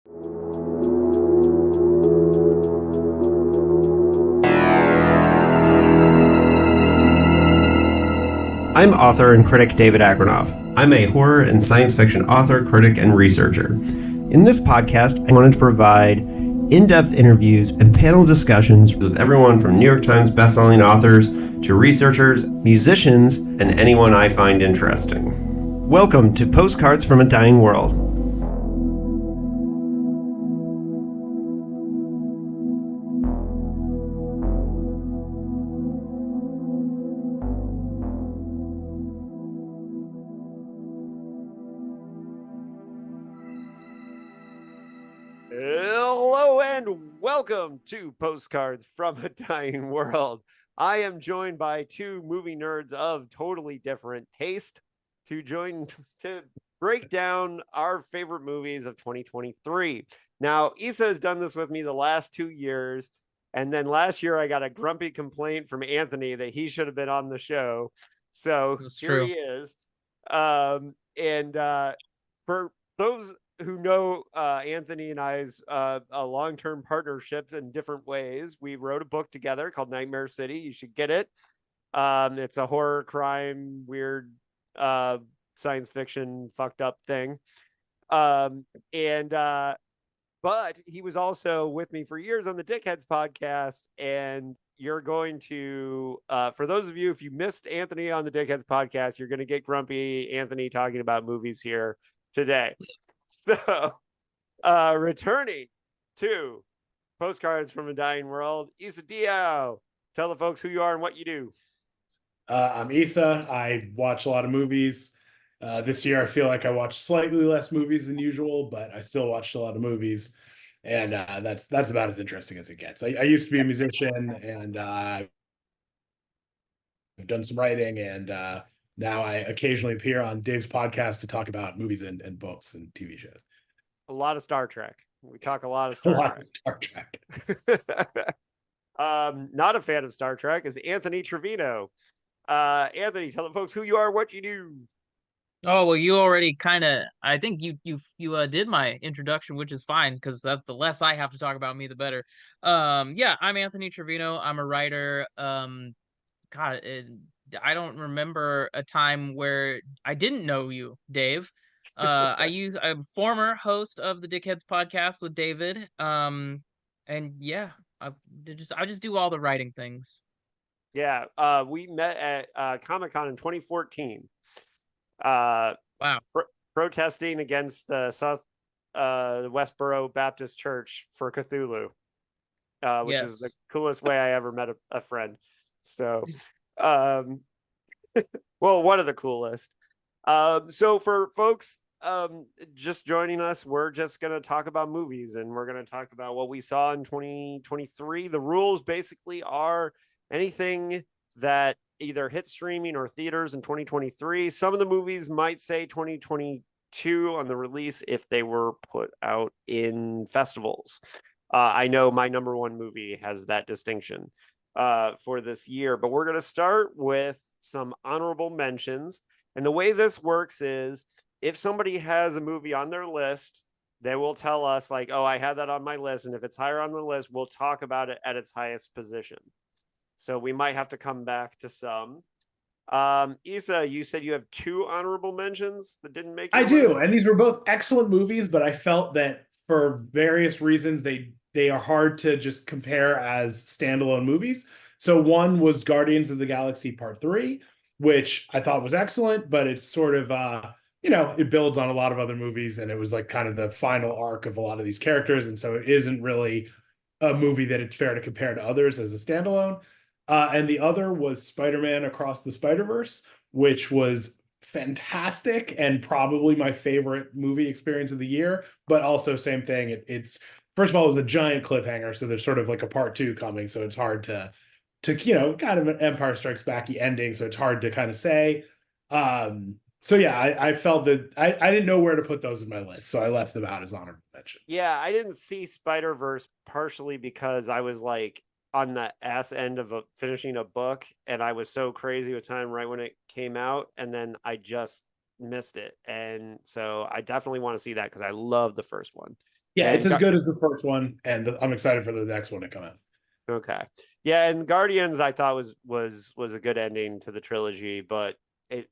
I'm author and critic David Agranoff. I'm a horror and science fiction author, critic, and researcher. In this podcast, I wanted to provide in-depth interviews and panel discussions with everyone from New York Times bestselling authors to researchers, musicians, and anyone I find interesting. Welcome to Postcards from a Dying World. Hello and welcome to Postcards from a Dying World. I am joined by two movie nerds of totally different taste to break down our favorite movies of 2023. Now, Issa has done this with me the last 2 years, and then last year I got a grumpy complaint from Anthony that he should have been on the show. So here he is. For those who know Anthony and I's a long-term partnership in different ways, we wrote a book together called Nightmare City. You should get it. It's a horror, crime, weird, science fiction, fucked up thing. But he was also with me for years on the Dickheads podcast, and you're going to, for those of you, if you missed Anthony on the Dickheads podcast, you're going to get grumpy Anthony talking about movies here today. So, returning to Postcards from a Dying World, Issa Diao. Tell the folks who you are and what you do. I'm Issa. I watch a lot of movies. This year, I feel like I watched slightly less movies than usual, but I still watched a lot of movies, and that's about as interesting as it gets. I used to be a musician, and I've done some writing, and now I occasionally appear on Dave's podcast to talk about movies and books and TV shows. A lot of Star Trek. We talk a lot of Star Trek. Not a fan of Star Trek is Anthony Trevino. Anthony, tell the folks who you are, what you do. Oh, well, you already I think you did my introduction, which is fine, because the less I have to talk about me, the better. Yeah, I'm Anthony Trevino. I'm a writer. I don't remember a time where I didn't know you, Dave. I'm a former host of the Dickheads podcast with David. And yeah, I just do all the writing things. Yeah, we met at Comic-Con in 2014. Wow. Protesting against the Westboro Baptist Church for Cthulhu, which is the coolest way I ever met a friend. So, well, one of the coolest. So for folks just joining us, we're just going to talk about movies, and we're going to talk about what we saw in 2023. The rules basically are anything that either hit streaming or theaters in 2023. Some of the movies might say 2022 on the release if they were put out in festivals. I know my number one movie has that distinction for this year, but we're going to start with some honorable mentions. And the way this works is if somebody has a movie on their list, they will tell us like, oh, I had that on my list. And if it's higher on the list, we'll talk about it at its highest position. So we might have to come back to some. Issa, you said you have two honorable mentions that didn't make it. I do, and these were both excellent movies, but I felt that for various reasons they are hard to just compare as standalone movies. So one was Guardians of the Galaxy Part 3, which I thought was excellent, but it's sort of it builds on a lot of other movies, and it was like kind of the final arc of a lot of these characters, and so it isn't really a movie that it's fair to compare to others as a standalone. And the other was Spider-Man Across the Spider-Verse, which was fantastic and probably my favorite movie experience of the year. But also, same thing. It's first of all, it was a giant cliffhanger, so there's sort of like a part 2 coming. So it's hard to kind of an Empire Strikes Back-y ending. So it's hard to kind of say. So yeah, I felt that I didn't know where to put those in my list, so I left them out as honorable mentions. Yeah, I didn't see Spider-Verse partially because I was like on the ass end of finishing a book, and I was so crazy with time right when it came out, and then I just missed it. And so I definitely want to see that because I love the first one. Yeah, and it's as good as the first one, and I'm excited for the next one to come out. Okay. Yeah, and Guardians I thought was a good ending to the trilogy, but it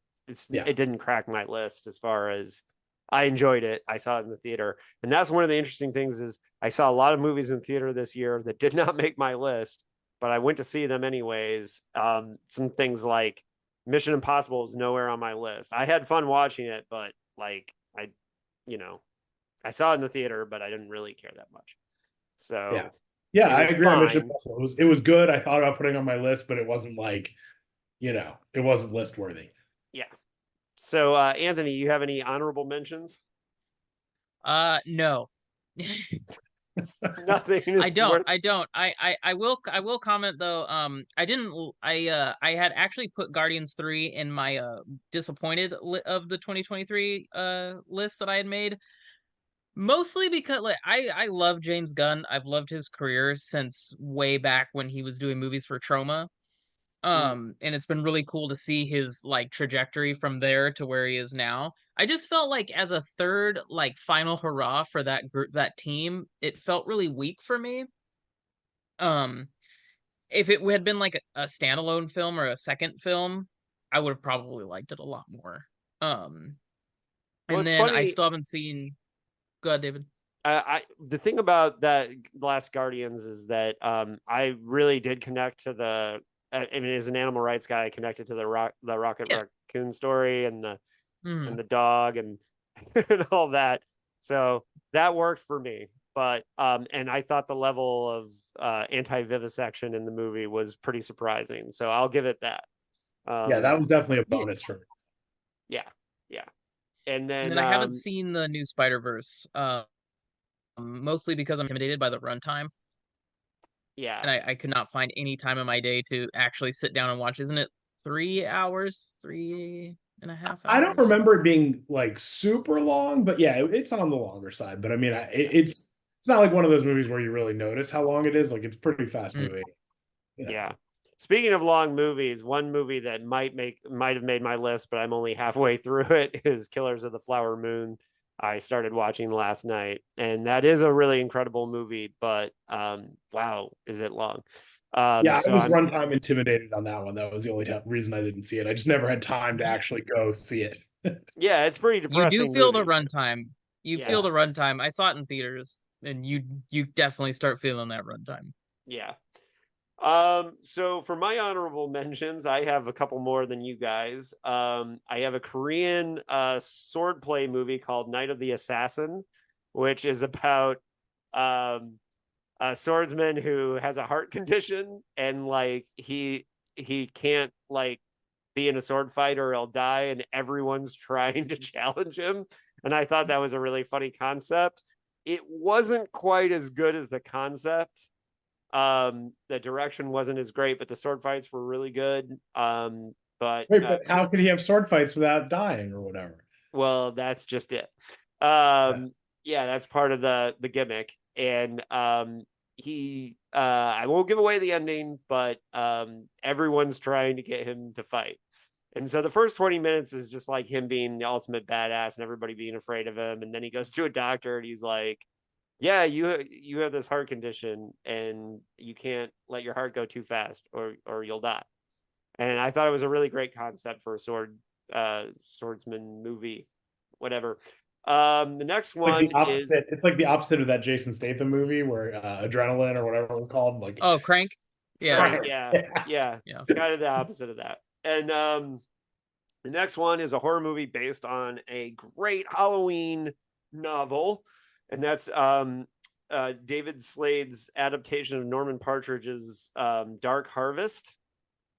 didn't crack my list as far as I enjoyed it. I saw it in the theater. And that's one of the interesting things is I saw a lot of movies in theater this year that did not make my list, but I went to see them anyways. Some things like Mission Impossible is nowhere on my list. I had fun watching it, but like I saw it in the theater, but I didn't really care that much. So yeah, I agree. Fine. It was good. I thought about putting it on my list, but it wasn't like, it wasn't list worthy. Yeah. So Anthony, you have any honorable mentions? No. Nothing. I don't. I will comment though. I had actually put Guardians 3 in my disappointed of the 2023 list that I had made. Mostly because like I love James Gunn. I've loved his career since way back when he was doing movies for Troma. And it's been really cool to see his like trajectory from there to where he is now. I just felt like as a third like final hurrah for that group, that team, it felt really weak for me. If it had been like a standalone film or a second film, I would have probably liked it a lot more. And then funny. I still haven't seen. Go ahead, David. The thing about that Last Guardians is that I really did connect to the. I mean, as an animal rights guy, I connected to the Rocket Raccoon story and the dog and and all that. So that worked for me. But and I thought the level of anti-vivisection in the movie was pretty surprising. So I'll give it that. That was definitely a bonus for me. Yeah. And then I haven't seen the new Spider-Verse, mostly because I'm intimidated by the runtime. Yeah. And I could not find any time in my day to actually sit down and watch. Isn't it 3 hours, 3.5 hours? I don't remember it being like super long, but yeah, it's on the longer side. But I mean, it's not like one of those movies where you really notice how long it is. Like it's pretty fast movie. Yeah. Speaking of long movies, one movie that might have made my list, but I'm only halfway through it, is Killers of the Flower Moon. I started watching last night, and that is a really incredible movie, but wow, is it long. I was runtime intimidated on that one. That was the only reason I didn't see it. I just never had time to actually go see it. Yeah, it's pretty depressing. You do feel the runtime. You feel the runtime. I saw it in theaters, and you definitely start feeling that runtime. Yeah. So for my honorable mentions, I have a couple more than you guys. I have a Korean swordplay movie called Night of the Assassin, which is about a swordsman who has a heart condition, and like he can't like be in a sword fight or he'll die, and everyone's trying to challenge him. And I thought that was a really funny concept. It wasn't quite as good as the concept. The direction wasn't as great, but the sword fights were really good. But how could he have sword fights without dying or whatever? Well, that's just it. That's part of the gimmick. And I won't give away the ending, but everyone's trying to get him to fight. And so the first 20 minutes is just like him being the ultimate badass and everybody being afraid of him. And then he goes to a doctor and he's like, yeah, you have this heart condition and you can't let your heart go too fast or you'll die. And I thought it was a really great concept for a swordsman movie, whatever. The next one it's like the opposite of that Jason Statham movie where Adrenaline or whatever it was called. Like Crank. Yeah. Crank, yeah. It's kind of the opposite of that. And the next one is a horror movie based on a great Halloween novel. And that's David Slade's adaptation of Norman Partridge's Dark Harvest,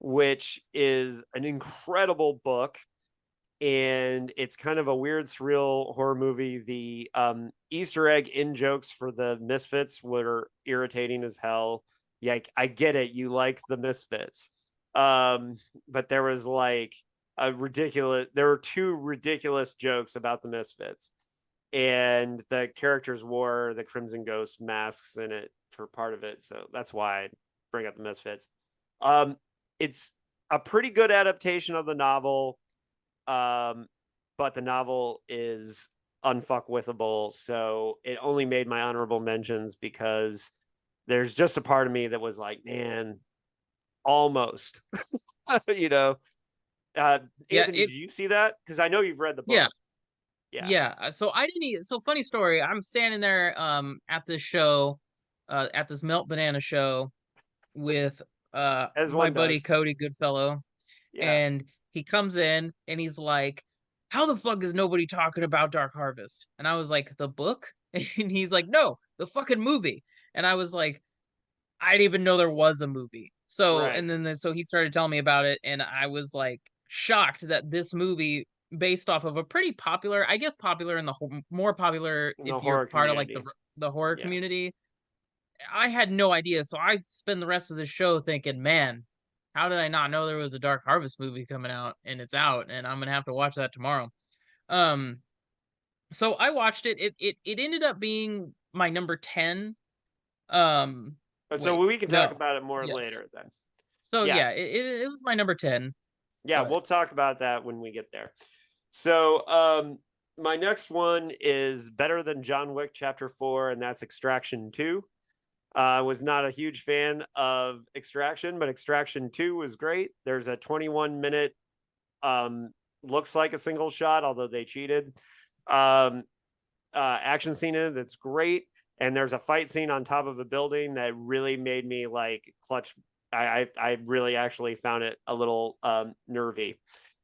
which is an incredible book. And it's kind of a weird, surreal horror movie. The Easter egg in jokes for the Misfits were irritating as hell. Yeah, I get it. You like the Misfits. But there was like there were two ridiculous jokes about the Misfits. And the characters wore the Crimson Ghost masks in it for part of it. So that's why I bring up the Misfits. It's a pretty good adaptation of the novel. but the novel is unfuckwithable. So it only made my honorable mentions because there's just a part of me that was like, man, almost, you know. Anthony, did you see that? Because I know you've read the book. Yeah. So I didn't eat. So funny story. I'm standing there at this show, at this Melt Banana show with my buddy Cody Goodfellow. Yeah. And he comes in and he's like, how the fuck is nobody talking about Dark Harvest? And I was like, the book? And he's like, no, the fucking movie. And I was like, I didn't even know there was a movie. So, Right. and then so he started telling me about it, and I was like shocked that this movie, based off of a pretty popular, I guess popular in the more popular In the if you're part of like community. the horror community. I had no idea. So I spend the rest of the show thinking, man, how did I not know there was a Dark Harvest movie coming out? And it's out, and I'm gonna have to watch that tomorrow. So I watched it. It ended up being my number 10. So we can talk about it more later then. So yeah, it was my number 10. Yeah, we'll talk about that when we get there. So my next one is better than John Wick Chapter 4, and that's Extraction 2. I was not a huge fan of Extraction, but Extraction 2 was great. There's a 21-minute, looks like a single shot, although they cheated, action scene in it that's great. And there's a fight scene on top of a building that really made me like clutch. I really actually found it a little nervy.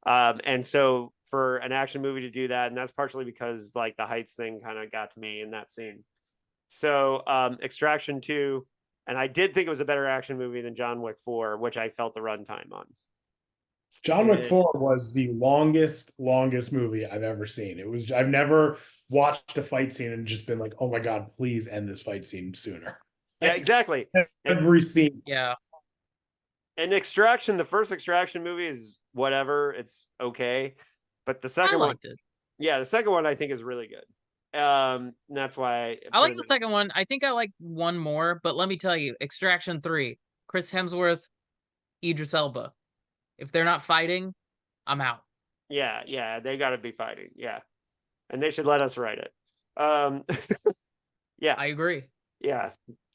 And so for an action movie to do that, and that's partially because like the heights thing kind of got to me in that scene. So Extraction 2, and I did think it was a better action movie than John Wick 4, which I felt the runtime on. John Wick 4 was the longest movie I've ever seen. I've never watched a fight scene and just been like, oh my God, please end this fight scene sooner. Yeah, exactly. Every scene. Yeah. And Extraction, the first Extraction movie is whatever. It's okay. But the second one, the second one I think is really good. That's why I like the second one. I think I like one more, but let me tell you, Extraction 3, Chris Hemsworth, Idris Elba. If they're not fighting, I'm out. Yeah, they got to be fighting. Yeah, and they should let us write it. Yeah, I agree. Yeah,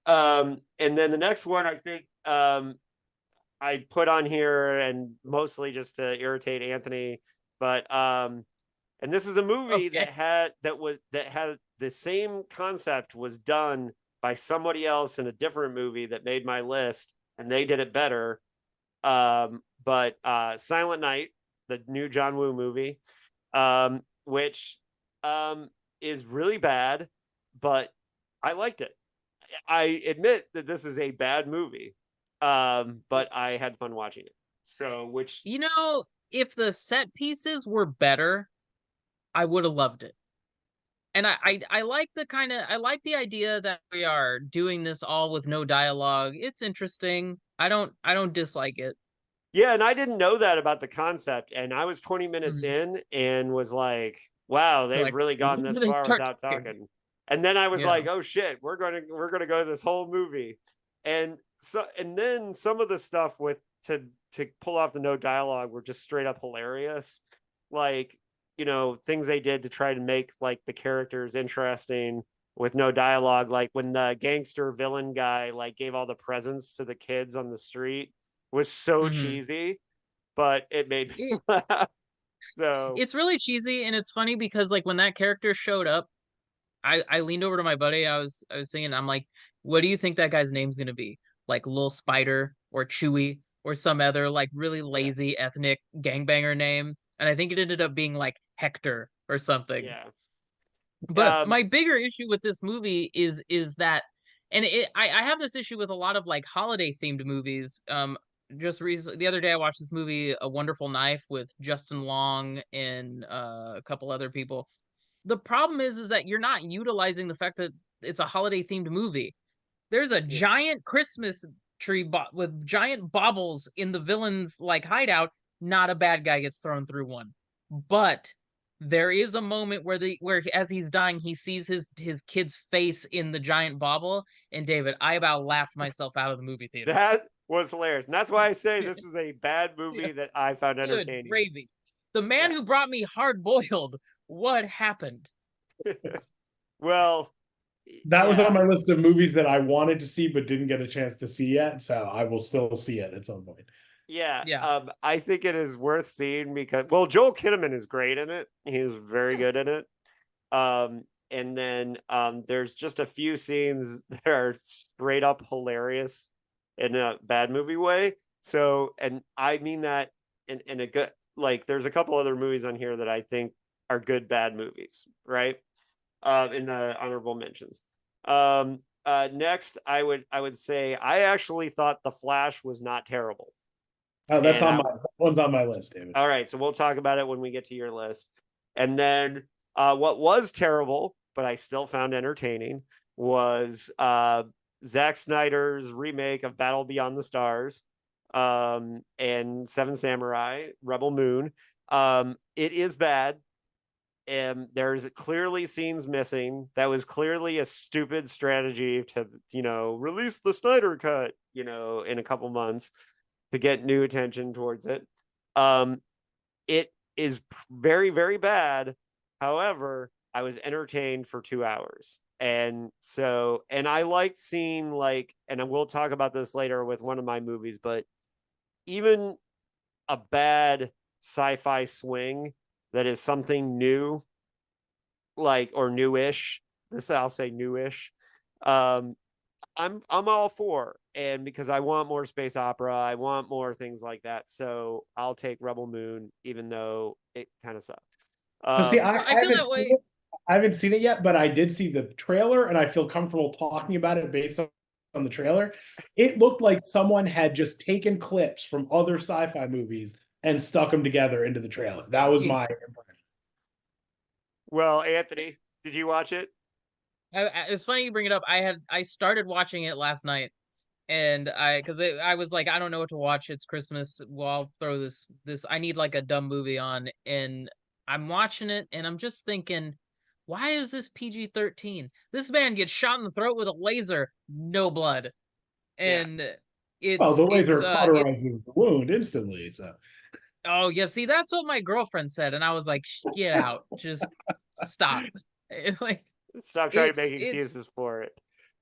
and then the next one I think I put on here, and mostly just to irritate Anthony, but and this is a movie that had the same concept was done by somebody else in a different movie that made my list, and they did it better. But Silent Night, the new John Woo movie, which is really bad, but I liked it. I admit that this is a bad movie, but I had fun watching it. So, which, you know, if the set pieces were better, I would have loved it. And I like I like the idea that we are doing this all with no dialogue. It's interesting. I don't dislike it. Yeah, and I didn't know that about the concept, and I was 20 minutes in and was like, wow, they've really gone this far without talking. And then I was like, oh shit, we're gonna go this whole movie. And then some of the stuff with to pull off the no dialogue were just straight up hilarious. Like, you know, things they did to try to make like the characters interesting with no dialogue, like when the gangster villain guy like gave all the presents to the kids on the street was so cheesy, but it made me laugh. So it's really cheesy, and it's funny because like when that character showed up, I leaned over to my buddy. I was singing. I'm like, what do you think that guy's name's gonna be? Like Lil Spider or Chewy or some other like really lazy ethnic gangbanger name? And I think it ended up being like Hector or something. Yeah. But my bigger issue with this movie is that, and I have this issue with a lot of like holiday themed movies. Just recently, the other day I watched this movie, A Wonderful Knife, with Justin Long and a couple other people. The problem is that you're not utilizing the fact that it's a holiday themed movie. There's a giant Christmas tree with giant baubles in the villain's like hideout. Not a bad guy gets thrown through one, but there is a moment where as he's dying, he sees his kid's face in the giant bauble. And David, I about laughed myself out of the movie theater. That was hilarious, and that's why I say this is a bad movie that I found entertaining. Gravy. The man who brought me Hard Boiled. What happened? Well, that was on my list of movies that I wanted to see but didn't get a chance to see yet, so I will still see it at some point. Yeah. I think it is worth seeing because, well, Joel Kinnaman is great in it. He's very good in it. And then there's just a few scenes that are straight up hilarious in a bad movie way. So, and I mean that in a good, like, there's a couple other movies on here that I think are good bad movies, right? In the honorable mentions. Next, I would say I actually thought The Flash was not terrible. Oh, that one's on my list, David. All right, so we'll talk about it when we get to your list. And then what was terrible, but I still found entertaining, was Zack Snyder's remake of Battle Beyond the Stars and Seven Samurai, Rebel Moon. It is bad. And there's clearly scenes missing. That was clearly a stupid strategy to, release the Snyder cut, in a couple months to get new attention towards it. It is very, very bad. However, I was entertained for 2 hours. And I liked seeing, and we'll talk about this later with one of my movies, but even a bad sci-fi swing that is something new, or newish. I'll say newish. I'm all for, and because I want more space opera, I want more things like that. So I'll take Rebel Moon, even though it kind of sucked. So see, I feel that way. I haven't seen it yet, but I did see the trailer, and I feel comfortable talking about it based on the trailer. It looked like someone had just taken clips from other sci-fi movies and stuck them together into the trailer. That was my impression. Well, Anthony, did you watch it? It's funny you bring it up. I started watching it last night, and I was like, I don't know what to watch. It's Christmas. Well, I'll throw this. I need like a dumb movie on, and I'm watching it, and I'm just thinking, why is this PG-13? This man gets shot in the throat with a laser, no blood, and the laser cauterizes the wound instantly. So. Oh, yeah. See, that's what my girlfriend said. And I was like, get out. Just stop. Stop trying to make excuses for it.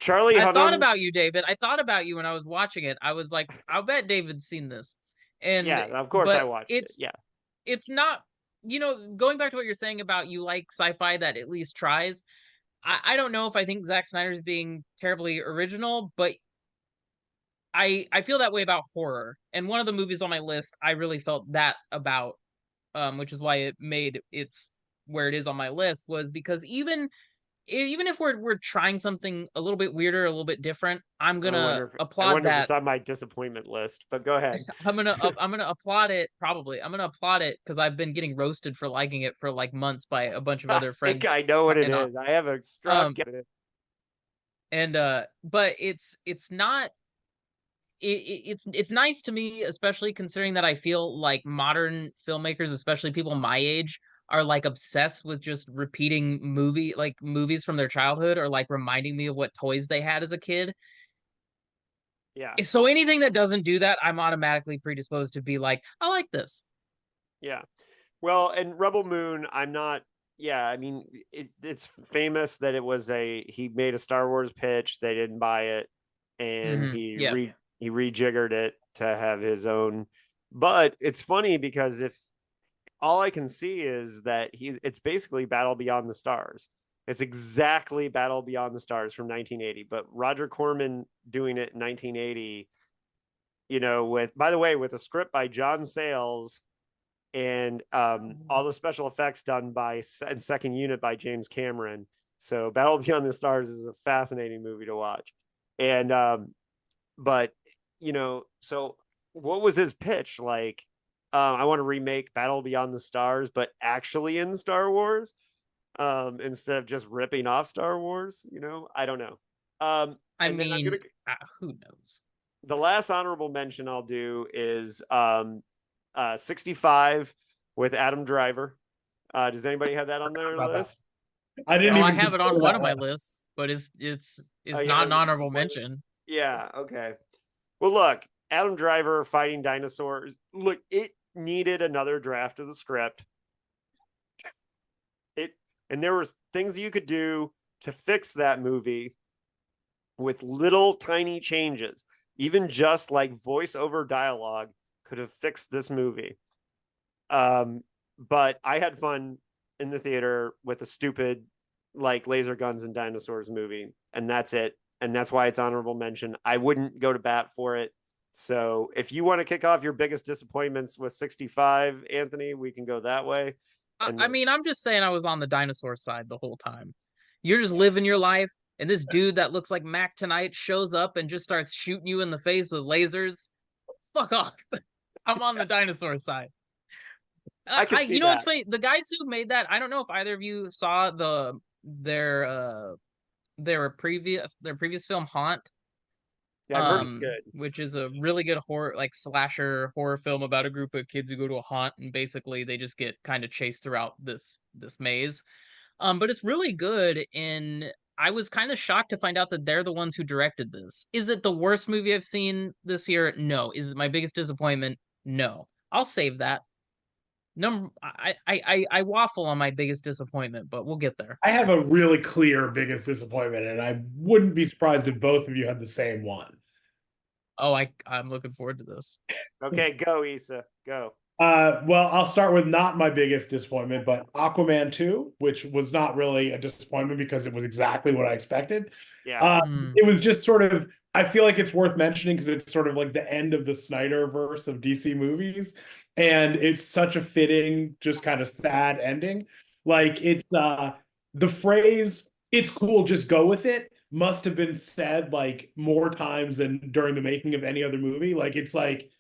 Charlie Hunnams. I thought about you, David. I thought about you when I was watching it. I was like, I'll bet David's seen this. And yeah, of course I watched it. Yeah. It's not, going back to what you're saying about you like sci-fi that at least tries. I don't know if I think Zack Snyder's being terribly original, but I feel that way about horror. And one of the movies on my list, I really felt that about, which is why it made it's where it is on my list, was because even if we're trying something a little bit weirder, a little bit different, I'm gonna applaud that. I wonder if it's on my disappointment list, but go ahead. I'm gonna applaud it. Probably, I'm gonna applaud it because I've been getting roasted for liking it for like months by a bunch of other friends. I think I know what it is. I have a strong. But it's not. It's nice to me, especially considering that I feel like modern filmmakers, especially people my age, are like obsessed with just repeating movies from their childhood, or like reminding me of what toys they had as a kid. Yeah. So anything that doesn't do that, I'm automatically predisposed to be like, I like this. Yeah. Well, and Rebel Moon, I'm not. Yeah, I mean, it's famous that he made a Star Wars pitch, they didn't buy it, and he rejiggered it to have his own. But it's funny because if all I can see is that it's basically Battle Beyond the Stars. It's exactly Battle Beyond the Stars from 1980, but Roger Corman doing it in 1980, with a script by John Sayles and all the special effects done by Second Unit by James Cameron. So Battle Beyond the Stars is a fascinating movie to watch. And but so what was his pitch? Like, I want to remake Battle Beyond the Stars, but actually in Star Wars, instead of just ripping off Star Wars. I don't know. Who knows? The last honorable mention I'll do is 65 with Adam Driver. Does anybody have that on their list? I didn't. I have it on one of my lists, but it's not an honorable mention. Yeah. Okay. Well, look, Adam Driver fighting dinosaurs. Look, needed another draft of the script. And there was things you could do to fix that movie with little tiny changes. Even just like voiceover dialogue could have fixed this movie. But I had fun in the theater with a stupid like laser guns and dinosaurs movie, and that's it. And that's why it's honorable mention. I wouldn't go to bat for it. So if you want to kick off your biggest disappointments with 65, Anthony, we can go that way. I mean, I'm just saying I was on the dinosaur side the whole time. You're just living your life, and this dude that looks like Mac Tonight shows up and just starts shooting you in the face with lasers. Fuck off. I'm on the dinosaur side. I can see you know that. what's funny? The guys who made that, I don't know if either of you saw their previous film Haunt. Yeah, I've heard it's good. Which is a really good horror, like slasher horror film about a group of kids who go to a haunt and basically they just get kind of chased throughout this maze. But it's really good, and I was kind of shocked to find out that they're the ones who directed this. Is it the worst movie I've seen this year? No. Is it my biggest disappointment? No. I'll save that. I waffle on my biggest disappointment, but we'll get there. I have a really clear biggest disappointment, and I wouldn't be surprised if both of you had the same one. Oh, I'm looking forward to this. Okay, go, Issa. Go. Well, I'll start with not my biggest disappointment, but Aquaman 2, which was not really a disappointment because it was exactly what I expected. Yeah. It was just sort of, I feel like it's worth mentioning because it's sort of like the end of the Snyderverse of DC movies. And it's such a fitting, just kind of sad ending. Like it's the phrase, it's cool, just go with it, must have been said like more times than during the making of any other movie. Like it's like,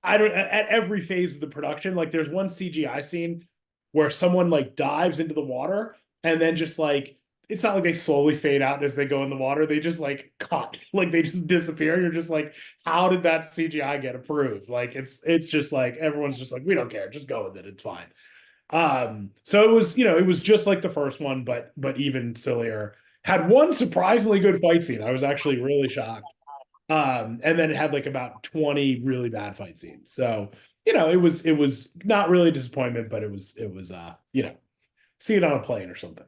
I don't, at every phase of the production, like there's one CGI scene where someone like dives into the water and then just like, it's not like they slowly fade out as they go in the water. They just like cut, like they just disappear. You're just like, how did that CGI get approved? Like it's just like everyone's just like, we don't care, just go with it, it's fine. So it was, it was just like the first one, but even sillier. Had one surprisingly good fight scene. I was actually really shocked. And then it had like about 20 really bad fight scenes. So it was not really a disappointment, but it was see it on a plane or something.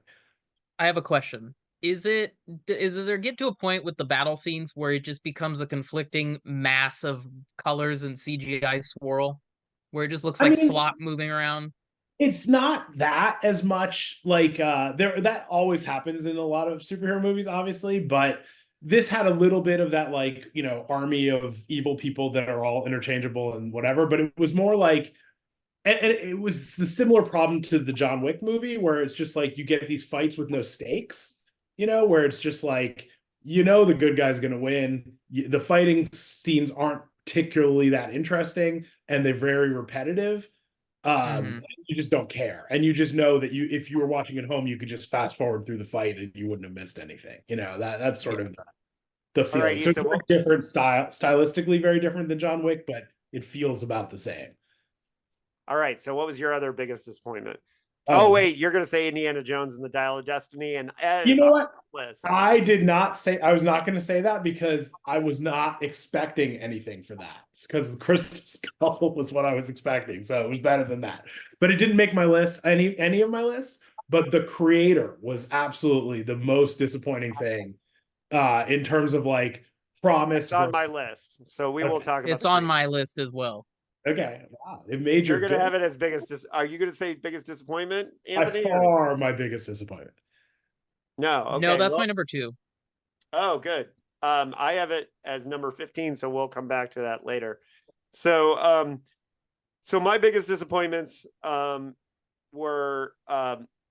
I have a question. Does there get to a point with the battle scenes where it just becomes a conflicting mass of colors and CGI swirl, where it just looks like slop moving around? It's not that as much like that always happens in a lot of superhero movies, obviously, but this had a little bit of that, like, army of evil people that are all interchangeable and whatever, but it was more like, and it was the similar problem to the John Wick movie, where it's just like you get these fights with no stakes, where it's just like, the good guy's going to win. The fighting scenes aren't particularly that interesting, and they're very repetitive. You just don't care, and you just know that if you were watching at home, you could just fast forward through the fight and you wouldn't have missed anything. That's sort of the feeling. Right, so it's different stylistically very different than John Wick, but it feels about the same. All right, so what was your other biggest disappointment? Oh wait, you're going to say Indiana Jones and the Dial of Destiny, and you know what? I did not say, I was not going to say that because I was not expecting anything for that. It's because the Crystal Skull was what I was expecting, so it was better than that. But it didn't make my list, any of my lists. But the creator was absolutely the most disappointing thing in terms of like promise. It's on my list, so we will talk about. It's on my list as well. Okay, wow, it made you're going to have it as biggest. Are you going to say biggest disappointment, Anthony? By far, my biggest disappointment. No, okay. No, that's my number 2. Oh, good. I have it as number 15, so we'll come back to that later. So, so my biggest disappointments were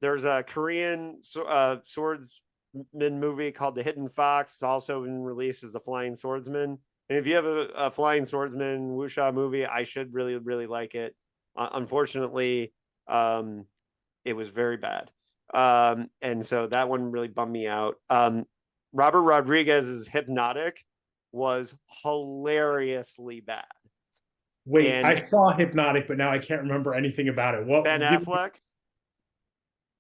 there's a Korean swordsman movie called The Hidden Fox. It's also been released as The Flying Swordsman. And if you have a Flying Swordsman wuxia movie, I should really, really like it. Unfortunately, it was very bad. And so that one really bummed me out. Robert Rodriguez's Hypnotic was hilariously bad. Wait, I saw Hypnotic, but now I can't remember anything about it. What, Ben Affleck?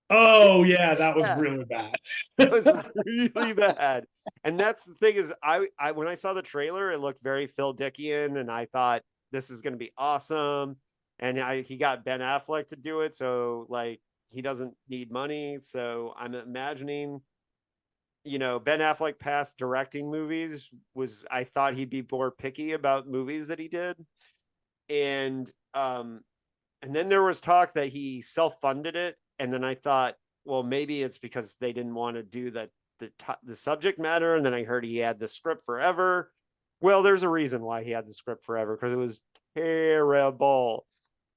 Oh yeah, that was really bad. It was really bad. And that's the thing is, I when I saw the trailer, it looked very Phil Dickian, and I thought this is going to be awesome. and he got Ben Affleck to do it, so like he doesn't need money. So I'm imagining, Ben Affleck past directing movies I thought he'd be more picky about movies that he did. And then there was talk that he self-funded it, and then I thought, well, maybe it's because they didn't want to do the subject matter. And then I heard he had the script forever. Well, there's a reason why he had the script forever, because it was terrible,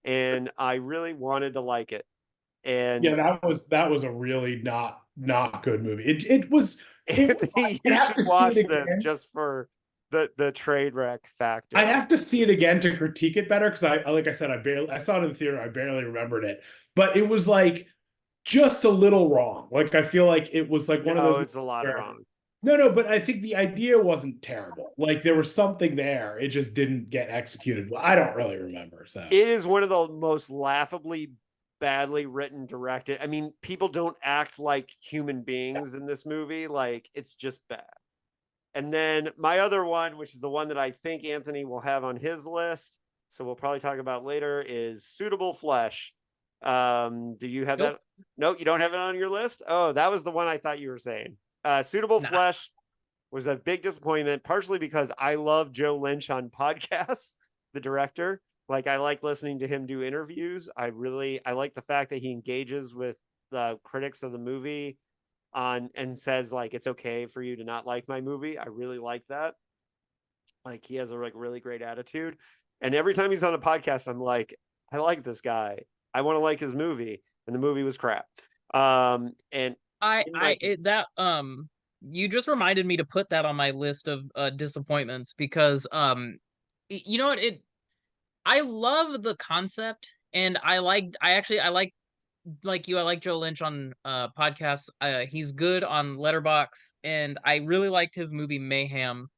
and I really wanted to like it. And yeah, that was a really not good movie. It was. You should watch this just for the train wreck factor. I'd have to see it again to critique it better, because like I said, I saw it in the theater. I barely remembered it, but it was like just a little wrong. Like I feel like it was like one of those. It's a lot wrong. No, but I think the idea wasn't terrible. Like there was something there. It just didn't get executed well. I don't really remember. So it is one of the most laughably badly written, directed. I mean, people don't act like human beings in this movie. Like it's just bad. And then my other one, which is the one that I think Anthony will have on his list, so we'll probably talk about later, is Suitable Flesh. Do you have that? No, you don't have it on your list? Oh, that was the one I thought you were saying. Suitable Flesh was a big disappointment, partially because I love Joe Lynch on podcasts, the director. Like I like listening to him do interviews. I like the fact that he engages with the critics of the movie and says like it's okay for you to not like my movie. I really like that. Like he has a really great attitude, and every time he's on a podcast, I'm like, I like this guy. I want to like his movie, and the movie was crap. And you just reminded me to put that on my list of disappointments, because you know what, I love the concept, and I like Joe Lynch on podcasts. He's good on letterboxd, and I really liked his movie Mayhem.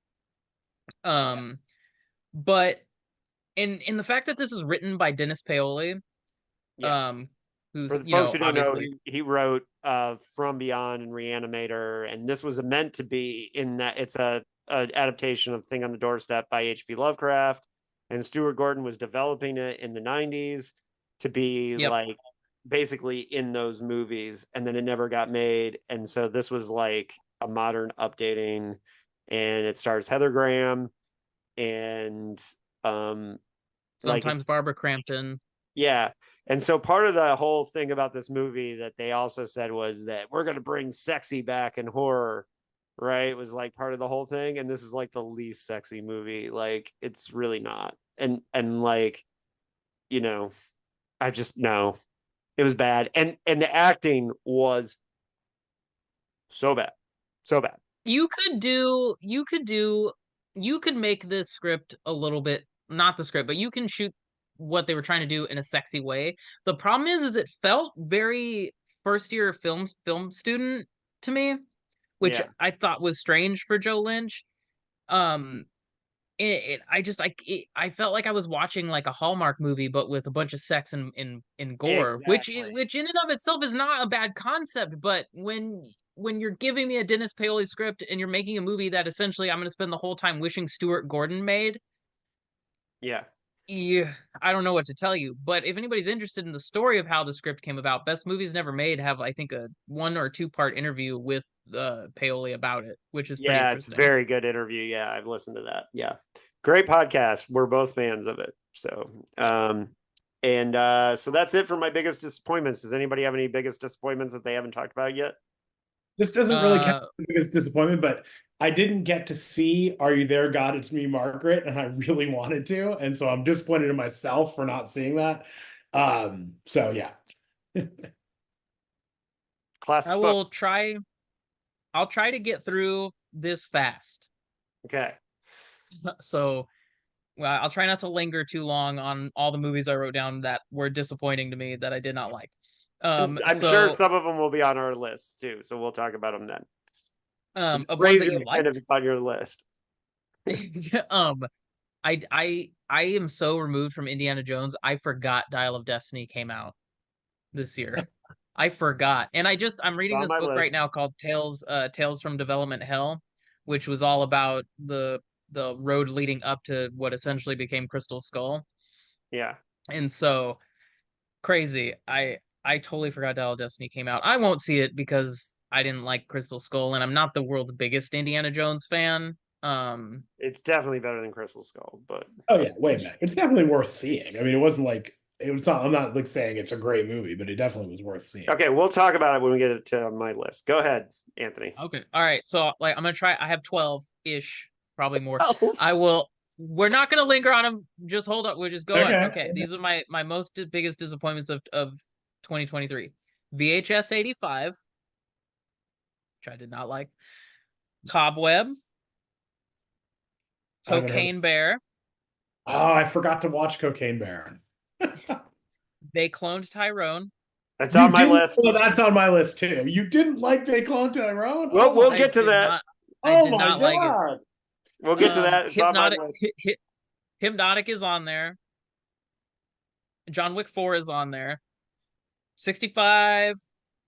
But in the fact that this is written by Dennis Paoli, who's, for the folks who don't know, he wrote From Beyond and Reanimator, and this was meant to be in that it's a adaptation of Thing on the Doorstep by H.P. Lovecraft, and Stuart Gordon was developing it in the 90s to be like basically in those movies, and then it never got made. And so this was like a modern updating, and it stars Heather Graham and sometimes Barbara Crampton. Yeah. And so part of the whole thing about this movie that they also said was that we're going to bring sexy back in horror, right? It was like part of the whole thing. And this is like the least sexy movie. Like it's really not. And like, I just, no, it was bad. And the acting was so bad. So bad. You could make this script a little bit, not the script, but you can shoot what they were trying to do in a sexy way. The problem is it felt very first year film student to me, which I thought was strange for Joe Lynch. I felt like I was watching like a Hallmark movie, but with a bunch of sex and gore, exactly. which in and of itself is not a bad concept. But when you're giving me a Dennis Paoli script and you're making a movie that essentially I'm going to spend the whole time wishing Stuart Gordon made, I don't know what to tell you. But if anybody's interested in the story of how the script came about, Best Movies Never Made have, I think, a 1 or 2 part interview with Paoli about it, which is pretty interesting. It's a very good interview. Yeah, I've listened to that. Yeah, great podcast. We're both fans of it. So, so that's it for my biggest disappointments. Does anybody have any biggest disappointments that they haven't talked about yet? This doesn't really count as the biggest disappointment, but I didn't get to see Are You There, God? It's Me, Margaret, and I really wanted to, and so I'm disappointed in myself for not seeing that. So yeah. Classic. I'll try to get through this fast. Okay. So, well, I'll try not to linger too long on all the movies I wrote down that were disappointing to me that I did not like. I'm sure some of them will be on our list too, so we'll talk about them then. Of ones that you liked? If it's on your list. I am so removed from Indiana Jones. I forgot Dial of Destiny came out this year. I forgot, and I'm reading this book right now called Tales from Development Hell, which was all about the road leading up to what essentially became Crystal Skull. Yeah. And so crazy. I totally forgot Dial of Destiny came out. I won't see it because I didn't like Crystal Skull, and I'm not the world's biggest Indiana Jones fan. It's definitely better than Crystal Skull, but Oh yeah, way back. It's definitely worth seeing. I mean, it wasn't like it was not. I'm not like saying it's a great movie, but it definitely was worth seeing. okay, we'll talk about it when we get it to my list. Go ahead, Anthony. Okay. All right. So like I'm gonna try. I have 12-ish, probably more. Oh. I will. We're not gonna linger on them. Just hold up. We'll just go on. Okay. Okay. These are my most biggest disappointments of 2023. VHS 85, which I did not like. Cobweb. I haven't heard Cocaine Bear. Oh, I forgot to watch Cocaine Bear. They Cloned Tyrone. That's on my didn't- list. Oh, that's on my list too. You didn't like They Cloned Tyrone? Well, Oh we'll my- get to did that. not- I Oh did my not like it. God. We'll get to that. It's on my Hypnotic, list. Hypnotic is on there. John Wick 4 is on there. 65.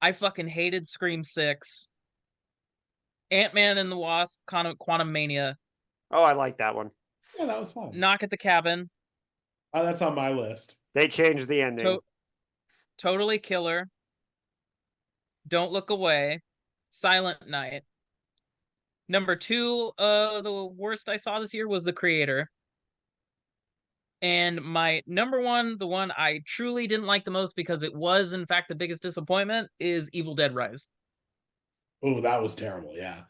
I fucking hated Scream 6. Ant-Man and the Wasp, Quantum Mania. Oh, I like that one. Yeah, that was fun. Knock at the Cabin. Oh, that's on my list. They changed the ending. Totally Killer. Don't Look Away. Silent Night. Number 2, the worst I saw this year was The Creator. And my number 1, the one I truly didn't like the most because it was, in fact, the biggest disappointment, is Evil Dead Rise. Oh, that was terrible. Yeah.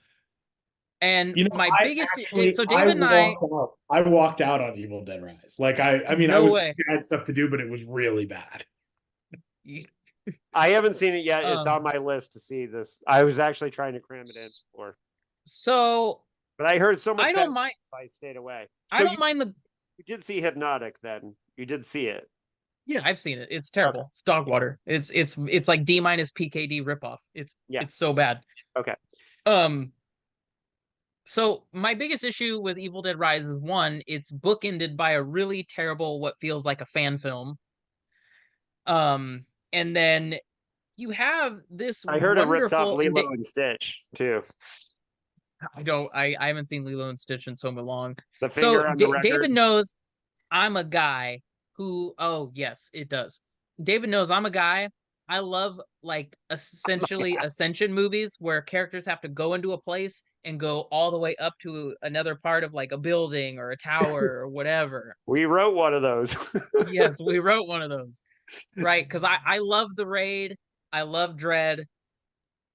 And You know, my I biggest actually- so David and I I walked out on Evil Dead Rise. Like I mean, No I way. had stuff to do, but it was really bad. I haven't seen it yet. It's on my list to see this. I was actually trying to cram it in for, So but I heard so much. I don't mind. I stayed away. I So don't mind the. You did see Hypnotic, then you did see it. Yeah, I've seen it. It's terrible. Okay. It's dog water. It's like D- PKD ripoff. It's so bad. Okay. So my biggest issue with Evil Dead Rise is, one, it's bookended by a really terrible, what feels like a fan film. And then you have this. I heard it rips off Lilo and Stitch too. I haven't seen Lilo and Stitch in so long. The finger on the record. David knows I'm a guy who. Oh yes, it does. David knows I'm a guy. I love like essentially ascension movies where characters have to go into a place and go all the way up to another part of like a building or a tower or whatever. We wrote one of those. Yes, we wrote one of those. Right, because I love The Raid. I love Dread.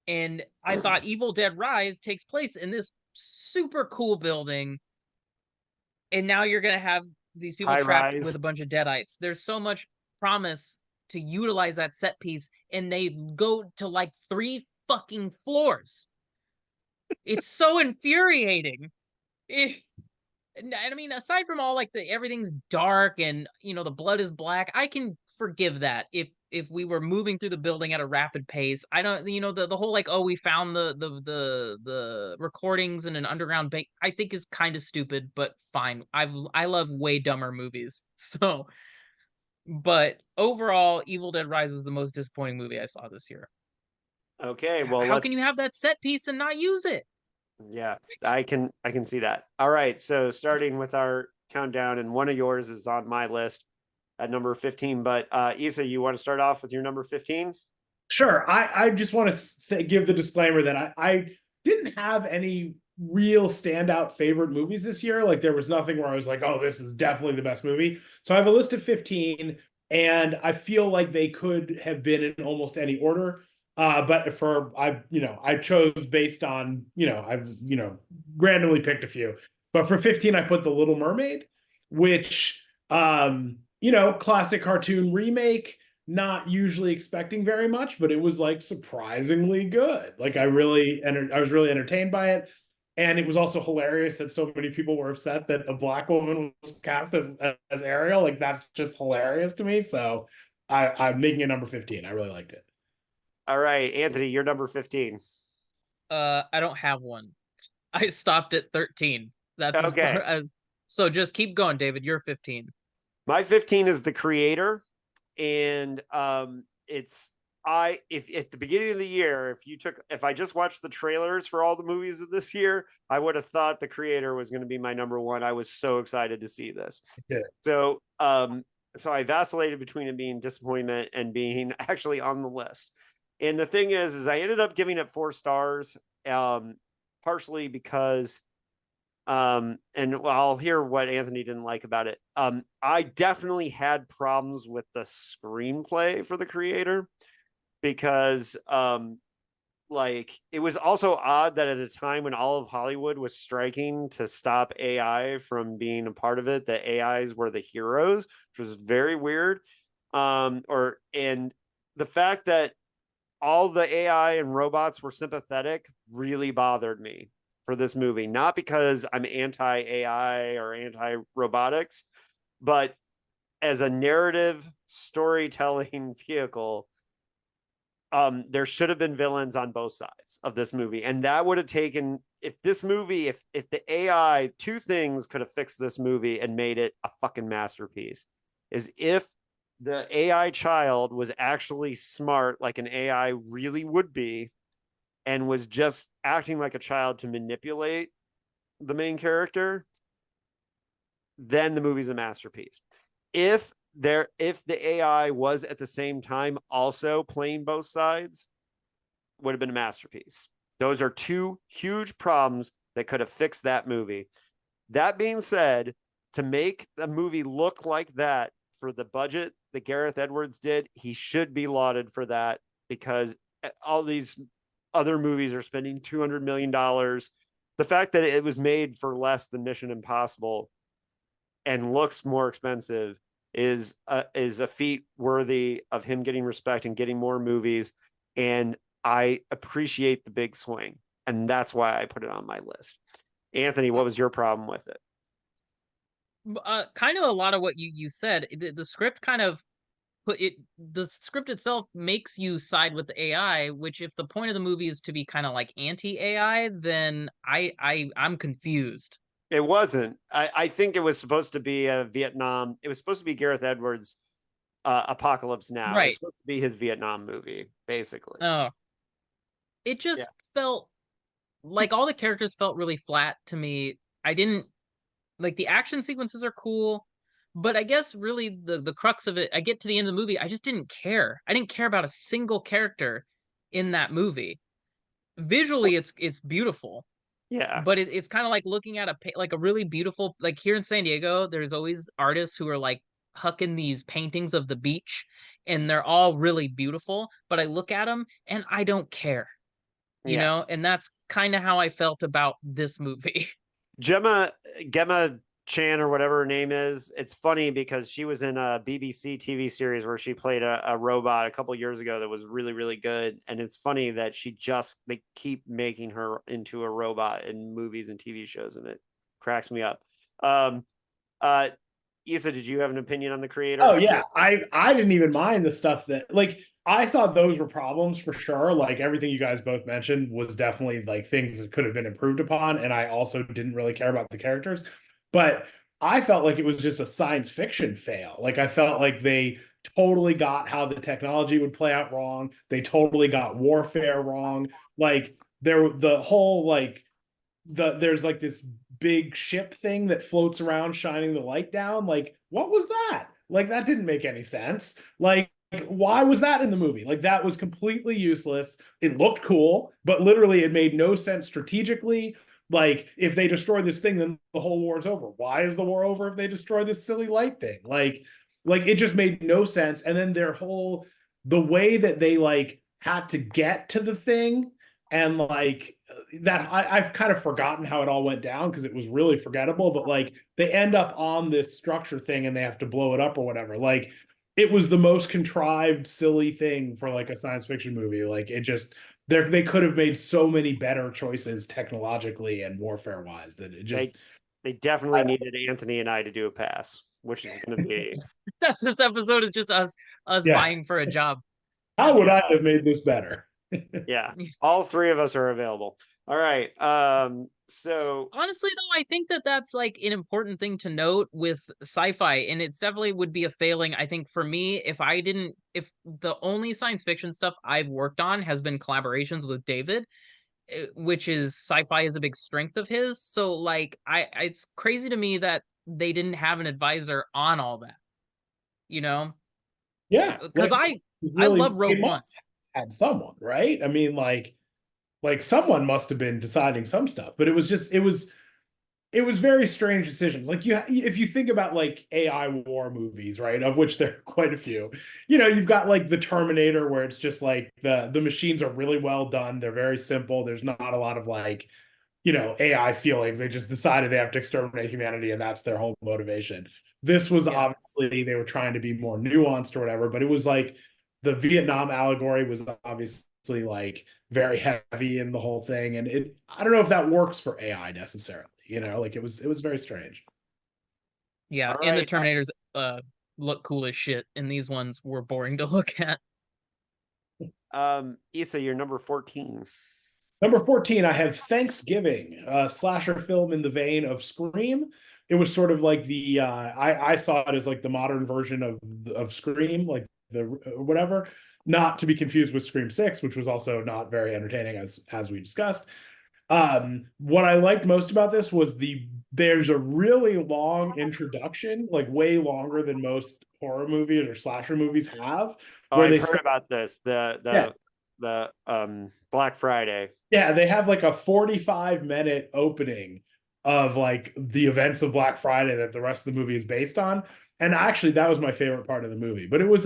And I thought Evil Dead Rise takes place in this super cool building. And now you're going to have these people trapped with a bunch of deadites. There's so much promise to utilize that set piece, and they go to like 3 fucking floors. It's so infuriating. I mean, aside from all like everything's dark and the blood is black, I can forgive that if we were moving through the building at a rapid pace. I don't, the whole like, oh, we found the recordings in an underground bank, I think is kind of stupid, but fine. I love way dumber movies. So, but overall, Evil Dead Rise was the most disappointing movie I saw this year. Okay, well, how can you have that set piece and not use it? Yeah, I can see that. All right, so starting with our countdown, and one of yours is on my list at number 15. But Issa, you want to start off with your number 15? Sure. I just want to give the disclaimer that I didn't have any real standout favorite movies this year. Like there was nothing where I was like, oh, this is definitely the best movie. So I have a list of 15, and I feel like they could have been in almost any order. But I chose based on, I've randomly picked a few. But for 15, I put The Little Mermaid, which, classic cartoon remake, not usually expecting very much, but it was like surprisingly good. Like I was really entertained by it. And it was also hilarious that so many people were upset that a Black woman was cast as Ariel. Like that's just hilarious to me. So I'm making it number 15. I really liked it. All right, Anthony, you're number 15. I don't have one. I stopped at 13. That's okay. So just keep going, David. You're 15. My 15 is The Creator, and if at the beginning of the year, if I just watched the trailers for all the movies of this year, I would have thought The Creator was going to be my number 1. I was so excited to see this. Yeah. So So I vacillated between it being disappointment and being actually on the list. And the thing is I ended up giving it 4 stars, partially because, and I'll hear what Anthony didn't like about it. I definitely had problems with the screenplay for the creator because, like, it was also odd that at a time when all of Hollywood was striking to stop AI from being a part of it, the AIs were the heroes, which was very weird. And the fact that all the AI and robots were sympathetic really bothered me for this movie. Not because I'm anti-AI or anti-robotics, but as a narrative storytelling vehicle, there should have been villains on both sides of this movie. And that would have taken, if the AI, 2 things could have fixed this movie and made it a fucking masterpiece, is if the AI child was actually smart, like an AI really would be, and was just acting like a child to manipulate the main character, then the movie's a masterpiece. If the AI was at the same time also playing both sides, would have been a masterpiece. Those are 2 huge problems that could have fixed that movie. That being said, to make the movie look like that for the budget that Gareth Edwards did, he should be lauded for that, because all these other movies are spending $200 million. The fact that it was made for less than Mission Impossible and looks more expensive is a feat worthy of him getting respect and getting more movies. And I appreciate the big swing, and that's why I put it on my list. Anthony, what was your problem with it? Kind of a lot of what you said. The script kind of the script itself makes you side with the AI, which, if the point of the movie is to be kind of like anti-AI, then I'm confused. It wasn't. I think it was supposed to be a Vietnam. It was supposed to be Gareth Edwards' Apocalypse Now. Right. It's supposed to be his Vietnam movie, basically. Oh, it just felt like all the characters felt really flat to me. I didn't like the action sequences are cool, but I guess really the crux of it, I get to the end of the movie, I just didn't care. I didn't care about a single character in that movie. Visually, it's beautiful. Yeah. But it's kind of like looking at a really beautiful, like here in San Diego, there's always artists who are like hucking these paintings of the beach, and they're all really beautiful, but I look at them and I don't care. You know, and that's kind of how I felt about this movie. Gemma Chan, or whatever her name is, it's funny because she was in a BBC TV series where she played a robot a couple years ago that was really, really good. And it's funny that they keep making her into a robot in movies and TV shows, and it cracks me up. Issa, did you have an opinion on the creator? Oh yeah, I didn't even mind the stuff that, like, I thought those were problems for sure. Like, everything you guys both mentioned was definitely like things that could have been improved upon, and I also didn't really care about the characters. But I felt like it was just a science fiction fail. Like, I felt like they totally got how the technology would play out wrong. They totally got warfare wrong. Like, the whole like there's like this big ship thing that floats around shining the light down. Like, what was that? Like, that didn't make any sense. Like, why was that in the movie? Like, that was completely useless. It looked cool, but literally it made no sense strategically. Like, if they destroy this thing, then the whole war's over. Why is the war over if they destroy this silly light thing? Like it just made no sense. And then the way that they like had to get to the thing, and like that, I've kind of forgotten how it all went down because it was really forgettable. But like, they end up on this structure thing and they have to blow it up or whatever. Like, it was the most contrived, silly thing for like a science fiction movie. Like, it just, they could have made so many better choices technologically and warfare wise that it just. They definitely needed Anthony and I to do a pass, which is going to be. This episode is just us vying for a job. How would I have made this better? Yeah, all 3 of us are available. All right. So honestly, though, I think that's like an important thing to note with sci-fi, and it's definitely would be a failing, I think, for me if the only science fiction stuff I've worked on has been collaborations with David, which is sci-fi is a big strength of his. So like, it's crazy to me that they didn't have an advisor on all that. you know? Yeah, Because like, I really, love they Rogue One. must have had someone, right? I mean, like someone must have been deciding some stuff, but it was very strange decisions. Like if you think about like AI war movies, right, of which there are quite a few, you've got like the Terminator, where it's just like the machines are really well done. They're very simple. There's not a lot of like, AI feelings. They just decided they have to exterminate humanity, and that's their whole motivation. This was obviously, they were trying to be more nuanced or whatever, but it was like the Vietnam allegory was obviously like very heavy in the whole thing, and I don't know if that works for AI necessarily. Like it was very strange. Yeah, All and the right. Terminators look cool as shit, and these ones were boring to look at. Issa, you're number 14. Number 14, I have Thanksgiving, a slasher film in the vein of Scream. It was sort of like I saw it as like the modern version of Scream, like the whatever, not to be confused with Scream 6, which was also not very entertaining, as we discussed. What I liked most about this was there's a really long introduction, like way longer than most horror movies or slasher movies have. Oh, I've heard about this. The Black Friday. Yeah, they have like a 45-minute opening of like the events of Black Friday that the rest of the movie is based on. And actually, that was my favorite part of the movie. But it was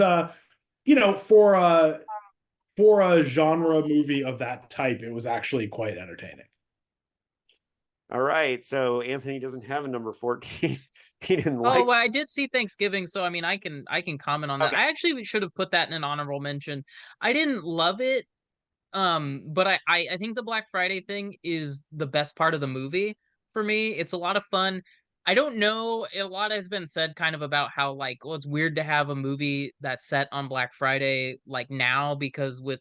for a genre movie of that type, it was actually quite entertaining. All right, so Anthony doesn't have a number 14. He didn't Oh, like. well, I did see Thanksgiving, so I mean, I can comment on that. Okay. I actually should have put that in an honorable mention. I didn't love it, but I think the Black Friday thing is the best part of the movie for me. It's a lot of fun. I don't know, a lot has been said kind of about how like, well, it's weird to have a movie that's set on Black Friday like now, because with,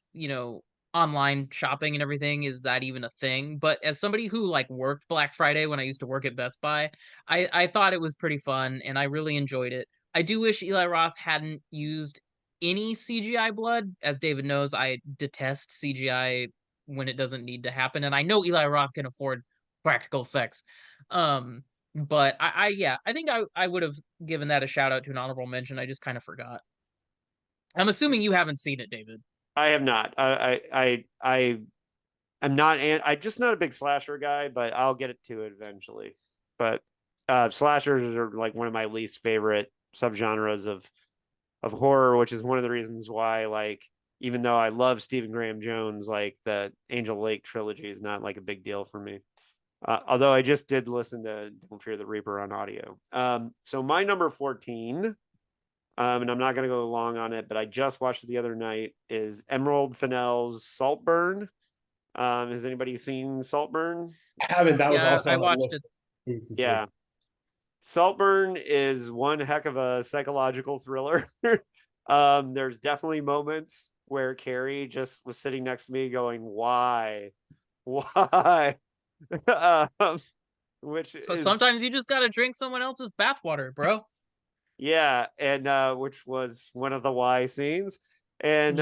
online shopping and everything, is that even a thing? But as somebody who like worked Black Friday when I used to work at Best Buy, I thought it was pretty fun and I really enjoyed it. I do wish Eli Roth hadn't used any CGI blood. As David knows, I detest CGI when it doesn't need to happen, and I know Eli Roth can afford practical effects. But I think I would have given that a shout out to an honorable mention. I just kind of forgot. I'm assuming you haven't seen it, David. I have not. I'm not. I'm just not a big slasher guy, but I'll get it to it eventually. But slashers are like one of my least favorite subgenres of horror, which is one of the reasons why, like, even though I love Stephen Graham Jones, like the Angel Lake trilogy is not like a big deal for me. Although I just did listen to Don't Fear the Reaper on audio. So my number 14, and I'm not going to go long on it, but I just watched it the other night, is Emerald Fennell's Saltburn. Has anybody seen Saltburn? I haven't. That was also I on the watched list. it. Yeah. Saltburn is one heck of a psychological thriller. There's definitely moments where Carrie just was sitting next to me going, why? Which is, sometimes you just gotta drink someone else's bathwater, bro. Yeah, and which was one of the why scenes. And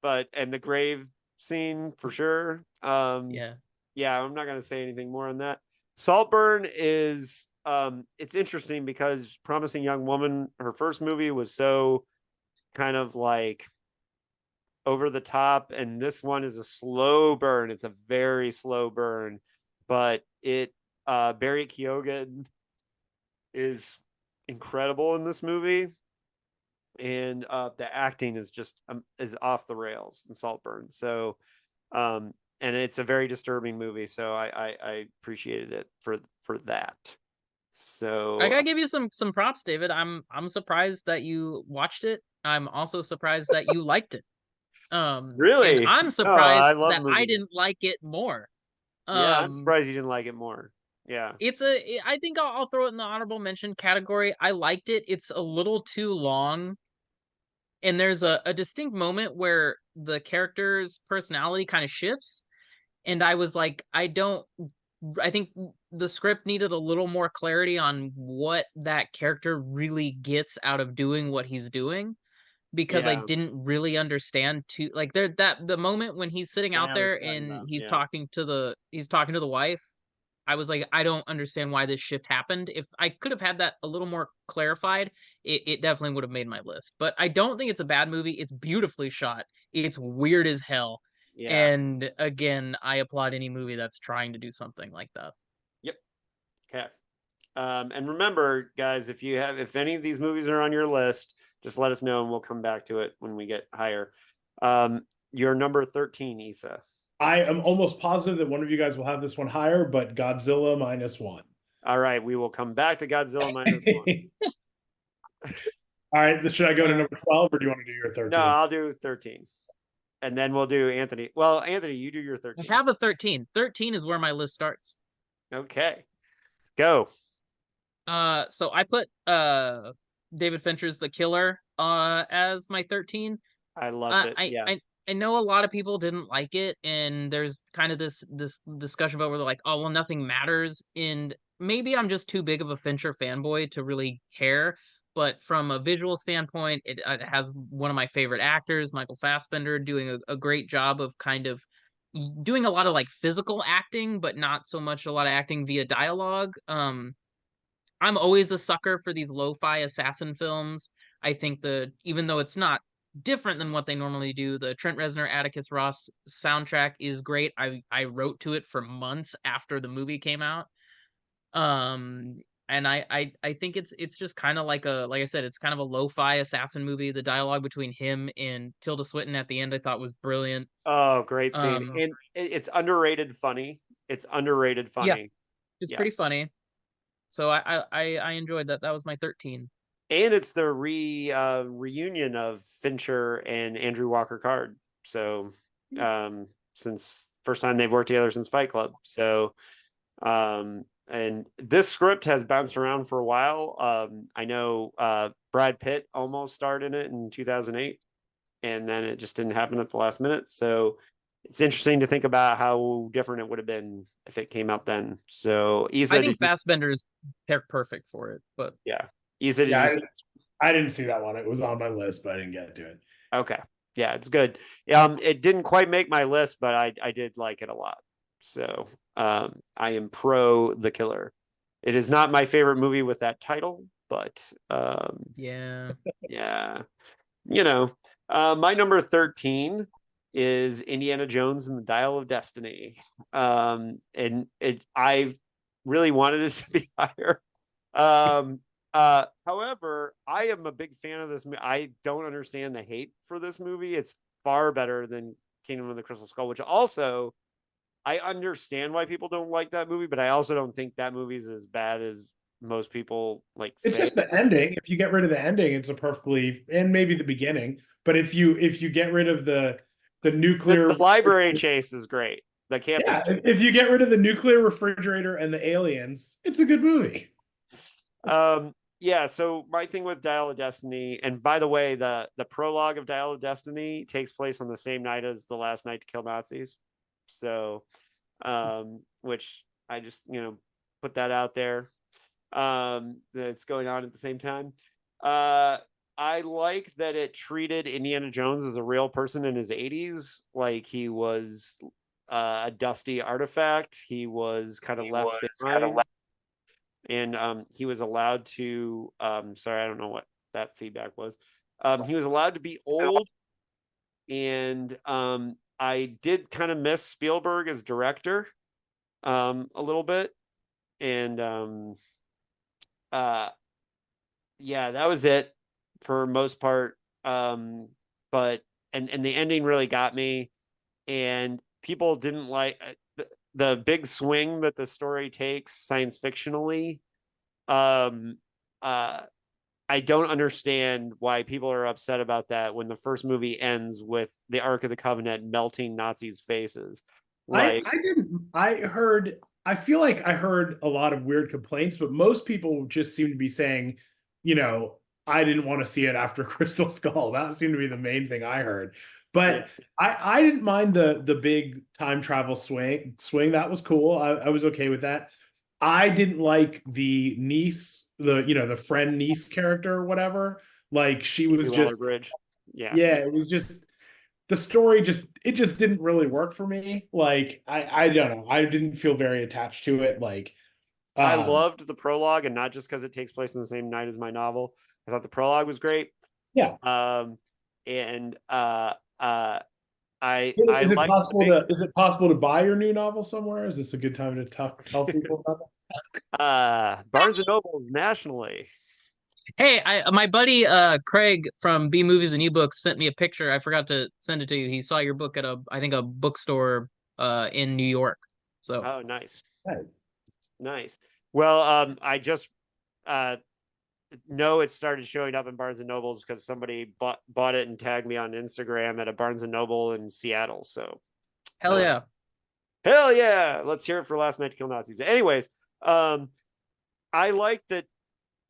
but the grave scene for sure. Yeah, I'm not gonna say anything more on that. Saltburn is it's interesting because Promising Young Woman, her first movie was so kind of like over the top, and this one is a slow burn. It's a very slow burn, but Barry Keoghan is incredible in this movie, and the acting is just is off the rails in Saltburn. So and it's a very disturbing movie, so I appreciated it for that. So I gotta give you some props, David. I'm surprised that you watched it. I'm also surprised that you liked it. Really? And I'm I surprised love that I didn't like it more. Yeah, I'm surprised you didn't like it more. Yeah, I think I'll throw it in the honorable mention category. I liked it. It's a little too long, and there's a distinct moment where the character's personality kind of shifts, and I was like, I think the script needed a little more clarity on what that character really gets out of doing what he's doing, because I didn't really understand like the moment when he's sitting out there and he's talking to the wife. I was like, I don't understand why this shift happened. If I could have had that a little more clarified, it definitely would have made my list. But I don't think it's a bad movie. It's beautifully shot. It's weird as hell. Yeah. And again, I applaud any movie that's trying to do something like that. Yep. Okay. And remember, guys, if any of these movies are on your list, just let us know and we'll come back to it when we get higher. You're number 13, Issa. I am almost positive that one of you guys will have this one higher, but Godzilla -1. All right, we will come back to Godzilla -1. All right, should I go to number 12 or do you want to do your 13? No, I'll do 13. And then we'll do Anthony. Well, Anthony, you do your 13. I have a 13. 13 is where my list starts. Okay. Go. So I put David Fincher's The Killer as my 13. I loved it. I know a lot of people didn't like it, and there's kind of this discussion about where they're like, oh, well, nothing matters. And maybe I'm just too big of a Fincher fanboy to really care. But from a visual standpoint, it has one of my favorite actors, Michael Fassbender, doing a great job of kind of doing a lot of like physical acting, but not so much a lot of acting via dialogue. I'm always a sucker for these lo-fi assassin films. I think even though it's not different than what they normally do, the Trent Reznor, Atticus Ross soundtrack is great. I wrote to it for months after the movie came out. And I think it's just kind of like I said, it's kind of a lo-fi assassin movie. The dialogue between him and Tilda Swinton at the end I thought was brilliant. Oh, great scene. And it's underrated funny. It's underrated funny. Yeah, it's pretty funny. So I enjoyed that. That was my 13. And it's the reunion of Fincher and Andrew Walker Card. So since first time they've worked together since Fight Club. So and this script has bounced around for a while. I know Brad Pitt almost starred in it in 2008, and then it just didn't happen at the last minute. So it's interesting to think about how different it would have been if it came out then. So Issa, I think Fassbender is perfect for it. But yeah, Issa, I didn't see that one. It was on my list, but I didn't get to it. Okay, yeah, it's good. It didn't quite make my list, but I did like it a lot. So I am pro The Killer. It is not my favorite movie with that title, but yeah, my number 13 is Indiana Jones and the Dial of Destiny. And I really wanted it to be higher. However, I am a big fan of this movie. I don't understand the hate for this movie. It's far better than Kingdom of the Crystal Skull, which also I understand why people don't like that movie, but I also don't think that movie is as bad as most people like say. It's just the ending. If you get rid of the ending, it's a perfectly, and maybe the beginning, but if you get rid of the nuclear, the library chase is great. The campus chase. If you get rid of the nuclear refrigerator and the aliens, it's a good movie. Yeah, so my thing with Dial of Destiny, and by the way, the prologue of Dial of Destiny takes place on the same night as The Last Night to Kill Nazis. So, which I just, put that out there. That's going on at the same time. I like that it treated Indiana Jones as a real person in his 80s, like he was a dusty artifact. He was kind of left behind. And he was allowed to sorry, I don't know what that feedback was. He was allowed to be old, and I did kind of miss Spielberg as director a little bit. And yeah, that was it for most part. But and the ending really got me, and people didn't like the big swing that the story takes science fictionally. I don't understand why people are upset about that when the first movie ends with the Ark of the Covenant melting Nazis' faces. Like, I feel like I heard a lot of weird complaints, but most people just seem to be saying, I didn't want to see it after Crystal Skull. That seemed to be the main thing I heard. But I didn't mind the big time travel swing. That was cool. I was okay with that. I didn't like the niece, the friend niece character or whatever. Like she was just Bridge. Yeah. It was just the story just didn't really work for me. Like I don't know. I didn't feel very attached to it. Like I loved the prologue, and not just because it takes place in the same night as my novel. I thought the prologue was great. Yeah. And is it possible to buy your new novel somewhere? Is this a good time to tell people about that? Barnes and Nobles nationally. Hey, my buddy Craig from B Movies and Ebooks sent me a picture. I forgot to send it to you. He saw your book at I think a bookstore in New York. So nice. Nice. Well, I just know it started showing up in Barnes and Nobles because somebody bought it and tagged me on Instagram at a Barnes and Noble in Seattle. So hell yeah. Let's hear it for Last Night to Kill Nazis. But anyways, I like that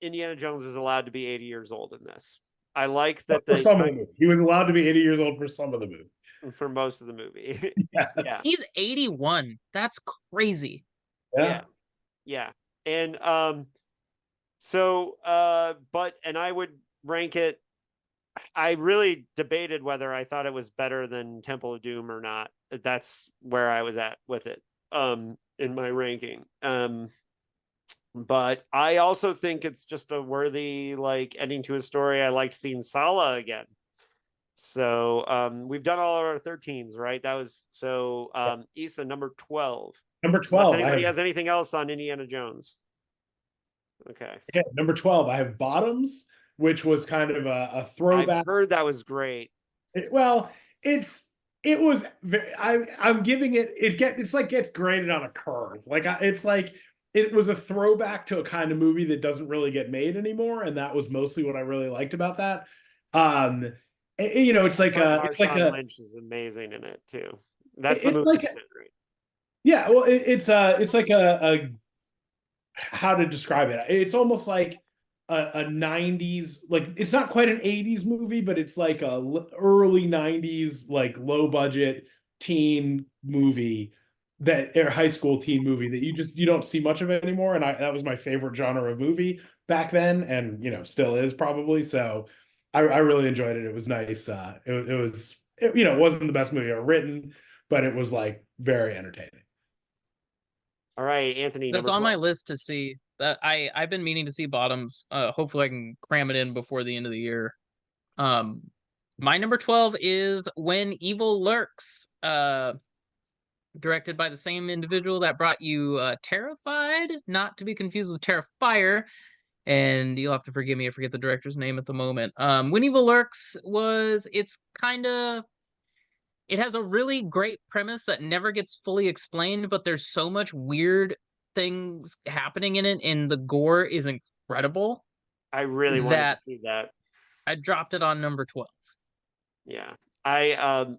Indiana Jones is allowed to be 80 years old in this. I like that for some of the movie. He was allowed to be 80 years old for some of the movie. For most of the movie. Yes. Yeah. He's 81. That's crazy. Yeah. And and I would rank it. I really debated whether I thought it was better than Temple of Doom or not. That's where I was at with it in my ranking. But I also think it's just a worthy ending to a story. I liked seeing Sala again. So we've done all of our 13s, right? That was Issa, number 12. Number 12. Unless anybody has anything else on Indiana Jones. Okay. Yeah, number 12. I have Bottoms, which was kind of a throwback. I've heard that was great. It was. I'm giving it. It's like gets graded on a curve. It was a throwback to a kind of movie that doesn't really get made anymore, and that was mostly what I really liked about that. It's like Marshawn Lynch is amazing in it too. That's the movie, right? Yeah, well, it's like a how to describe it. It's almost like a 90s, like it's not quite an 80s movie, but it's like a early 90s, like low budget teen movie or high school teen movie that you don't see much of anymore. And that was my favorite genre of movie back then, and still is probably. So I really enjoyed it. It was nice. It wasn't the best movie ever written, but it was like very entertaining. All right, Anthony. That's on my list to see. That I've been meaning to see Bottoms. Hopefully I can cram it in before the end of the year. My number 12 is When Evil Lurks. Directed by the same individual that brought you Terrified, not to be confused with Terrifier. And you'll have to forgive me, I forget the director's name at the moment. When Evil Lurks it has a really great premise that never gets fully explained, but there's so much weird things happening in it, and the gore is incredible. I really wanted to see that. I dropped it on number 12. Yeah. I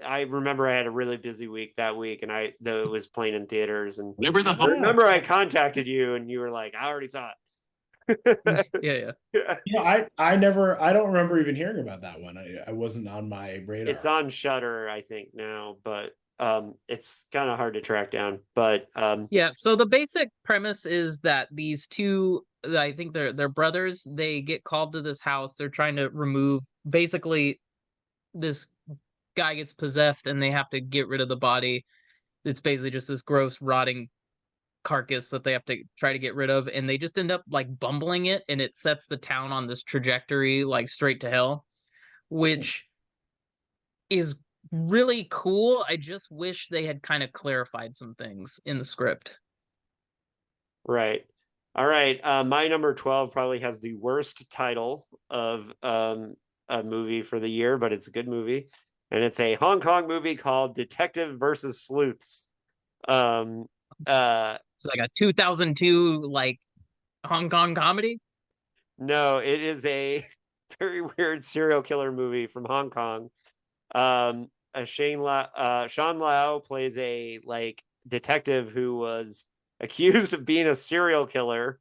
remember I had a really busy week that week, and it was playing in theaters. And remember I contacted you, and you were like, "I already saw it." Yeah. I don't remember even hearing about that one. I wasn't on my radar. It's on Shudder, I think now, but it's kind of hard to track down. But yeah. So the basic premise is that these two, I think they're brothers. They get called to this house. They're trying to remove basically this guy gets possessed, and they have to get rid of the body. It's basically just this gross rotting carcass that they have to try to get rid of, and they just end up bumbling it, and it sets the town on this trajectory straight to hell, which is really cool. I just wish they had kind of clarified some things in the script. Right. All right. My number 12 probably has the worst title of a movie for the year, but it's a good movie, and it's a Hong Kong movie called Detective versus Sleuths. It's like a 2002 Hong Kong comedy. No, it is a very weird serial killer movie from Hong Kong. Sean Lau plays a detective who was accused of being a serial killer,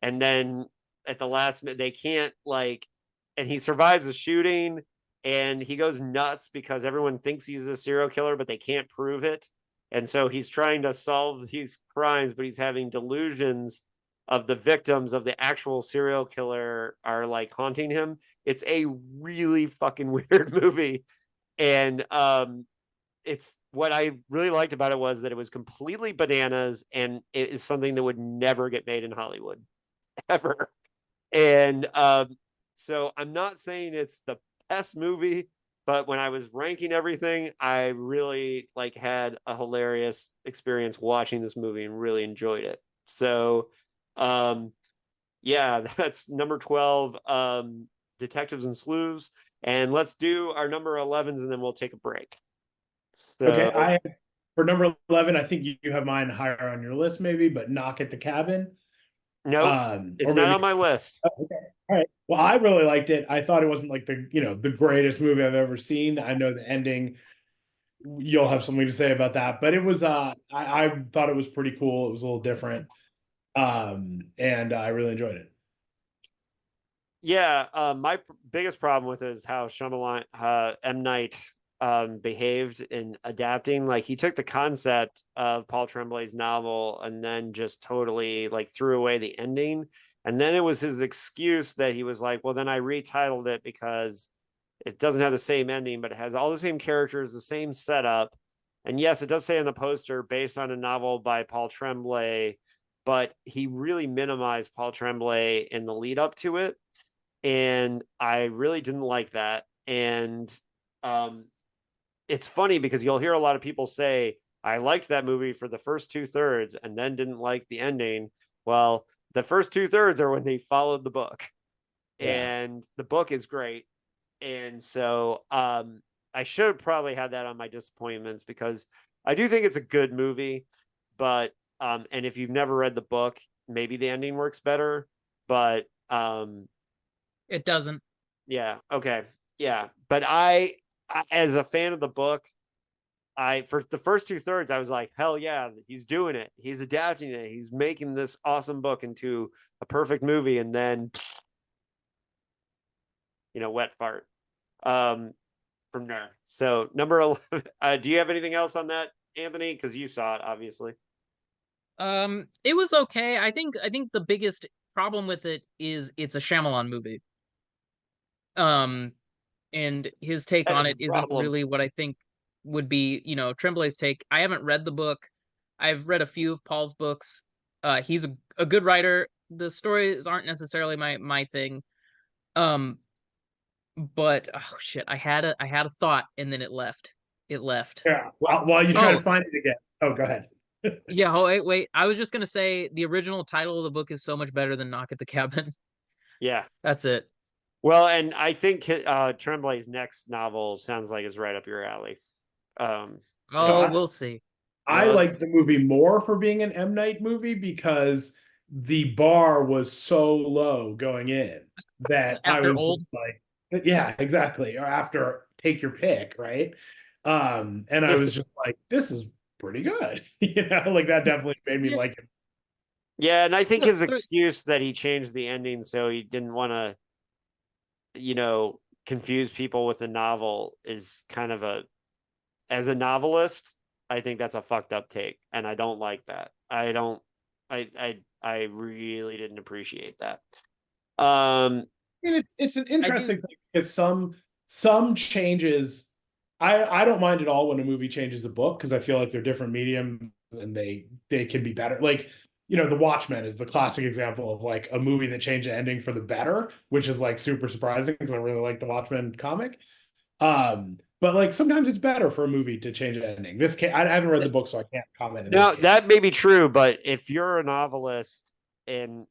and then at the last minute they can't and he survives the shooting, and he goes nuts because everyone thinks he's a serial killer, but they can't prove it. And so he's trying to solve these crimes, but he's having delusions of the victims of the actual serial killer are haunting him. It's a really fucking weird movie. And it's what I really liked about it was that it was completely bananas, and it is something that would never get made in Hollywood ever. And so I'm not saying it's the best movie, but when I was ranking everything, I really like had a hilarious experience watching this movie and really enjoyed it. So yeah, that's number 12, Detectives and Sleuths. And let's do our number 11s and then we'll take a break. So Okay, for number 11, I think you have mine higher on your list, maybe, but Knock at the Cabin. nope, it's Or not maybe on my list. Oh, okay. All right. Well, I really liked it. I thought it wasn't like the greatest movie I've ever seen. I know the ending, you'll have something to say about that, but it was I thought it was pretty cool. It was a little different. And I really enjoyed it. Yeah, my biggest problem with it is how Shyamalan, M. Night, behaved in adapting. Like, he took the concept of Paul Tremblay's novel and then just totally like threw away the ending. And then it was his excuse that he was like, well, then I retitled it because it doesn't have the same ending, but it has all the same characters, the same setup. And yes, it does say in the poster based on a novel by Paul Tremblay, but he really minimized Paul Tremblay in the lead up to it. And I really didn't like that. And it's funny because you'll hear a lot of people say, I liked that movie for the first 2/3 and then didn't like the ending. Well, the first 2/3 are when they followed the book. Yeah. And the book is great. And so I should have probably had that on my disappointments, because I do think it's a good movie, but and if you've never read the book, maybe the ending works better, but It doesn't. yeah, okay. Yeah, but I as a fan of the book, for the first 2/3 I was like, hell yeah, he's doing it. He's adapting it. He's making this awesome book into a perfect movie, and then wet fart from there. So number 11, do you have anything else on that, Anthony? Because you saw it, obviously. It was okay. I think the biggest problem with it is it's a Shyamalan movie. And his take on it isn't really what I think would be, Tremblay's take. I haven't read the book. I've read a few of Paul's books. He's a good writer. The stories aren't necessarily my thing. But oh shit, I had a thought and then it left. It left. Yeah. While you try to find it again. Oh, go ahead. Yeah, wait. I was just gonna say the original title of the book is so much better than Knock at the Cabin. Yeah. That's it. Well, and I think Tremblay's next novel sounds like it's right up your alley. We'll see. I like the movie more for being an M. Night movie because the bar was so low going in that After I was old, like, yeah, exactly. Or after take your pick, right? And I was just like, this is pretty good. Like that definitely made me like it. Yeah, and I think his excuse that he changed the ending so he didn't want to, confuse people with the novel is kind of as a novelist, I think that's a fucked up take, and I don't like that. I really didn't appreciate that. And it's an interesting thing because some changes, I don't mind at all when a movie changes a book because I feel like they're different medium and they can be better. Like, The Watchmen is the classic example of like a movie that changed the ending for the better, which is like super surprising because I really like the Watchmen comic. But like sometimes it's better for a movie to change an ending. I haven't read the book, so I can't comment. Now that may be true, but if you're a novelist and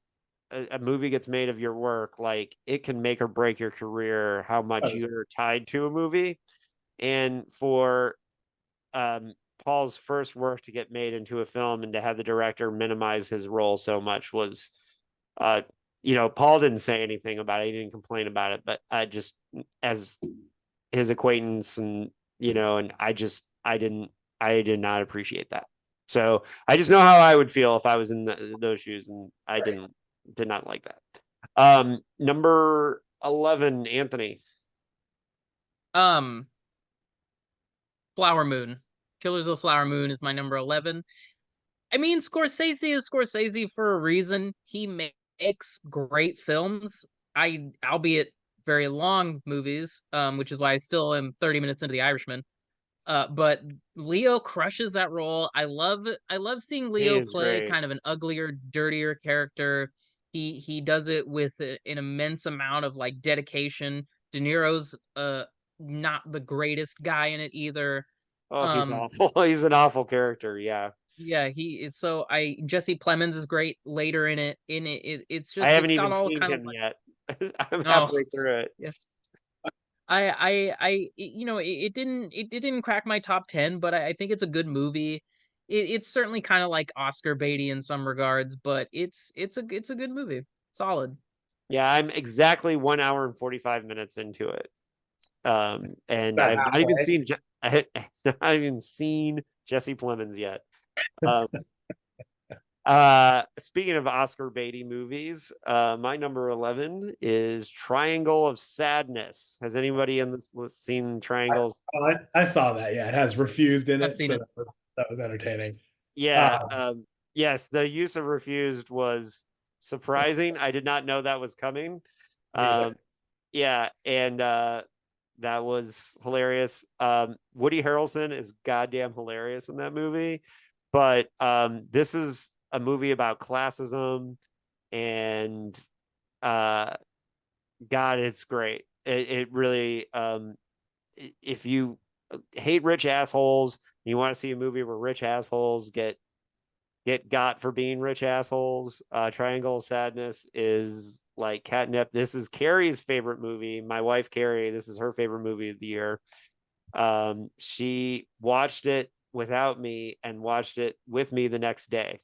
a movie gets made of your work, like it can make or break your career how much you're tied to a movie. And for Paul's first work to get made into a film and to have the director minimize his role so much was Paul didn't say anything about it, he didn't complain about it, but I just, as his acquaintance, and and I did not appreciate that. So I just know how I would feel if I was in those shoes, and I did not like that. Number 11, Anthony. Flower Moon. Killers of the Flower Moon is my number 11. I mean, Scorsese is Scorsese for a reason. He makes great films. Albeit very long movies, which is why I still am 30 minutes into The Irishman. But Leo crushes that role. I love seeing Leo play great. kind of an uglier, dirtier character. He does it with an immense amount of like dedication. De Niro's not the greatest guy in it either. Oh, he's awful. He's an awful character. Yeah. Yeah, Jesse Plemons is great later in it. It's just I haven't it's got even all seen kind him of like, yet. I'm oh halfway through it. yeah. You know, it didn't crack my top 10, but I think it's a good movie. It's certainly kind of like Oscar baity in some regards, but it's a good movie. Solid. Yeah, I'm exactly 1 hour and 45 minutes into it. And About I've not even halfway. seen I haven't even seen Jesse Plemons yet. Speaking of Oscar baity movies, my number 11 is Triangle of Sadness. Has anybody in this list seen Triangle? I saw that. Yeah, it has Refused in I've it, seen so it. that was entertaining. Yeah. Yes, the use of Refused was surprising. I did not know that was coming. Yeah, and that was hilarious. Woody Harrelson is goddamn hilarious in that movie. But this is a movie about classism, and God, it's great. It really, if you hate rich assholes, you want to see a movie where rich assholes get got for being rich assholes, Triangle of Sadness is like catnip. This is Carrie's favorite movie. My wife Carrie, this is her favorite movie of the year. She watched it without me and watched it with me the next day.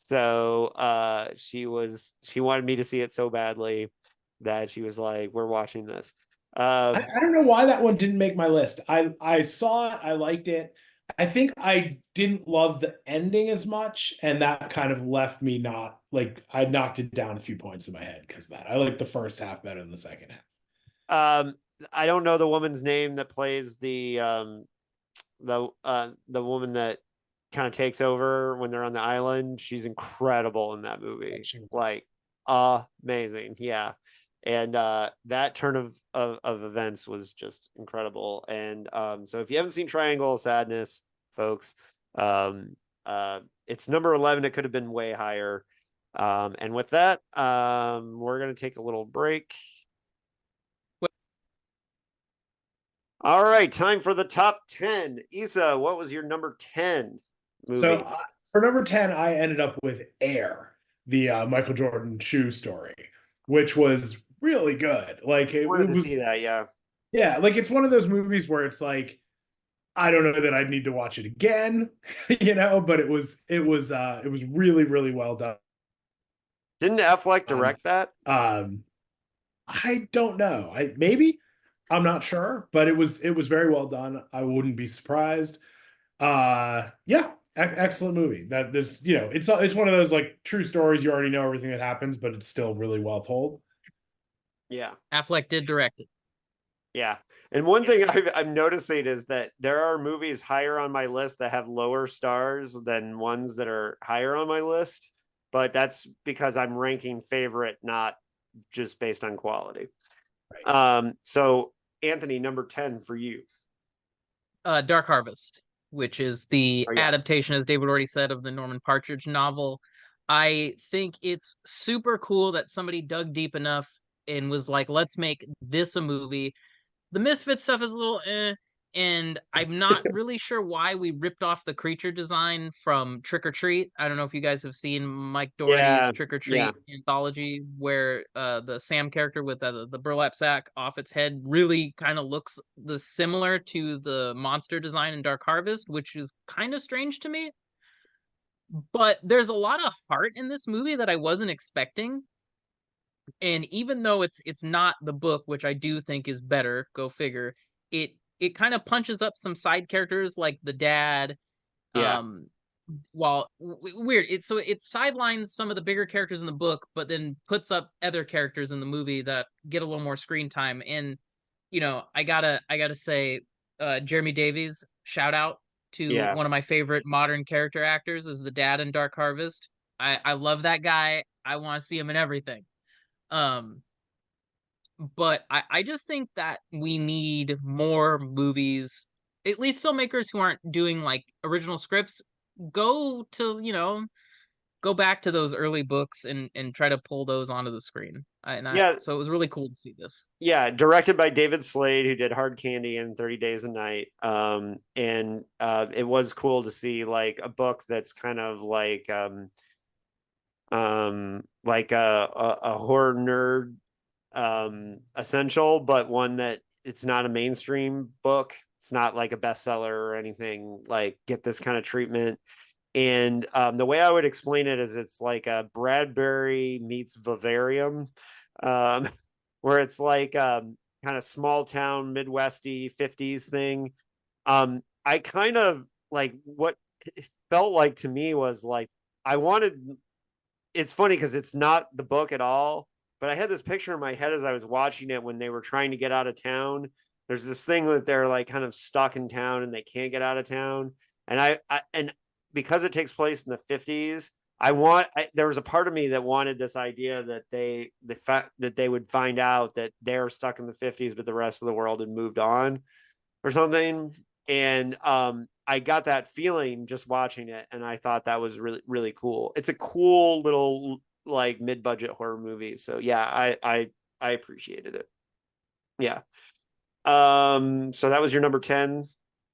So she wanted me to see it so badly that she was like, we're watching this. I don't know why that one didn't make my list. I saw it, I liked it. I think I didn't love the ending as much, and that kind of left me not like I knocked it down a few points in my head because of that. I like the first half better than the second half. I don't know the woman's name that plays the woman that kind of takes over when they're on the island. She's incredible in that movie. Like amazing. Yeah. And that turn of events was just incredible. And so if you haven't seen Triangle of Sadness, folks, it's number 11. It could have been way higher. And with that, we're going to take a little break. All right, time for the top 10. Issa, what was your number 10 movie? So for number 10, I ended up with Air, the Michael Jordan shoe story, which was really good. Like I wanted to see that, yeah. Yeah, like it's one of those movies where it's like, I don't know that I'd need to watch it again, you know, but it was really, really well done. Didn't Affleck direct that? I don't know. I'm not sure, but it was very well done. I wouldn't be surprised. Yeah, excellent movie. That there's, you know, it's one of those like true stories. You already know everything that happens, but it's still really well told. Yeah, Affleck did direct it. Yeah, and one thing I'm noticing is that there are movies higher on my list that have lower stars than ones that are higher on my list, but that's because I'm ranking favorite, not just based on quality. Right. So Anthony, number 10 for you. Dark Harvest, which is the adaptation, as David already said, of the Norman Partridge novel. I think it's super cool that somebody dug deep enough and was like, let's make this a movie. The Misfits stuff is a little and I'm not really sure why we ripped off the creature design from Trick or Treat. I don't know if you guys have seen Mike Doherty's Trick or Treat anthology, where the Sam character with the burlap sack off its head really kind of looks similar to the monster design in Dark Harvest, which is kind of strange to me. But there's a lot of heart in this movie that I wasn't expecting. And even though it's not the book, which I do think is better, go figure, it kind of punches up some side characters like the dad. While weird, it sidelines some of the bigger characters in the book, but then puts up other characters in the movie that get a little more screen time. And you know, I gotta say, Jeremy Davies, shout out to one of my favorite modern character actors, is the dad in Dark Harvest. I love that guy. I want to see him in everything. but I just think that we need more movies, at least filmmakers who aren't doing like original scripts, go to, go back to those early books and try to pull those onto the screen. Yeah, So it was really cool to see this. yeah, directed by David Slade, who did Hard Candy and 30 Days a Night. And it was cool to see like a book that's kind of like a horror nerd essential, but one that it's not a mainstream book. It's not like a bestseller or anything, like get this kind of treatment. And the way I would explain it is it's like a Bradbury meets Vivarium, where it's like kind of small town Midwesty 50s thing. I kind of like what it felt like to me was like I wanted. It's funny because it's not the book at all, but I had this picture in my head as I was watching it when they were trying to get out of town. There's this thing that they're like kind of stuck in town and they can't get out of town. And and because it takes place in the 50s, there was a part of me that wanted this idea that they would find out that they're stuck in the 50s, but the rest of the world had moved on or something. And I got that feeling just watching it, and I thought that was really, really cool. It's a cool little like mid-budget horror movie. So yeah, I appreciated it. Yeah. So that was your number 10.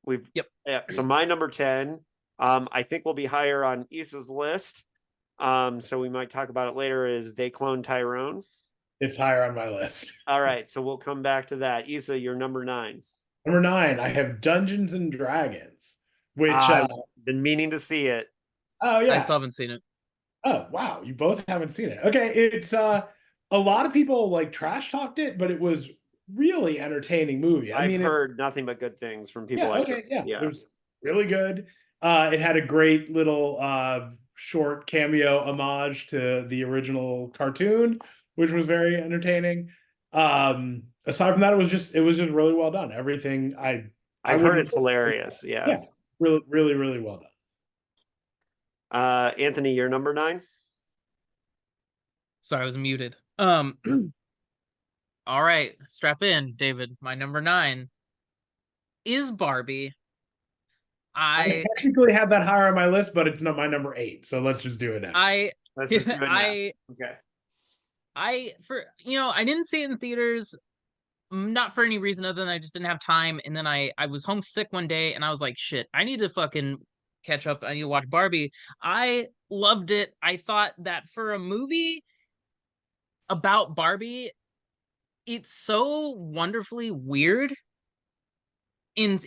Yep. Yeah. So my number 10, I think will be higher on Issa's list. So we might talk about it later, is They Clone Tyrone. It's higher on my list. All right. So we'll come back to that. Issa, you're number 9. Number 9, I have Dungeons and Dragons, which I've been meaning to see it. Oh yeah. I still haven't seen it. Oh wow, you both haven't seen it. Okay, it's a lot of people like trash talked it, but it was really entertaining movie. I've heard nothing but good things from people. Yeah, it was really good. It had a great little short cameo homage to the original cartoon, which was very entertaining. Aside from that, it was just really well done. Everything I've heard it's hilarious. Yeah, really, really, really well done. Anthony, you're number 9. Sorry, I was muted. All right, strap in, David. My number 9 is Barbie. I technically have that higher on my list, but it's not my number 8. So let's just do it now. Let's just do it now. Okay. I didn't see it in theaters, not for any reason other than I just didn't have time. And then I was homesick one day and I was like, shit, I need to fucking catch up. I need to watch Barbie. I loved it. I thought that for a movie about Barbie, it's so wonderfully weird in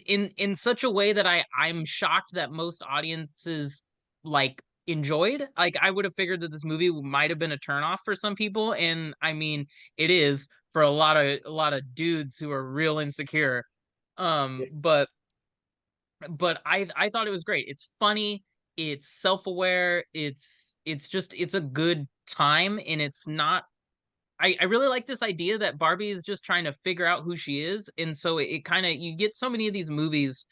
such a way that I'm shocked that most audiences like enjoyed. Like I would have figured that this movie might have been a turnoff for some people, and I mean it is for a lot of dudes who are real insecure. But I thought it was great. It's funny, it's self-aware, it's a good time, and it's not. I really like this idea that Barbie is just trying to figure out who she is, and so it kind of, you get so many of these movies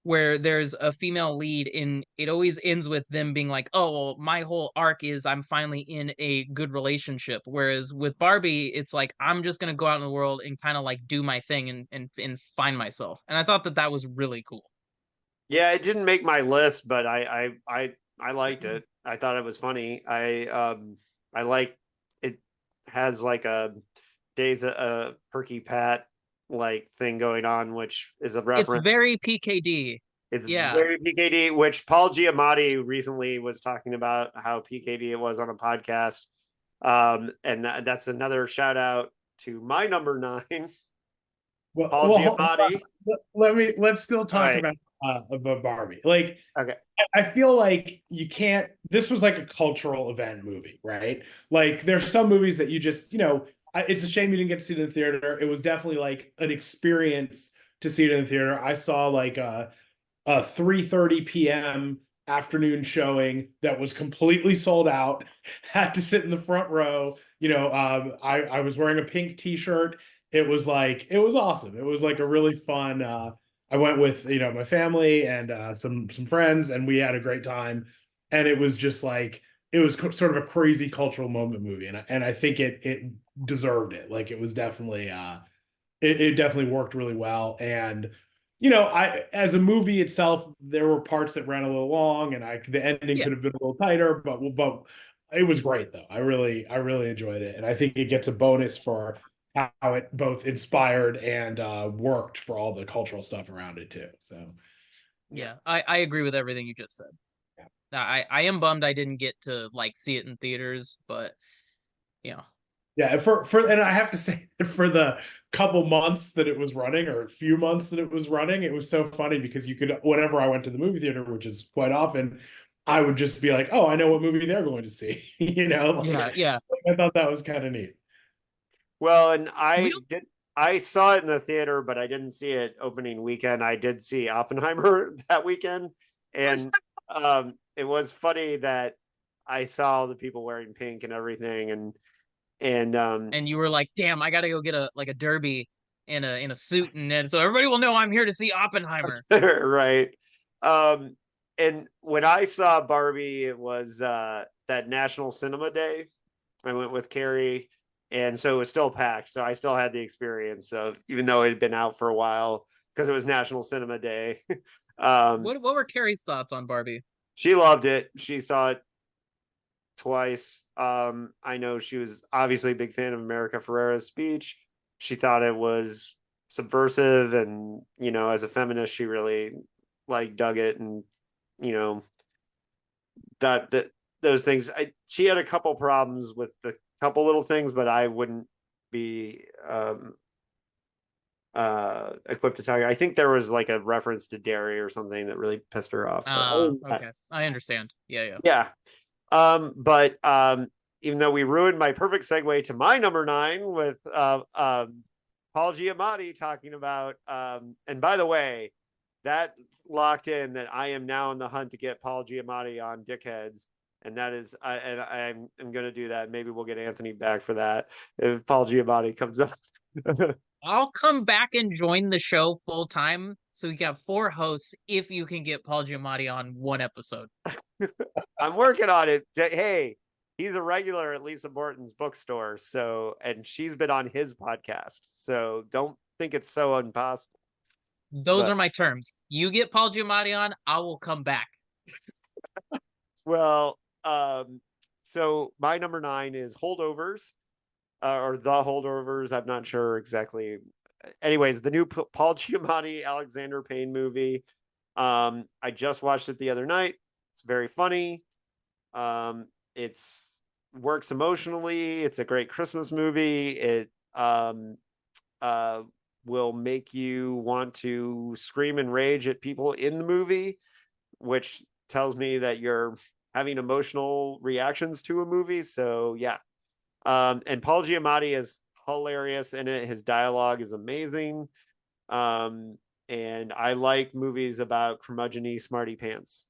where there's a female lead and it always ends with them being like, oh, well, my whole arc is I'm finally in a good relationship. Whereas with Barbie, it's like, I'm just going to go out in the world and kind of like do my thing and find myself. And I thought that was really cool. Yeah, it didn't make my list, but I liked it. I thought it was funny. I like it. Has like a Days a Perky Pat like thing going on, which is a reference. It's very PKD. It's very PKD, which Paul Giamatti recently was talking about how PKD it was on a podcast. And that's another shout out to my number 9, Paul Giamatti. Let's still talk about Barbie. Like, okay. I feel like you can't. This was like a cultural event movie, right? Like, there's some movies that you just, it's a shame you didn't get to see it in the theater. It was definitely like an experience to see it in the theater. I saw like a 3:30 p.m. afternoon showing that was completely sold out. Had to sit in the front row. I was wearing a pink T-shirt. It was awesome. It was like a really fun. I went with my family and some friends, and we had a great time. And it was just like it was sort of a crazy cultural moment movie, and I think it deserved it. Like it was definitely it definitely worked really well. And I, as a movie itself, there were parts that ran a little long, and the ending Yeah. could have been a little tighter, but it was great though. I really enjoyed it, and I think it gets a bonus for how it both inspired and worked for all the cultural stuff around it too. So Yeah, I agree with everything you just said. I am bummed I didn't get to like see it in theaters, but you know, yeah, and I have to say that for the couple months that it was running, or a few months that it was running, it was so funny because you could, whenever I went to the movie theater, which is quite often, I would just be like, oh, I know what movie they're going to see. yeah. I thought that was kind of neat. Well, and I saw it in the theater, but I didn't see it opening weekend. I did see Oppenheimer that weekend, and it was funny that I saw all the people wearing pink and everything, and you were like, damn, I gotta go get a derby in a suit, and then so everybody will know I'm here to see Oppenheimer. right. And when I saw Barbie, it was that National Cinema Day. I went with Carrie, and so it was still packed. So I still had the experience of, even though it had been out for a while, because it was National Cinema Day. What were Carrie's thoughts on Barbie? She loved it. She saw it twice. I know she was obviously a big fan of America Ferrera's speech. She thought it was subversive, and as a feminist, she really dug it, and that those things. She had a couple problems with the couple little things, but I wouldn't be equipped to talk. I think there was like a reference to dairy or something that really pissed her off. Okay, I understand. Yeah. But even though we ruined my perfect segue to my number 9 with Paul Giamatti talking about, and by the way, that locked in that I am now in the hunt to get Paul Giamatti on Dickheads. And that is, I'm going to do that. Maybe we'll get Anthony back for that if Paul Giamatti comes up. I'll come back and join the show full time, so we got 4 hosts if you can get Paul Giamatti on one episode. I'm working on it. Hey, he's a regular at Lisa Morton's bookstore, and she's been on his podcast, so don't think it's so impossible. Those are my terms. You get Paul Giamatti on, I will come back. Well, so my number 9 is Holdovers, or The Holdovers. I'm not sure exactly. Anyways, the new Paul Giamatti, Alexander Payne movie. I just watched it the other night. It's very funny. It's works emotionally. It's a great Christmas movie. It will make you want to scream and rage at people in the movie, which tells me that you're having emotional reactions to a movie. So yeah. And Paul Giamatti is hilarious in it. His dialogue is amazing. And I like movies about curmudgeon-y smarty pants.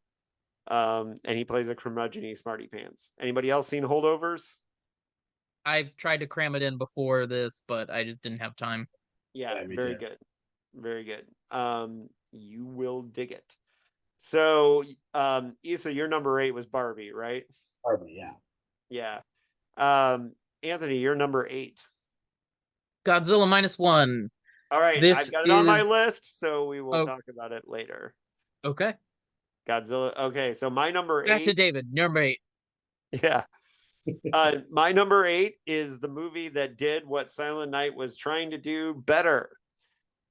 And he plays a curmudgeon-y smarty pants. Anybody else seen Holdovers? I've tried to cram it in before this, but I just didn't have time. Yeah, very good. Very good. You will dig it. So, Issa, your number 8 was Barbie, right? Barbie, yeah. Yeah. Anthony, your number 8. Godzilla -1. All right, I've got it on my list, so we will talk about it later. Okay. Godzilla. Okay, so my number 8. Back to David, number 8. Yeah. My number 8 is the movie that did what Silent Night was trying to do better,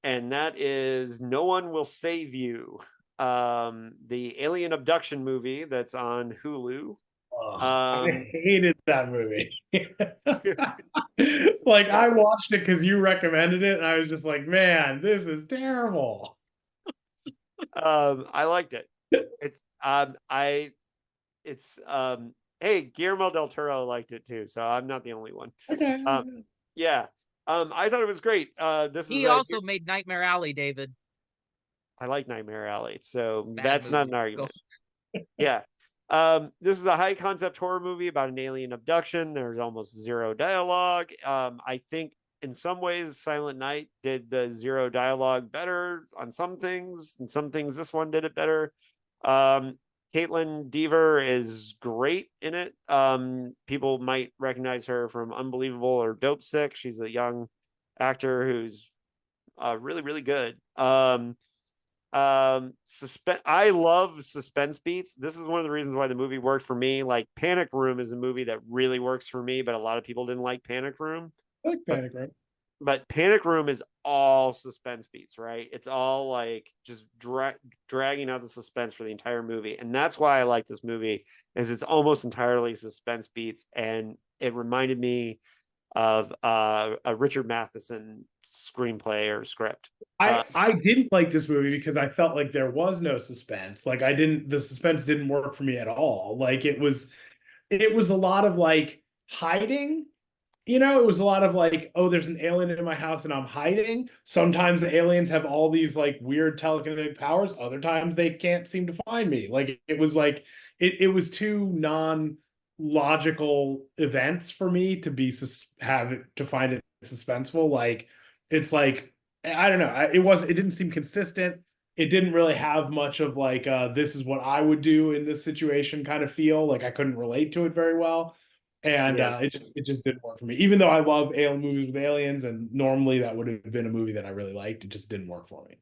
and that is No One Will Save You, the alien abduction movie that's on Hulu. I hated that movie. Like, I watched it because you recommended it, and I was just like, man, this is terrible. I liked it. Hey, Guillermo del Toro liked it too, so I'm not the only one. Okay. Yeah. I thought it was great. He also made Nightmare Alley, David. I like Nightmare Alley, so Bad that's movie. not an argument. Yeah. This is a high concept horror movie about an alien abduction. There's almost zero dialogue. I think in some ways Silent Night did the zero dialogue better on some things, and some things this one did it better. Caitlin Dever is great in it. People might recognize her from Unbelievable or Dope Sick. She's a young actor who's really, really good. Suspense. I love suspense beats. This is one of the reasons why the movie worked for me. Like Panic Room is a movie that really works for me, but a lot of people didn't like Panic Room. I like Panic Room. But Panic Room is all suspense beats, right? It's all like just dragging out the suspense for the entire movie. And that's why I like this movie, is it's almost entirely suspense beats. And it reminded me of a Richard Matheson screenplay or script. I didn't like this movie because I felt like there was no suspense. Like the suspense didn't work for me at all. Like it was a lot of like hiding. It was a lot of like, oh, there's an alien in my house and I'm hiding. Sometimes the aliens have all these like weird telekinetic powers. Other times they can't seem to find me. Like it was like it was too non-logical events for me to to find it suspenseful. Like it's like, I don't know. It didn't seem consistent. It didn't really have much of like this is what I would do in this situation kind of feel. Like I couldn't relate to it very well. And it just didn't work for me. Even though I love alien movies with aliens, and normally that would have been a movie that I really liked, it just didn't work for me.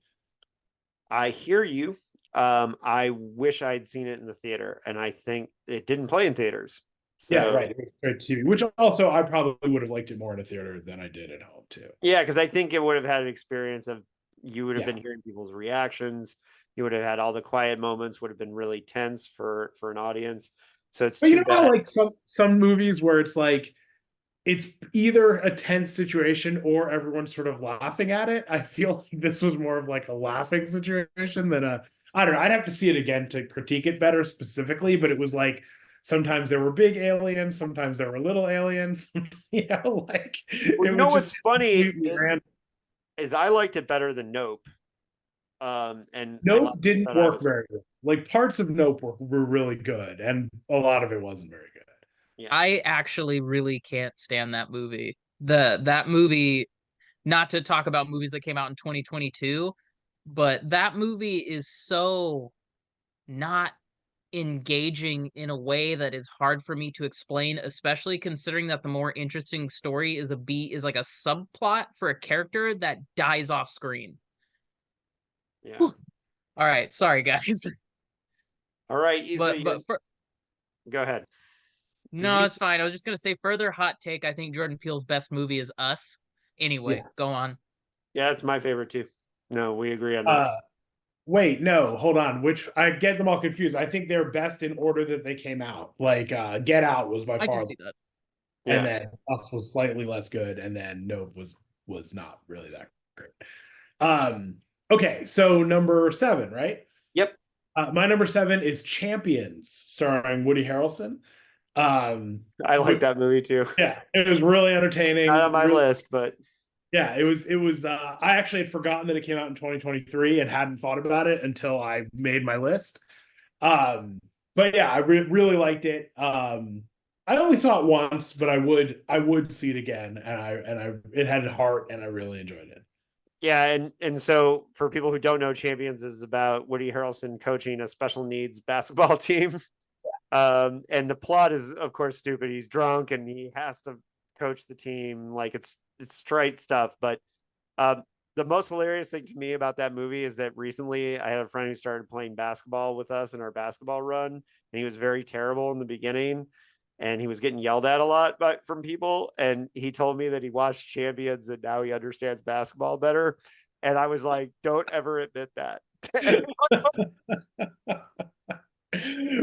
I hear you. I wish I'd seen it in the theater, and I think it didn't play in theaters. So, yeah, right. It was straight to TV, which also I probably would have liked it more in a theater than I did at home too. Yeah, because I think it would have had an experience of, you would have been hearing people's reactions. You would have had all the quiet moments, would have been really tense for an audience. So it's too bad. Like some movies where it's like it's either a tense situation or everyone's sort of laughing at it. I feel like this was more of like a laughing situation than I don't know. I'd have to see it again to critique it better specifically, but it was like sometimes there were big aliens, sometimes there were little aliens. Like well, what's funny is I liked it better than Nope. And Nope didn't work very good. Like parts of Nope were really good, and a lot of it wasn't very good. Yeah. I actually really can't stand that movie. That movie, not to talk about movies that came out in 2022, but that movie is so not engaging in a way that is hard for me to explain, especially considering that the more interesting story is like a subplot for a character that dies off screen. Yeah. Whew. All right, sorry guys. All right, Issa, go ahead. No, it's fine. I was just gonna say, further hot take. I think Jordan Peele's best movie is Us. Anyway, go on. Yeah, it's my favorite too. No, we agree on that. Wait, no, hold on. Which I get them all confused. I think they're best in order that they came out. Like Get Out was by far. I can see that. And then Us was slightly less good, and then Nope was not really that great. Okay, so number 7, right? Yep. My number 7 is Champions, starring Woody Harrelson. I like that movie too. Yeah, it was really entertaining. Not on my list, but yeah, it was. I actually had forgotten that it came out in 2023 and hadn't thought about it until I made my list. But yeah, I really liked it. I only saw it once, but I would see it again, and it had heart, and I really enjoyed it. Yeah, and so for people who don't know, Champions is about Woody Harrelson coaching a special needs basketball team. And the plot is, of course, stupid. He's drunk and he has to coach the team. Like it's straight stuff. But the most hilarious thing to me about that movie is that recently I had a friend who started playing basketball with us in our basketball run, and he was very terrible in the beginning, and he was getting yelled at a lot from people. And he told me that he watched Champions and now he understands basketball better. And I was like, don't ever admit that.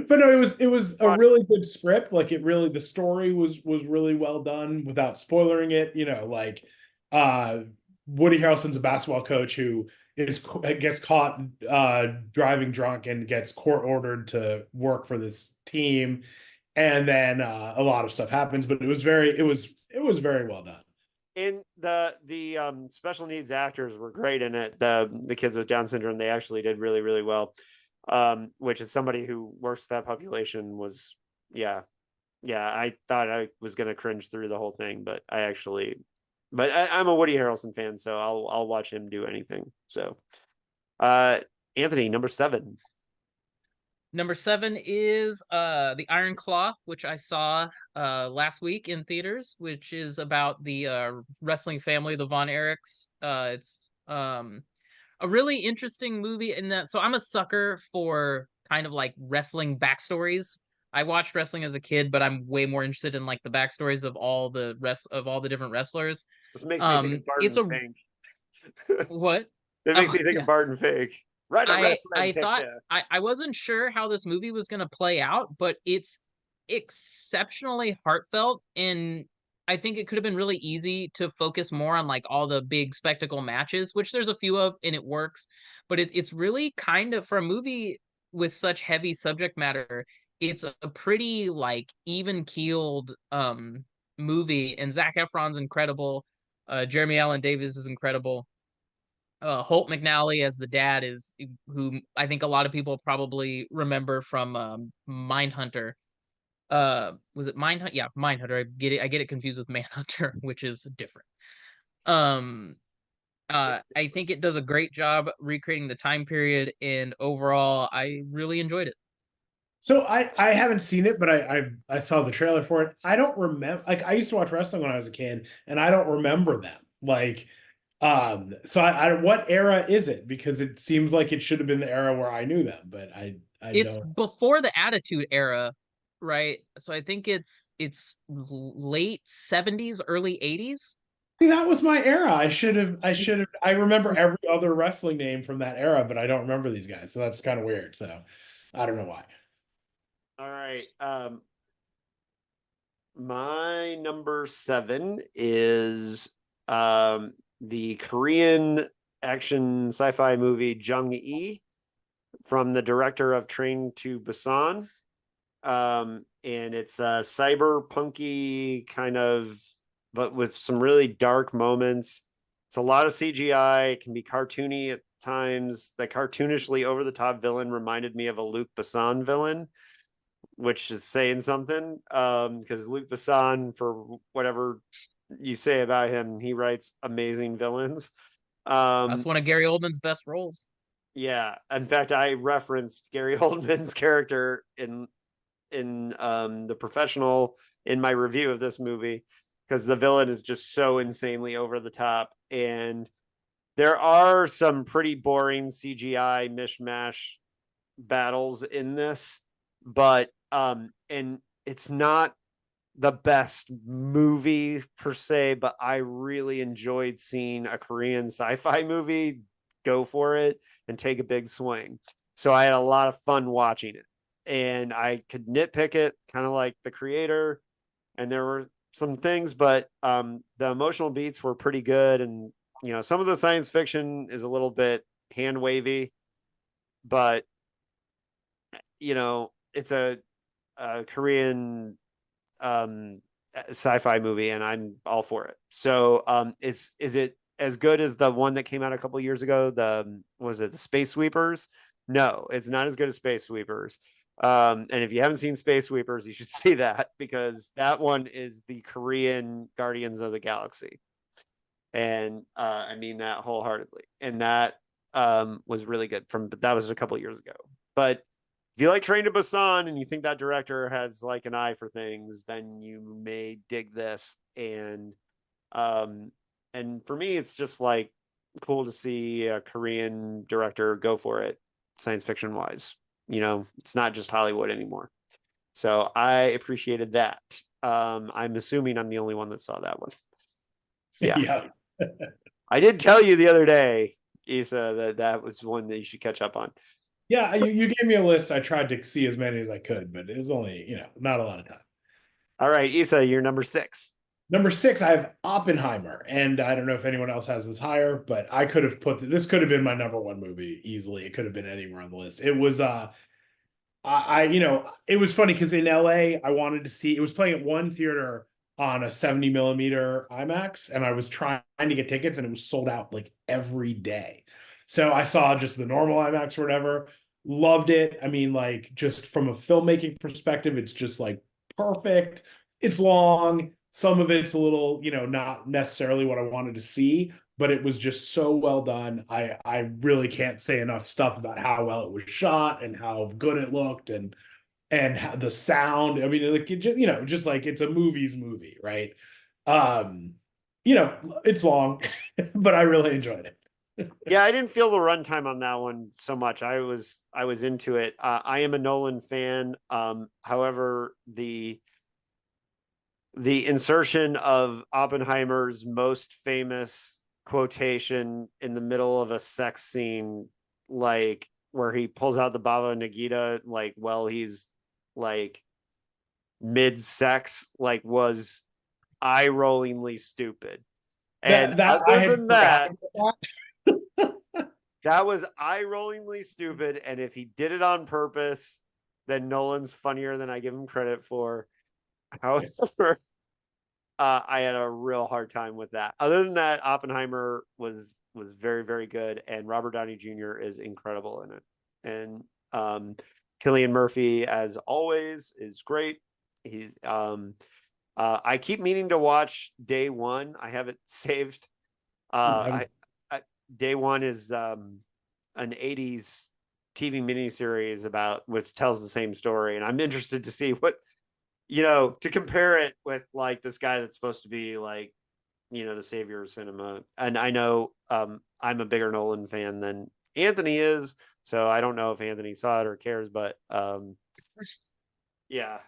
But no, it was a really good script. Like the story was really well done without spoiling it. Like Woody Harrelson's a basketball coach who gets caught driving drunk and gets court ordered to work for this team, and then a lot of stuff happens. But it was very well done. And the special needs actors were great in it. The kids with Down syndrome, they actually did really, really well. Which is somebody who works with that population was, I thought I was going to cringe through the whole thing, but I'm a Woody Harrelson fan, so I'll watch him do anything. So, Anthony, number 7. Number 7 is The Iron Claw, which I saw last week in theaters, which is about the wrestling family, the Von Erichs. It's a really interesting movie in that. So I'm a sucker for kind of like wrestling backstories. I watched wrestling as a kid, but I'm way more interested in like the backstories of all the different wrestlers. This makes me think of It's Barton a Fink. what? It makes Oh me think yeah. of Barton Fink. Right, a I wrestling thought picture. I wasn't sure how this movie was gonna play out, but it's exceptionally heartfelt, and I think it could have been really easy to focus more on like all the big spectacle matches, which there's a few of, and it works. But it's really kind of, for a movie with such heavy subject matter, it's a pretty like even keeled movie, and Zac Efron's incredible. Jeremy Allen Davis is incredible. Holt McNally as the dad is who I think a lot of people probably remember from Mindhunter. Was it Mindhunter? Yeah, Mindhunter. I get it confused with Manhunter, which is different. Um, I think it does a great job recreating the time period, and overall, I really enjoyed it. So I haven't seen it, but I saw the trailer for it. I don't remember, like, I used to watch wrestling when I was a kid, and I don't remember them. Like, so I what era is it? Because it seems like it should have been the era where I knew them, but I It's don't. before the Attitude Era, right? So I think it's late 70s, early 80s. That was my era. I remember every other wrestling name from that era, but I don't remember these guys. So that's kind of weird. So I don't know why. All right. My number 7 is the Korean action sci-fi movie Jung-E from the director of Train to Busan. And it's a cyberpunky kind of, but with some really dark moments. It's a lot of CGI. It can be cartoony at times. The cartoonishly over the top villain reminded me of a Luc Besson villain, which is saying something. Because Luc Besson, for whatever you say about him, he writes amazing villains. That's one of Gary Oldman's best roles. Yeah. In fact, I referenced Gary Oldman's character in The Professional in my review of this movie, because the villain is just so insanely over the top, and there are some pretty boring CGI mishmash battles in this, but and it's not the best movie per se, but I really enjoyed seeing a Korean sci-fi movie go for it and take a big swing. So I had a lot of fun watching it, and I could nitpick it kind of like the creator, and there were some things, but the emotional beats were pretty good, and some of the science fiction is a little bit hand wavy, but it's a Korean sci-fi movie, and I'm all for it. So is it as good as the one that came out a couple years ago? Was it the Space Sweepers? No, it's not as good as Space Sweepers. And if you haven't seen Space Sweepers, you should see that, because that one is the Korean Guardians of the Galaxy. And I mean that wholeheartedly. And that was really good, but that was a couple years ago. But if you like Train to Busan and you think that director has like an eye for things, then you may dig this. And for me, it's just like cool to see a Korean director go for it, science fiction wise. It's not just Hollywood anymore. So I appreciated that. I'm assuming I'm the only one that saw that one. Yeah. Yeah. I did tell you the other day, Issa, that was one that you should catch up on. Yeah, you gave me a list. I tried to see as many as I could, but it was only, not a lot of time. All right, Issa, you're number 6. Number 6, I have Oppenheimer, and I don't know if anyone else has this higher, but I could have this could have been my number 1 movie easily. It could have been anywhere on the list. It was it was funny because in LA, I wanted to see, it was playing at one theater on a 70 millimeter IMAX, and I was trying to get tickets, and it was sold out like every day. So I saw just the normal IMAX or whatever, loved it. I mean, like, just from a filmmaking perspective, it's just like perfect. It's long. Some of it's a little, not necessarily what I wanted to see, but it was just so well done. I really can't say enough stuff about how well it was shot and how good it looked, and how the sound. I mean, like, just like it's a movie, right? It's long, but I really enjoyed it. Yeah, I didn't feel the runtime on that one so much. I was into it. I am a Nolan fan. However, the insertion of Oppenheimer's most famous quotation in the middle of a sex scene, like where he pulls out the Baba Nagita, like while he's like mid-sex, like, was eye-rollingly stupid. And other than that, that was eye-rollingly stupid. And if he did it on purpose, then Nolan's funnier than I give him credit for. However, I had a real hard time with that. Other than that, Oppenheimer was very, very good, and Robert Downey Jr. is incredible in it. And Cillian Murphy, as always, is great. He's I keep meaning to watch Day One. I have it saved. Day One is an 80s TV miniseries which tells the same story, and I'm interested to see what, to compare it with like this guy that's supposed to be like, the savior of cinema. And I know I'm a bigger Nolan fan than Anthony is, so I don't know if Anthony saw it or cares, but yeah.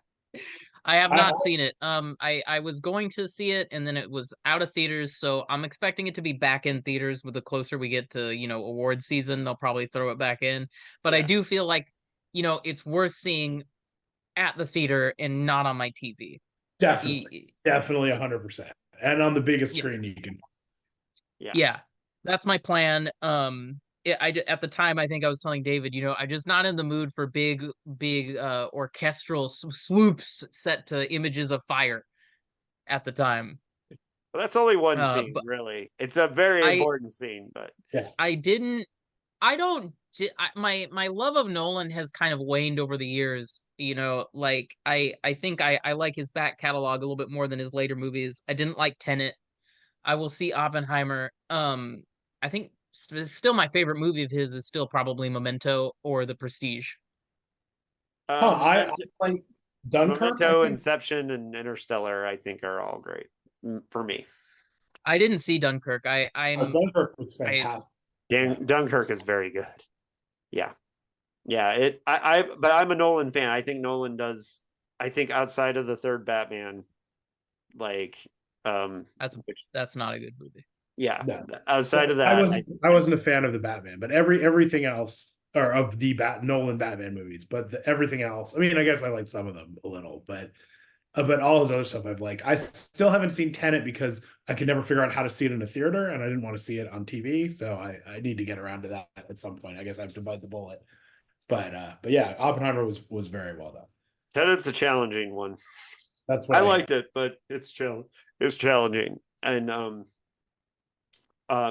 I have not seen it. I was going to see it, and then it was out of theaters, so I'm expecting it to be back in theaters. With the closer we get to, award season, they'll probably throw it back in. But yeah. I do feel like, it's worth seeing at the theater and not on my TV. Definitely 100%, and on the biggest screen you can. Yeah, that's my plan. At the time, I think I was telling David, I'm just not in the mood for big orchestral swoops set to images of fire at the time. Well, that's only one scene, really. It's a very important scene, but yeah. My love of Nolan has kind of waned over the years. Like I think I like his back catalog a little bit more than his later movies. I didn't like Tenet. I will see Oppenheimer. I think still my favorite movie of his is still probably Memento or The Prestige. I like Dunkirk. Memento, Inception, and Interstellar, I think, are all great for me. I didn't see Dunkirk. Dunkirk was fantastic. Dunkirk is very good. Yeah. But I'm a Nolan fan. I think Nolan does. I think outside of the third Batman, like that's not a good movie. Yeah, no. Outside of that, I wasn't a fan of the Batman, but everything else, or of the Nolan Batman movies, but everything else. I mean, I guess I like some of them a little, but all his other stuff I've liked. I still haven't seen Tenet because I could never figure out how to see it in a theater, and I didn't want to see it on TV. So I need to get around to that at some point. I guess I have to bite the bullet. But yeah, Oppenheimer was very well done. Tenet's a challenging one. That's what I liked it, but it's challenging, and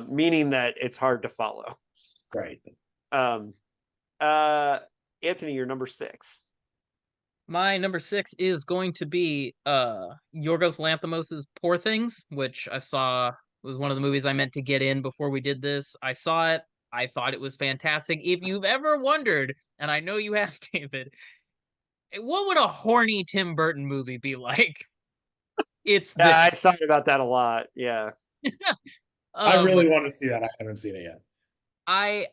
meaning that it's hard to follow. Right. Anthony, you're number 6. My number 6 is going to be Yorgos Lanthimos's Poor Things, which I saw was one of the movies I meant to get in before we did this. I saw it. I thought it was fantastic. If you've ever wondered, and I know you have, David, what would a horny Tim Burton movie be like? It's this. I thought about that a lot. Yeah. I really want to see that. I haven't seen it yet. I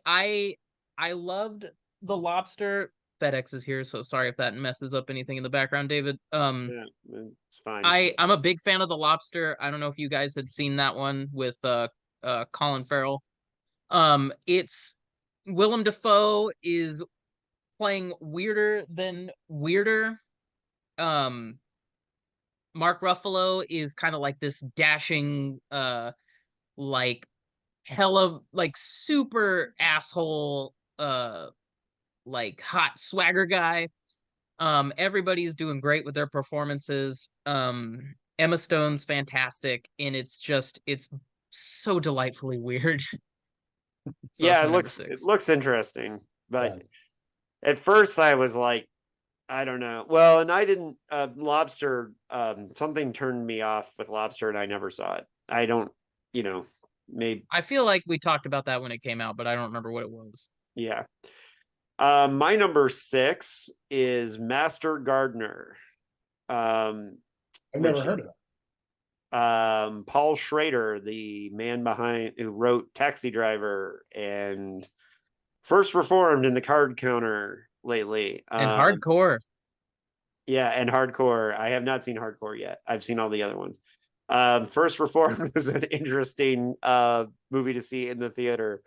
loved The Lobster. FedEx is here, so sorry if that messes up anything in the background, David. Yeah, it's fine. I'm a big fan of The Lobster. I don't know if you guys had seen that one with Colin Farrell. It's Willem Dafoe is playing weirder than weirder. Mark Ruffalo is kind of like this dashing, like hella, like super asshole, like hot swagger guy. Everybody's doing great with their performances. Emma Stone's fantastic, and it's so delightfully weird. So yeah, it looks interesting, but at first I was like, I don't know. Well, and I didn't Lobster, something turned me off with Lobster, and I never saw it. I don't, maybe. I feel like we talked about that when it came out, but I don't remember what it was. Yeah. My number 6 is Master Gardener. I've never heard of it. Paul Schrader, the man who wrote Taxi Driver and First Reformed in the Card Counter lately. And Hardcore. Yeah, and Hardcore. I have not seen Hardcore yet. I've seen all the other ones. First Reformed was an interesting movie to see in the theater.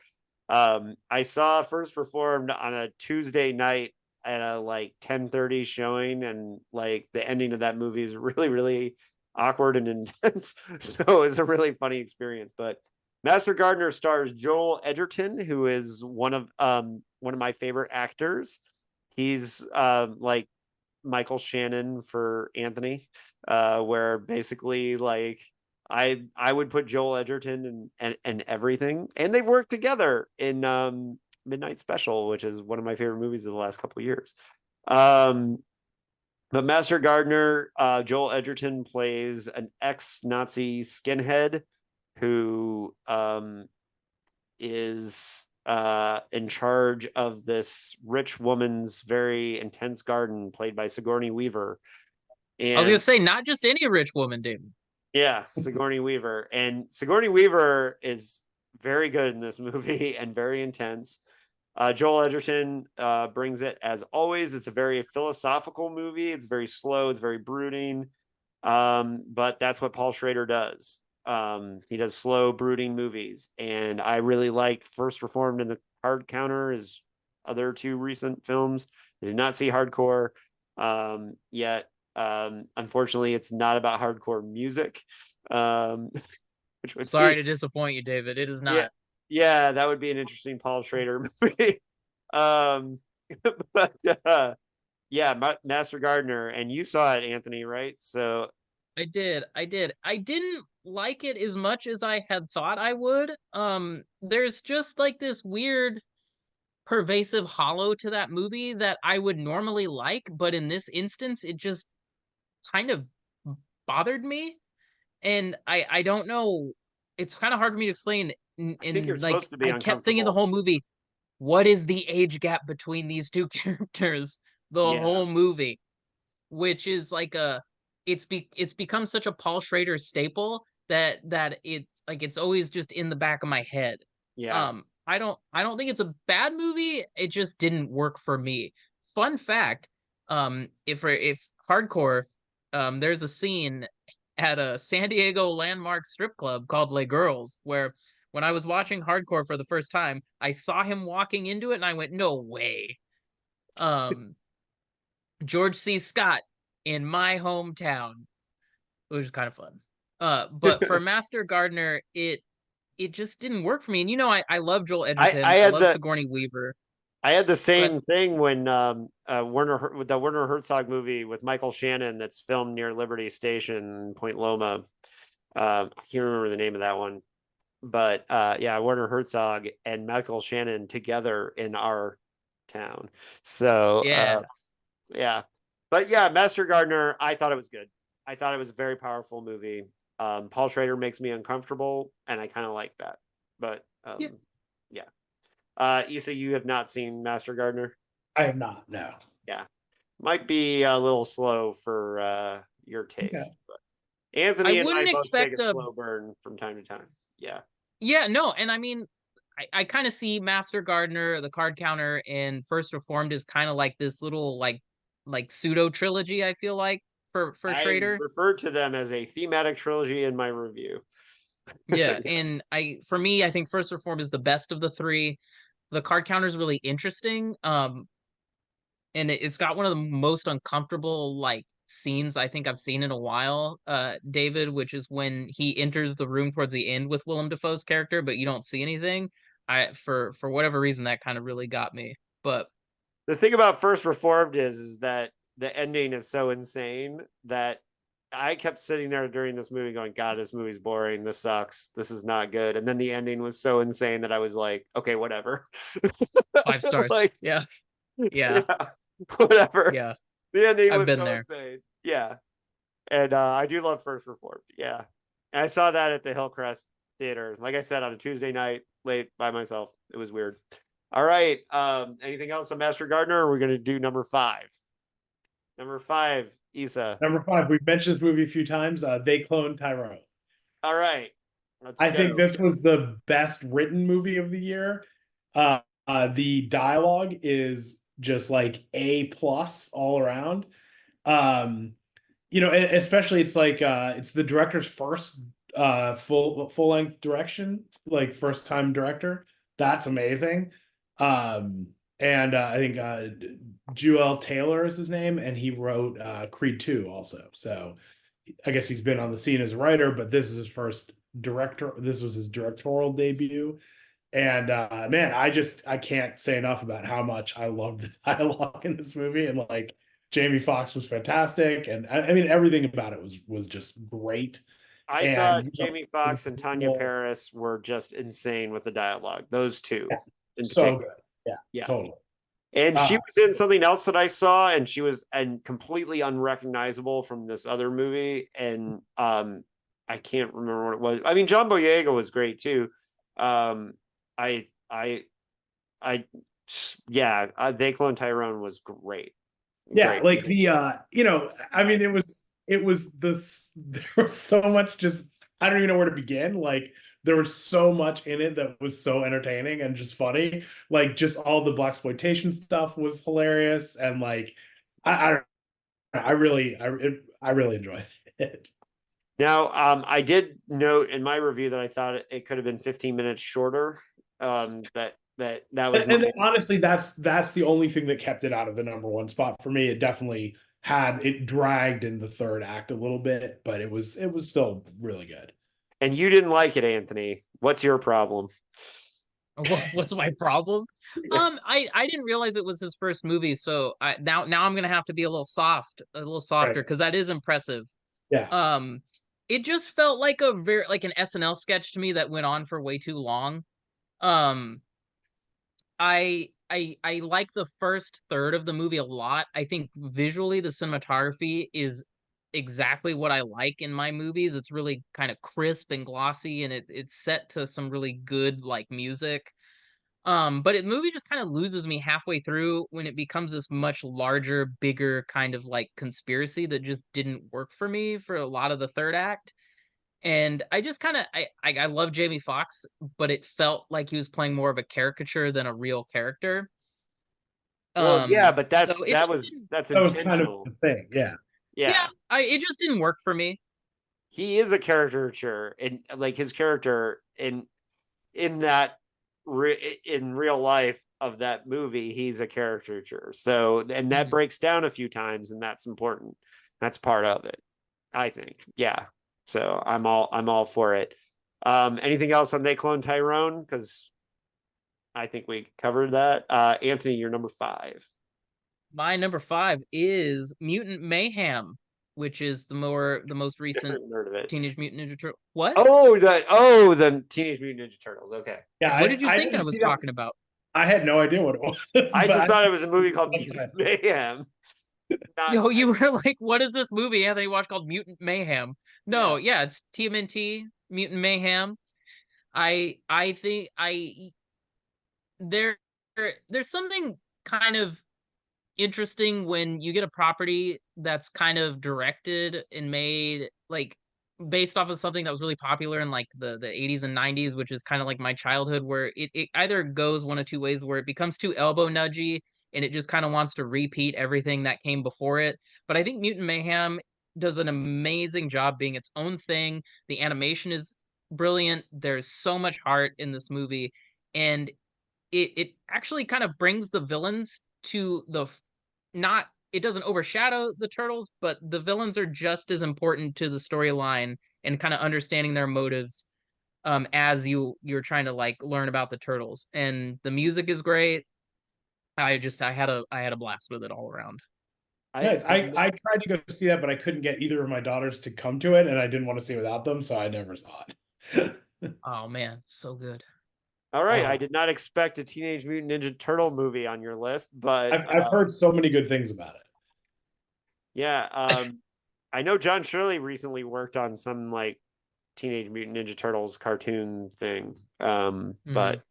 I saw First Reformed on a Tuesday night at a like 10:30 showing, and like the ending of that movie is really, really awkward and intense. So it was a really funny experience. But Master Gardener stars Joel Edgerton, who is one of my favorite actors. He's like Michael Shannon for Anthony, where basically like I would put Joel Edgerton and everything, and they've worked together in Midnight Special, which is one of my favorite movies of the last couple of years. But Master Gardener, Joel Edgerton plays an ex-Nazi skinhead who is in charge of this rich woman's very intense garden, played by Sigourney Weaver. And I was gonna say, not just any rich woman, David. Yeah, Sigourney Weaver. And Sigourney Weaver is very good in this movie and very intense. Joel Edgerton brings it as always. It's a very philosophical movie. It's very slow. It's very brooding. But that's what Paul Schrader does. He does slow, brooding movies. And I really liked First Reformed and the Card Counter, his other 2 recent films. I did not see Hardcore yet. Unfortunately, it's not about hardcore music. Which would Sorry to disappoint you, David. It is not. Yeah, that would be an interesting Paul Schrader movie. But Master Gardener, and you saw it, Anthony, right? So I did. I didn't like it as much as I had thought I would. There's just like this weird pervasive hollow to that movie that I would normally like, but in this instance it just kind of bothered me, and I don't know, it's kind of hard for me to explain. I think you're like, supposed to be I kept thinking the whole movie, what is the age gap between these 2 characters the whole movie, which is like it's become such a Paul Schrader staple that it's always just in the back of my head. I don't think it's a bad movie, it just didn't work for me. Fun fact, if Hardcore, there's a scene at a San Diego landmark strip club called Les Girls, where when I was watching Hardcore for the first time, I saw him walking into it and I went, no way. George C. Scott in my hometown, which is kind of fun. But for Master Gardener, it just didn't work for me. And I love Joel Edgerton. I love Sigourney Weaver. I had the same thing when the Werner Herzog movie with Michael Shannon that's filmed near Liberty Station, Point Loma. I can't remember the name of that one, but Werner Herzog and Michael Shannon together in our town. So but Master Gardener, I thought it was good. I thought it was a very powerful movie. Paul Schrader makes me uncomfortable, and I kind of like that. But Issa, you have not seen Master Gardener? I have not, no. Yeah. Might be a little slow for your taste. Okay. But Anthony I wouldn't expect take a slow burn from time to time. Yeah. Yeah, no, and I mean, I kind of see Master Gardener, the Card Counter, and First Reformed as kind of like this little like pseudo trilogy, I feel like, for Schrader. I referred to them as a thematic trilogy in my review. Yeah, and I think First Reformed is the best of the 3. The Card Counter is really interesting. And it's got one of the most uncomfortable like scenes I think I've seen in a while, David, which is when he enters the room towards the end with Willem Dafoe's character, but you don't see anything. For whatever reason, that kind of really got me. But the thing about First Reformed is that the ending is so insane that I kept sitting there during this movie going, God, this movie's boring. This sucks. This is not good. And then the ending was so insane that I was like, okay, whatever. 5 stars. Yeah. Whatever. Yeah. The ending I've was been so there. insane. Yeah. And I do love First Reformed. Yeah. And I saw that at the Hillcrest theater. Like I said, on a Tuesday night, late by myself. It was weird. All right. Anything else on Master Gardener? Or we're gonna do number 5. Number 5, Issa. Number 5, we've mentioned this movie a few times. They Cloned Tyrone. All right. I think this was the best written movie of the year. The dialogue is just like A+ all around. Especially it's like it's the director's first full length direction, like first time director. That's amazing. And I think Jewel Taylor is his name, and he wrote Creed 2 also. So I guess he's been on the scene as a writer, but this is his first director. This was his directorial debut. And man, I can't say enough about how much I loved the dialogue in this movie. And like Jamie Foxx was fantastic, and I mean everything about it was just great. I thought Jamie Foxx and Tanya Paris were just insane with the dialogue. Those two, in so good. Yeah, totally. And she was in something else that I saw, and she was completely unrecognizable from this other movie. And I can't remember what it was. I mean, John Boyega was great too. They Clone Tyrone was great. Yeah, like the I mean, it was this. There was so much. Just I don't even know where to begin. Like there was so much in it that was so entertaining and just funny. Like just all the blaxploitation stuff was hilarious, and like I really enjoyed it. Now, I did note in my review that I thought it could have been 15 minutes shorter. That was, and honestly, that's the only thing that kept it out of the number 1 spot for me. It definitely dragged in the third act a little bit, but it was still really good. And you didn't like it, Anthony. What's your problem? What's my problem? I didn't realize it was his first movie, so now I'm gonna have to be a little softer because that is impressive. Yeah. It just felt like an SNL sketch to me that went on for way too long. I like the first third of the movie a lot. I think visually the cinematography is exactly what I like in my movies. It's really kind of crisp and glossy, and it's set to some really good like music. But the movie just kind of loses me halfway through when it becomes this much larger, bigger kind of like conspiracy that just didn't work for me for a lot of the third act. And I just kind of I love Jamie Foxx, but it felt like he was playing more of a caricature than a real character. Well, yeah, but that's intentional. Kind of the thing. Yeah. It just didn't work for me. He is a caricature, and like his character in real life of that movie, he's a caricature. So, and that breaks down a few times, and that's important. That's part of it, I think. Yeah. So I'm all for it. Anything else on They Clone Tyrone? Because I think we covered that. Anthony, you're number 5. My number 5 is Mutant Mayhem, which is the most recent Teenage Mutant Ninja Turtle. What? The Teenage Mutant Ninja Turtles. Okay. Yeah. What did you think I was talking about? I had no idea what it was. I just thought it was a movie called Mutant Mayhem. You were like, what is this movie Anthony watched called Mutant Mayhem? No, yeah, it's TMNT, Mutant Mayhem. I think there's something kind of interesting when you get a property that's kind of directed and made like based off of something that was really popular in like the 80s and 90s, which is kind of like my childhood, where it either goes one of two ways, where it becomes too elbow nudgy and it just kind of wants to repeat everything that came before it. But I think Mutant Mayhem does an amazing job being its own thing. The animation is brilliant. There's so much heart in this movie, and it actually kind of brings the villains to it doesn't overshadow the turtles, but the villains are just as important to the storyline and kind of understanding their motives as you're trying to like learn about the turtles. And the music is great. I had a blast with it all around. Nice. I tried to go see that, but I couldn't get either of my daughters to come to it, and I didn't want to see it without them, so I never saw it. Oh man, so good. All right, I did not expect a Teenage Mutant Ninja Turtle movie on your list, but I've heard so many good things about it. Yeah, I know John Shirley recently worked on some like Teenage Mutant Ninja Turtles cartoon thing. But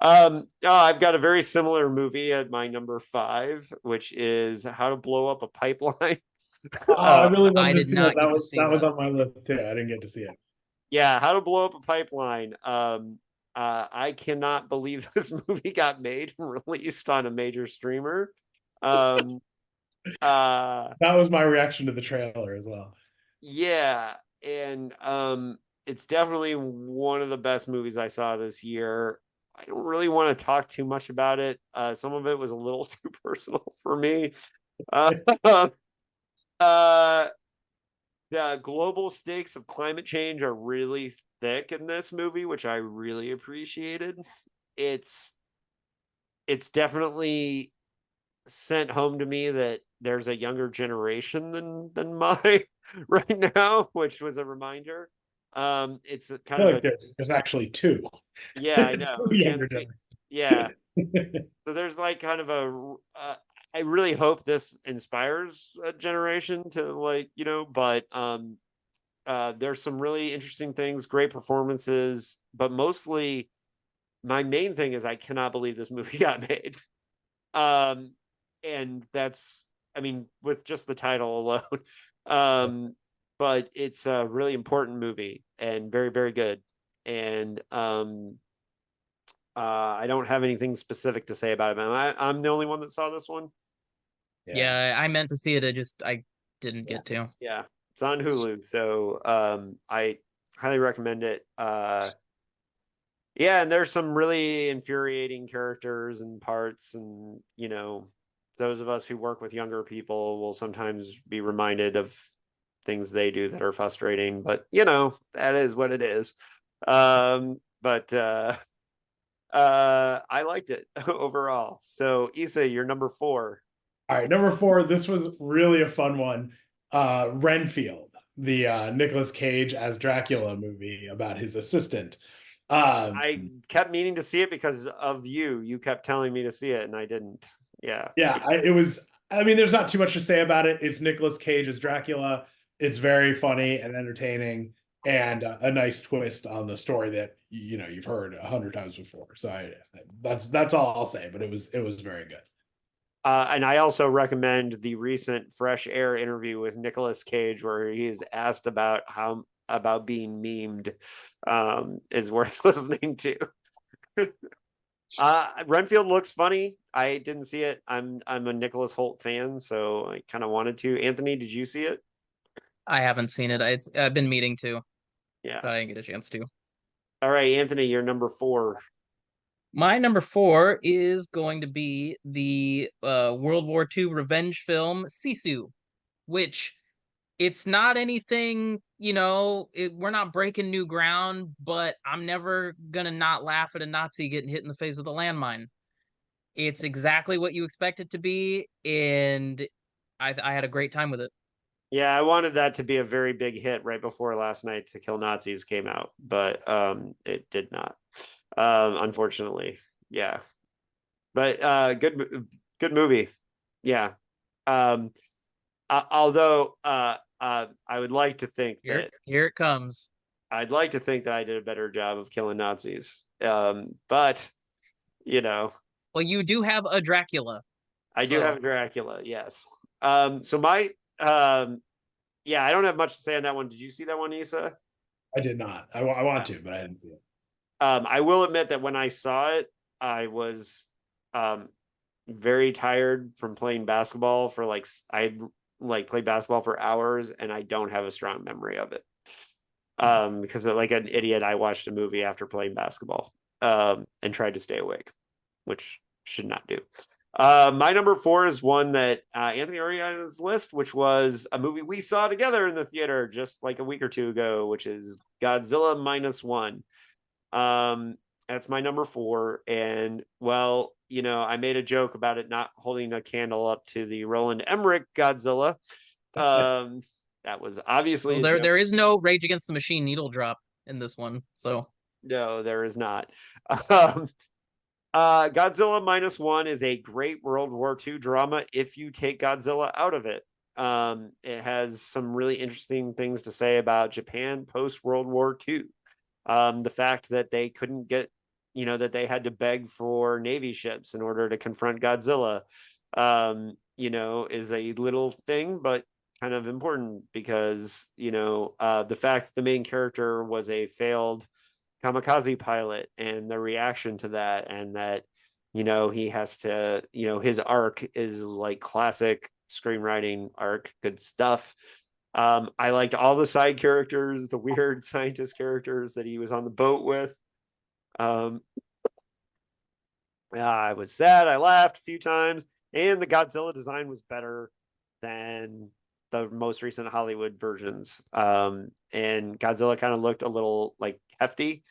I've got a very similar movie at my number 5, which is How to Blow Up a Pipeline. I really I wanted to did see not that. get That to was see that was that. on my list too. I didn't get to see it. Yeah, How to Blow Up a Pipeline. I cannot believe this movie got made and released on a major streamer. That was my reaction to the trailer as well. Yeah, and it's definitely one of the best movies I saw this year. I don't really want to talk too much about it. Some of it was a little too personal for me. The global stakes of climate change are really thick in this movie, which I really appreciated. It's definitely sent home to me that there's a younger generation than mine right now, which was a reminder. It's a kind of like there's actually two. Yeah, I know. Younger Yeah. So there's like kind of I really hope this inspires a generation to like, but there's some really interesting things, great performances, but mostly my main thing is I cannot believe this movie got made. And that's, I mean, with just the title alone. But it's a really important movie and very, very good. And I don't have anything specific to say about it. I'm the only one that saw this one. Yeah, I meant to see it. I didn't get to. Yeah, it's on Hulu, so I highly recommend it. Yeah, and there's some really infuriating characters and parts, and those of us who work with younger people will sometimes be reminded of things they do that are frustrating, but that is what it is. But I liked it overall. So Issa, you're number 4. All right, number 4. This was really a fun one. Renfield, the Nicolas Cage as Dracula movie about his assistant. I kept meaning to see it because of you. You kept telling me to see it, and I didn't. Yeah. It was. I mean, there's not too much to say about it. It's Nicolas Cage as Dracula. It's very funny and entertaining, and a nice twist on the story that you've heard 100 times before. So that's all I'll say. But it was very good. And I also recommend the recent Fresh Air interview with Nicolas Cage, where he is asked about being memed. Is worth listening to. Renfield looks funny. I didn't see it. I'm a Nicholas Hoult fan, so I kind of wanted to. Anthony, did you see it? I haven't seen it. I've been meaning to. Yeah, but I didn't get a chance to. All right, Anthony, you're number 4. My number 4 is going to be the World War II revenge film Sisu, which it's not anything, we're not breaking new ground, but I'm never gonna not laugh at a Nazi getting hit in the face with a landmine. It's exactly what you expect it to be, and I had a great time with it. Yeah, I wanted that to be a very big hit right before Last Night to Kill Nazis came out, but it did not. Unfortunately. Yeah. But good movie. Yeah. Although I would like to think that here it comes. I'd like to think that I did a better job of killing Nazis. But well, you do have a Dracula. I do have Dracula, yes. So my yeah, I don't have much to say on that one. Did you see that one, Issa? I did not. I want to, but I didn't see it. I will admit that when I saw it, I was very tired from playing basketball for I played basketball for hours, and I don't have a strong memory of it. Because like an idiot, I watched a movie after playing basketball and tried to stay awake, which should not do. My number 4 is one that Anthony already had on his list, which was a movie we saw together in the theater just like a week or two ago, which is Godzilla -1. That's my number 4. And well, I made a joke about it not holding a candle up to the Roland Emmerich Godzilla. That was obviously there is no Rage Against the Machine needle drop in this one, so no, there is not. Godzilla -1 is a great World War II drama if you take Godzilla out of it. It has some really interesting things to say about Japan post World War II. The fact that they couldn't get, that they had to beg for Navy ships in order to confront Godzilla, is a little thing, but kind of important because, the fact that the main character was a failed kamikaze pilot and the reaction to that, and that, he has to, his arc is like classic screenwriting arc, good stuff. I liked all the side characters, the weird scientist characters that he was on the boat with. I was sad. I laughed a few times, and the Godzilla design was better than the most recent Hollywood versions. And Godzilla kind of looked a little like hefty,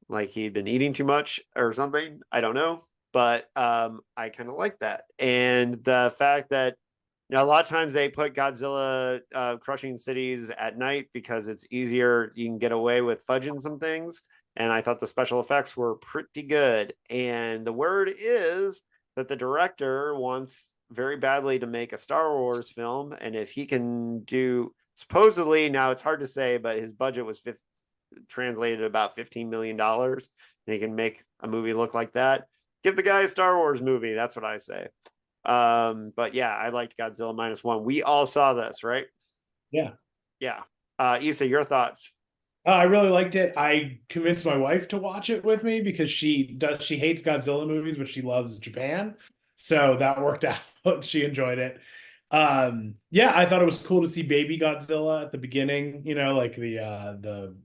like he'd been eating too much or something. I don't know, but I kind of like that. And the fact that a lot of times they put Godzilla crushing cities at night because it's easier. You can get away with fudging some things. And I thought the special effects were pretty good. And the word is that the director wants very badly to make a Star Wars film. And if he can do, supposedly, now it's hard to say, but his budget was translated about $15 million. And he can make a movie look like that. Give the guy a Star Wars movie. That's what I say. But yeah, I liked Godzilla -1. We all saw this, right? Yeah. Issa, your thoughts? I really liked it. I convinced my wife to watch it with me because she hates Godzilla movies, but she loves Japan. So that worked out. She enjoyed it. I thought it was cool to see baby Godzilla at the beginning, like the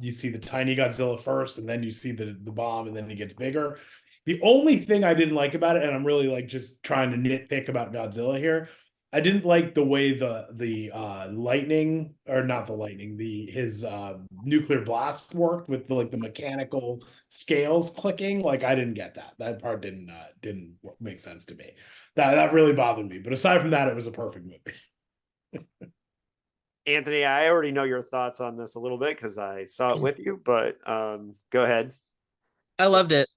you see the tiny Godzilla first, and then you see the bomb, and then he gets bigger. The only thing I didn't like about it, and I'm really like just trying to nitpick about Godzilla here, I didn't like the way the lightning, or not the lightning, his nuclear blast worked with the mechanical scales clicking. Like, I didn't get that. That part didn't make sense to me. That really bothered me. But aside from that, it was a perfect movie. Anthony, I already know your thoughts on this a little bit because I saw it with you, but go ahead. I loved it.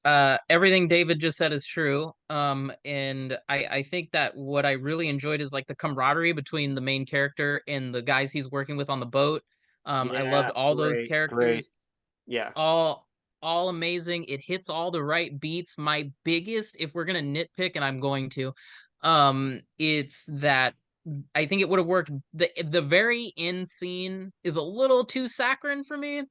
Everything David just said is true. And I think that what I really enjoyed is like the camaraderie between the main character and the guys he's working with on the boat. I loved all those characters. Great. Yeah. All amazing. It hits all the right beats. My biggest, if we're gonna nitpick, and I'm going to, it's that I think it would have worked. The very end scene is a little too saccharine for me.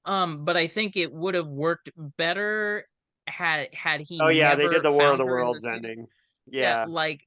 But I think it would have worked better had he. Oh yeah, they never did the War of found the her in Worlds city. ending. Yeah. Like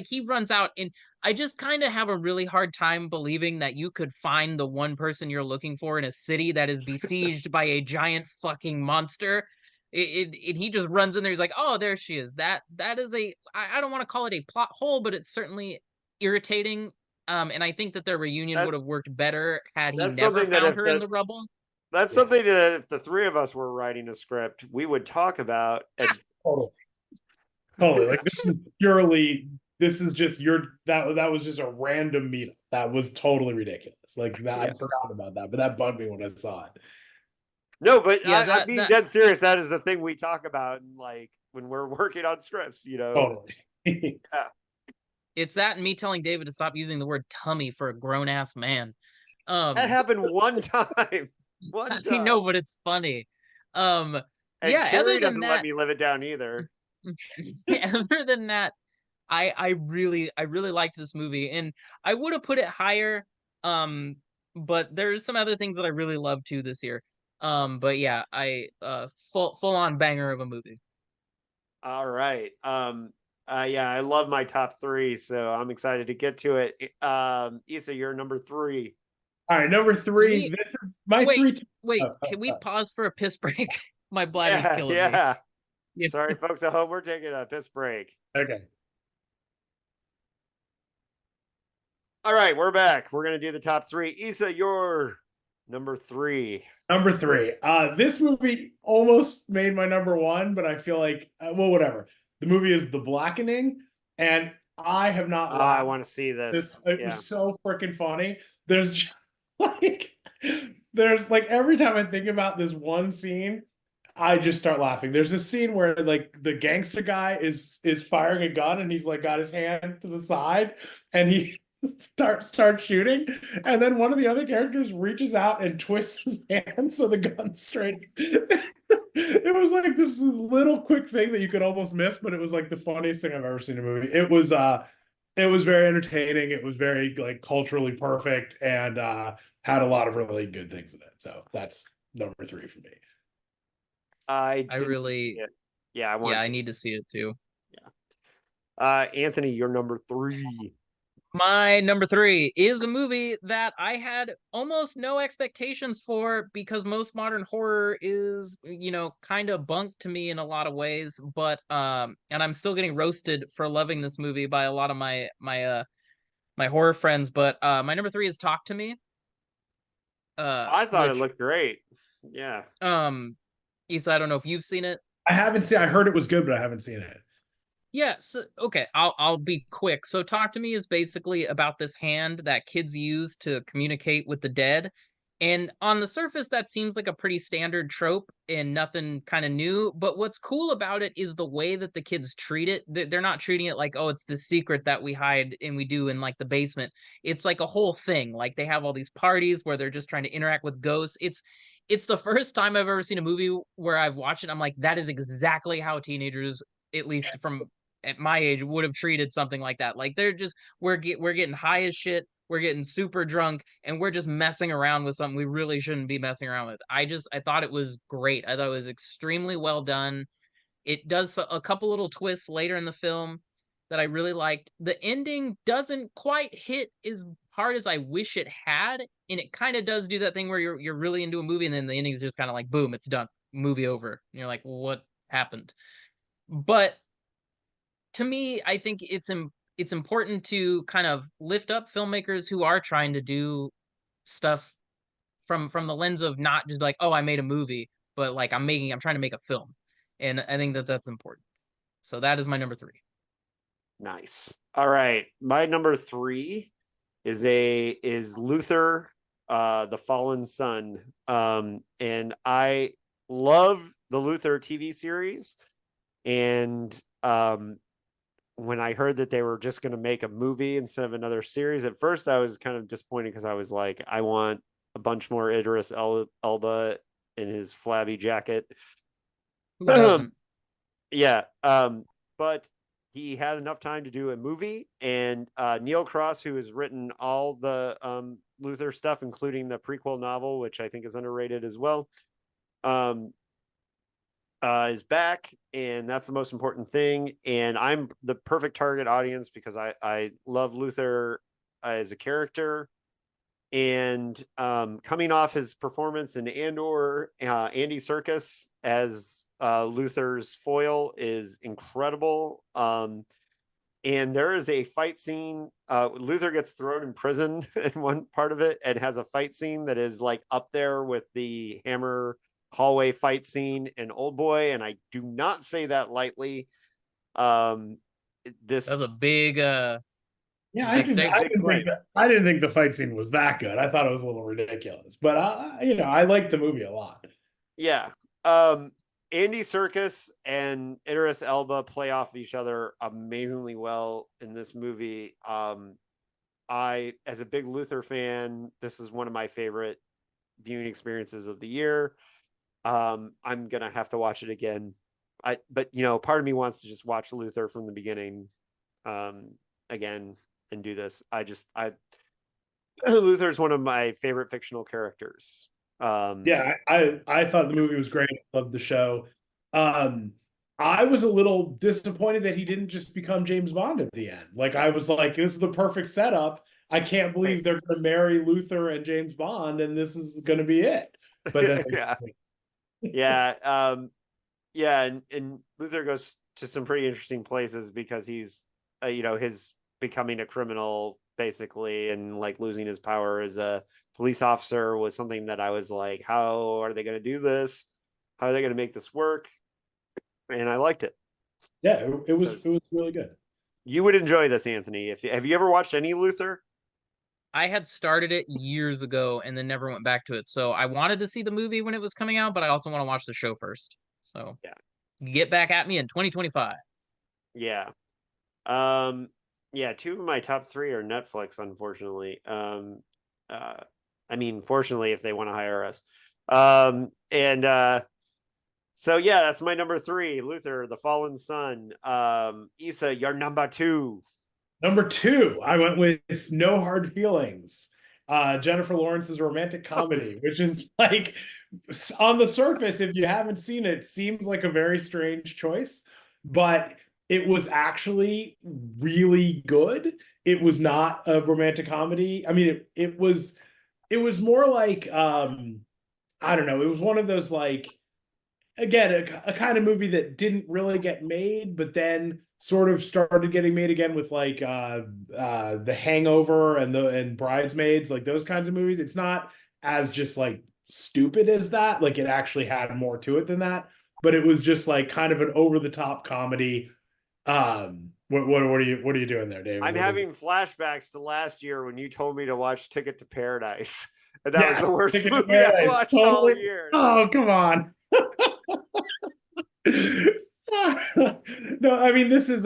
he runs out, and I just kind of have a really hard time believing that you could find the one person you're looking for in a city that is besieged by a giant fucking monster. He just runs in there. He's like, oh, there she is. That is I don't want to call it a plot hole, but it's certainly irritating. And I think that their reunion would have worked better had he never found her in the rubble. That's something that if the three of us were writing a script, we would talk about. Totally. Like, this is just that was just a random meetup. That was totally ridiculous. Like that, yeah. I forgot about that, but that bugged me when I saw it. No, but yeah, I'm being dead serious. That is the thing we talk about, like when we're working on scripts, Totally. Yeah. It's that and me telling David to stop using the word tummy for a grown-ass man. That happened one time. I know, but it's funny. And Carrie doesn't let me live it down either. Other than that, I really liked this movie, and I would have put it higher. But there's some other things that I really loved too this year. But yeah, full on banger of a movie. All right. I love my top three, so I'm excited to get to it. Issa, you're number 3. All right, number 3. This is my 3. Wait, can we pause for a piss break? My bladder's killing me. Yeah. Sorry, folks at home. We're taking a piss break. Okay. All right, we're back. We're going to do the top 3. Issa, you're number 3. Number 3. This movie almost made my number 1, but I feel like, whatever. The movie is The Blackening, and I have not laughed. I want to see this. It was so freaking funny. There's every time I think about this one scene, I just start laughing. There's a scene where like the gangster guy is firing a gun, and he's like got his hand to the side, and start shooting, and then one of the other characters reaches out and twists his hand so the gun's straight. It was like this little quick thing that you could almost miss, but it was like the funniest thing I've ever seen in a movie. It was very entertaining. It was very like culturally perfect, and had a lot of really good things in it. So that's number 3 for me. I really, yeah, I need to see it too. Yeah. Anthony, you're number 3. My number 3 is a movie that I had almost no expectations for because most modern horror is, kind of bunk to me in a lot of ways. But and I'm still getting roasted for loving this movie by a lot of my horror friends. But my number 3 is Talk to Me. I thought it looked great. Yeah. Issa, I don't know if you've seen it. I haven't seen. I heard it was good, but I haven't seen it. Yeah, so, okay, I'll be quick. So Talk to Me is basically about this hand that kids use to communicate with the dead. And on the surface, that seems like a pretty standard trope and nothing kind of new. But what's cool about it is the way that the kids treat it. They're not treating it like, oh, it's the secret that we hide and we do in like the basement. It's like a whole thing. Like they have all these parties where they're just trying to interact with ghosts. It's the first time I've ever seen a movie where I've watched it. I'm like, that is exactly how teenagers, at least from at my age, would have treated something like that. Like they're just we're getting high as shit, we're getting super drunk, and we're just messing around with something we really shouldn't be messing around with. I thought it was great. I thought it was extremely well done. It does a couple little twists later in the film that I really liked. The ending doesn't quite hit as hard as I wish it had, and it kind of does do that thing where you're really into a movie and then the ending's just kind of like boom, it's done, movie over. And you're like, well, what happened? But to me, I think it's important to kind of lift up filmmakers who are trying to do stuff from the lens of not just like, oh, I made a movie, but like I'm trying to make a film, and I think that's important. So that is my number 3. Nice. All right, my number 3 is Luther, the Fallen Son, and I love the Luther TV series, and when I heard that they were just going to make a movie instead of another series, at first I was kind of disappointed because I was like, I want a bunch more Idris Elba in his flabby jacket. Who doesn't? Yeah. But he had enough time to do a movie, and Neil Cross, who has written all the Luther stuff, including the prequel novel, which I think is underrated as well, is back, and that's the most important thing. And I'm the perfect target audience because I love Luther as a character. And coming off his performance in Andor, Andy Serkis as Luther's foil is incredible. And there is a fight scene. Luther gets thrown in prison in one part of it and has a fight scene that is like up there with the Hammer hallway fight scene in Oldboy, and I do not say that lightly. This was a big yeah, I didn't think the fight scene was that good. I thought it was a little ridiculous, but I liked the movie a lot. Yeah. Andy Serkis and Idris Elba play off each other amazingly well in this movie. I, as a big Luther fan, this is one of my favorite viewing experiences of the year. I'm gonna have to watch it again. But part of me wants to just watch Luther from the beginning again and do this. Luther is one of my favorite fictional characters. Yeah, I thought the movie was great. I loved the show. I was a little disappointed that he didn't just become James Bond at the end. Like I was like, this is the perfect setup. I can't believe they're going to marry Luther and James Bond, and this is going to be it. But then and Luther goes to some pretty interesting places because he's his becoming a criminal basically, and like losing his power as a police officer was something that I was like, how are they going to do this? How are they going to make this work? And I liked it. Yeah, it was really good. You would enjoy this, Anthony. Have you ever watched any Luther? I had started it years ago and then never went back to it. So I wanted to see the movie when it was coming out, but I also want to watch the show first. So yeah, get back at me in 2025. Yeah. Yeah, two of my top three are Netflix, unfortunately. I mean, fortunately, if they want to hire us. So yeah, that's my number three. Luther, The Fallen Sun. Issa, your number two. Number two, I went with No Hard Feelings. Jennifer Lawrence's romantic comedy, which is like, on the surface, if you haven't seen it, seems like a very strange choice, but it was actually really good. It was not a romantic comedy. I mean, it was more like, I don't know, it was one of those, like, again, a kind of movie that didn't really get made, but then sort of started getting made again with like The Hangover and Bridesmaids, like those kinds of movies. It's not as just like stupid as that. Like, it actually had more to it than that, but it was just like kind of an over the top comedy. What are you doing there, David? I'm having flashbacks to last year when you told me to watch Ticket to Paradise, and that was the worst movie I watched all year. Oh, come on. No, I mean, this is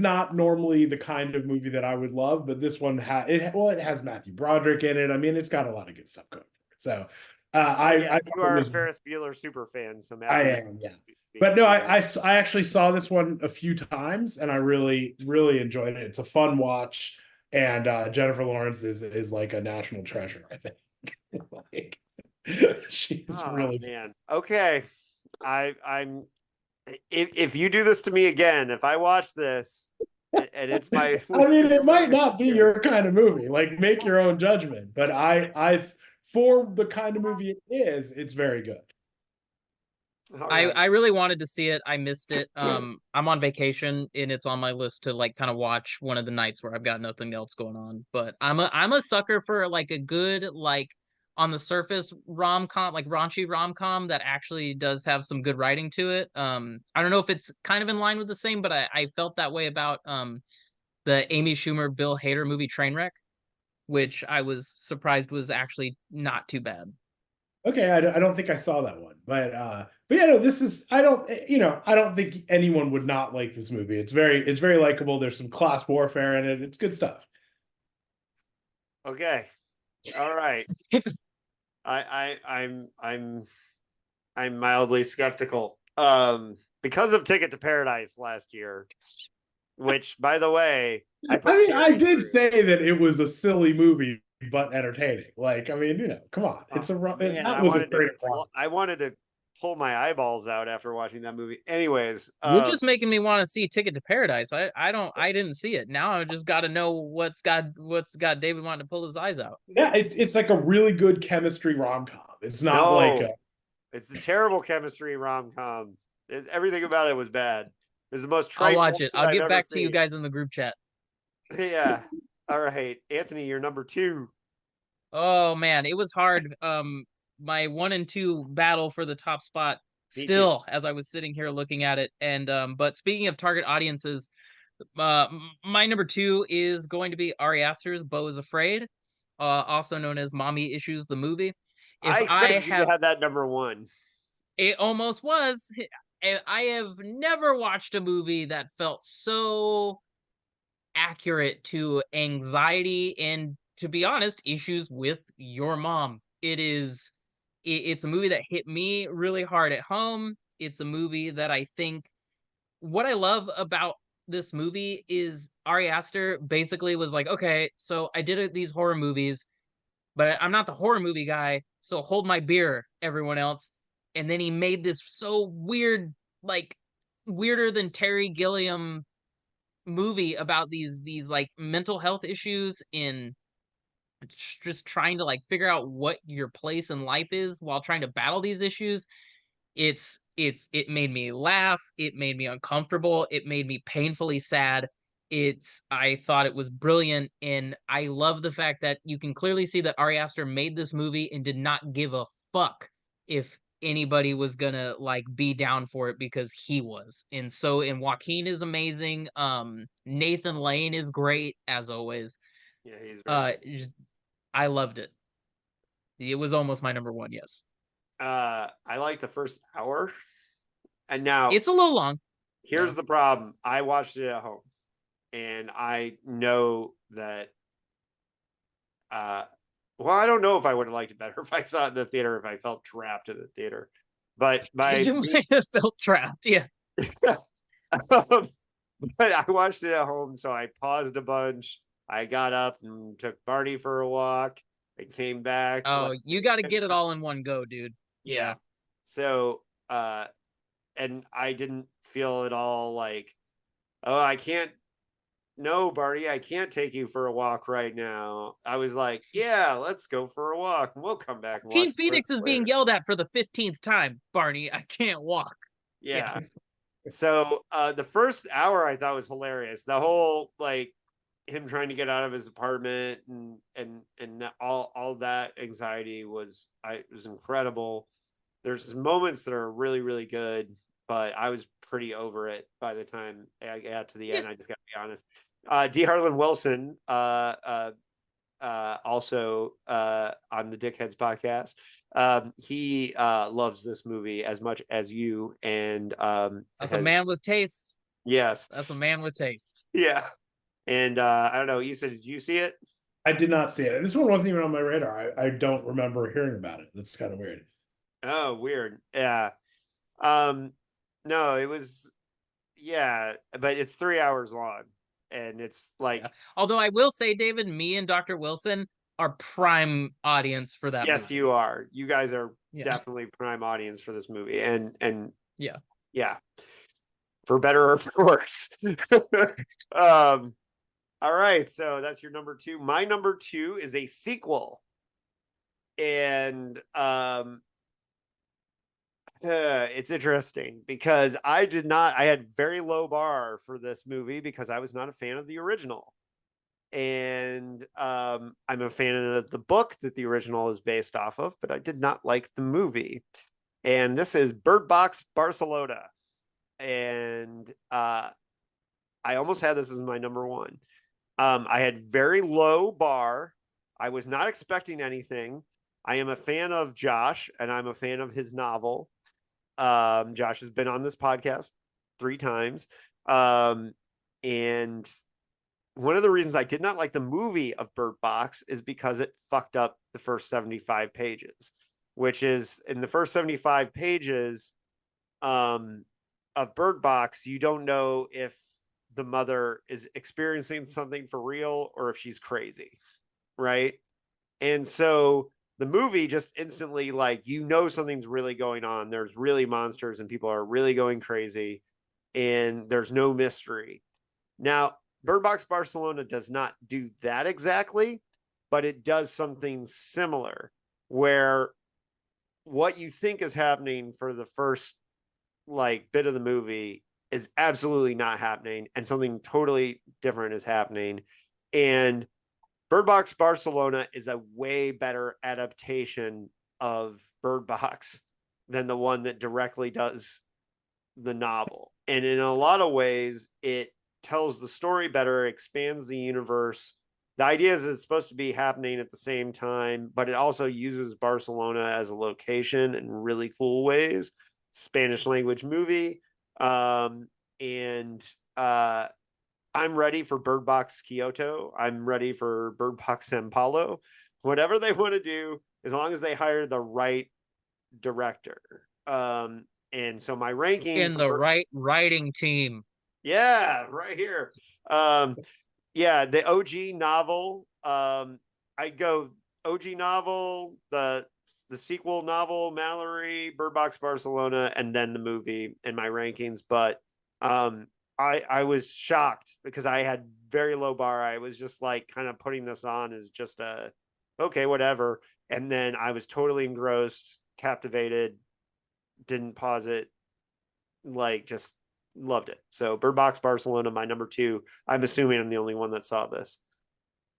not normally the kind of movie that I would love, but this one it has Matthew Broderick in it. I mean, it's got a lot of good stuff going for it. So you are a Ferris Bueller super fan, so Matthew, I am, yeah. But no, I actually saw this one a few times, and I really enjoyed it. It's a fun watch, and Jennifer Lawrence is like a national treasure, I think. Like, she's really, man. Okay, I'm if you do this to me again, if I watch this and it's my I mean, it might not be your kind of movie. Like, make your own judgment. But I for the kind of movie it is, it's very good. Right. I really wanted to see it. I missed it. I'm on vacation, and it's on my list to like kind of watch one of the nights where I've got nothing else going on. But I'm a sucker for like a good, like, on the surface rom-com, like raunchy rom-com that actually does have some good writing to it. I don't know if it's kind of in line with the same, but I felt that way about the Amy Schumer Bill Hader movie Trainwreck, which I was surprised was actually not too bad. Okay, I don't think I saw that one, but yeah, no, this is, I don't think anyone would not like this movie. It's very likable. There's some class warfare in it. It's good stuff. Okay, all right. I'm mildly skeptical because of Ticket to Paradise last year, which, by the way, I did say that it was a silly movie but entertaining. Like, I mean, come on, it's a man, I wanted to pull my eyeballs out after watching that movie. Anyways, you're just making me want to see Ticket to Paradise. I didn't see it. Now I just got to know what's got David wanting to pull his eyes out. Yeah, it's like a really good chemistry rom-com. It's not it's a terrible chemistry rom-com. Everything about it was bad. It was the most. I'll watch it. I'll get back to you guys in the group chat. Yeah. All right, Anthony, you're number two. Oh man, it was hard. My 1 and 2 battle for the top spot still, as I was sitting here looking at it. And but speaking of target audiences, my number 2 is going to be Ari Aster's Beau is Afraid, also known as Mommy Issues the movie. I expected you to have that number 1. It almost was. I have never watched a movie that felt so accurate to anxiety and, to be honest, issues with your mom. It's a movie that hit me really hard at home. It's a movie that I think, what I love about this movie is Ari Aster basically was like, okay, so I did these horror movies, but I'm not the horror movie guy, so hold my beer, everyone else. And then he made this so weird, like weirder than Terry Gilliam movie about these like mental health issues in just trying to like figure out what your place in life is while trying to battle these issues. It made me laugh, it made me uncomfortable, it made me painfully sad. I thought it was brilliant, and I love the fact that you can clearly see that Ari Aster made this movie and did not give a fuck if anybody was gonna like be down for it, because he was. And Joaquin is amazing. Nathan Lane is great as always. Yeah, he's great. I loved it. It was almost my number 1. Yes. I like the first hour, and now it's a little long. Here's the problem. I watched it at home, and I know that. Well, I don't know if I would have liked it better if I saw it in the theater, if I felt trapped in the theater. But You might have felt trapped. Yeah. but I watched it at home, so I paused a bunch. I got up and took Barney for a walk. I came back. Oh, you got to get it all in one go, dude. Yeah. So, and I didn't feel at all like, oh, I can't. No, Barney, I can't take you for a walk right now. I was like, yeah, let's go for a walk, and we'll come back and King watch Phoenix is being later. yelled at for the 15th time. Barney, I can't walk. Yeah. So the first hour I thought was hilarious. The whole like him trying to get out of his apartment and all that anxiety was incredible. There's moments that are really, really good, but I was pretty over it by the time I got to the end. I just got to be honest. D. Harlan Wilson, also on the Dickheads podcast, he loves this movie as much as you, and that's a man with taste. Yes, that's a man with taste. Yeah, and I don't know, Issa, did you see it? I did not see it. This one wasn't even on my radar. I don't remember hearing about it. That's kind of weird. Oh, weird. Yeah. No, it was, yeah, but it's 3 hours long, and it's like, yeah. Although I will say, David, me and Dr. Wilson are prime audience for that. Yes, movie. you are. You guys are definitely prime audience for this movie, and yeah, for better or for worse. All right, so that's your number 2. My number 2 is a sequel, and it's interesting because I had very low bar for this movie because I was not a fan of the original. And I'm a fan of the book that the original is based off of, but I did not like the movie. And this is Bird Box Barcelona. And I almost had this as my number 1. I had very low bar. I was not expecting anything. I am a fan of Josh, and I'm a fan of his novel. Josh has been on this podcast 3 times. And one of the reasons I did not like the movie of Bird Box is because it fucked up the first 75 pages, which is in the first 75 pages of Bird Box, you don't know if the mother is experiencing something for real or if she's crazy, right? And so the movie just instantly, like, you know, something's really going on. There's really monsters and people are really going crazy, and there's no mystery. Now, Bird Box Barcelona does not do that exactly, but it does something similar where what you think is happening for the first like bit of the movie is absolutely not happening, and something totally different is happening. And Bird Box Barcelona is a way better adaptation of Bird Box than the one that directly does the novel. And in a lot of ways, it tells the story better, expands the universe. The idea is it's supposed to be happening at the same time, but it also uses Barcelona as a location in really cool ways. Spanish language movie. I'm ready for Bird Box Kyoto. I'm ready for Bird Box Sao Paulo. Whatever they want to do, as long as they hire the right director. And so my ranking in the right writing team. Yeah, right here. Yeah, the OG novel. I'd go OG novel, the sequel novel, Mallory, Bird Box Barcelona, and then the movie in my rankings. But I was shocked because I had very low bar. I was just like kind of putting this on as just okay, whatever. And then I was totally engrossed, captivated, didn't pause it, like just loved it. So Bird Box Barcelona, my number 2. I'm assuming I'm the only one that saw this.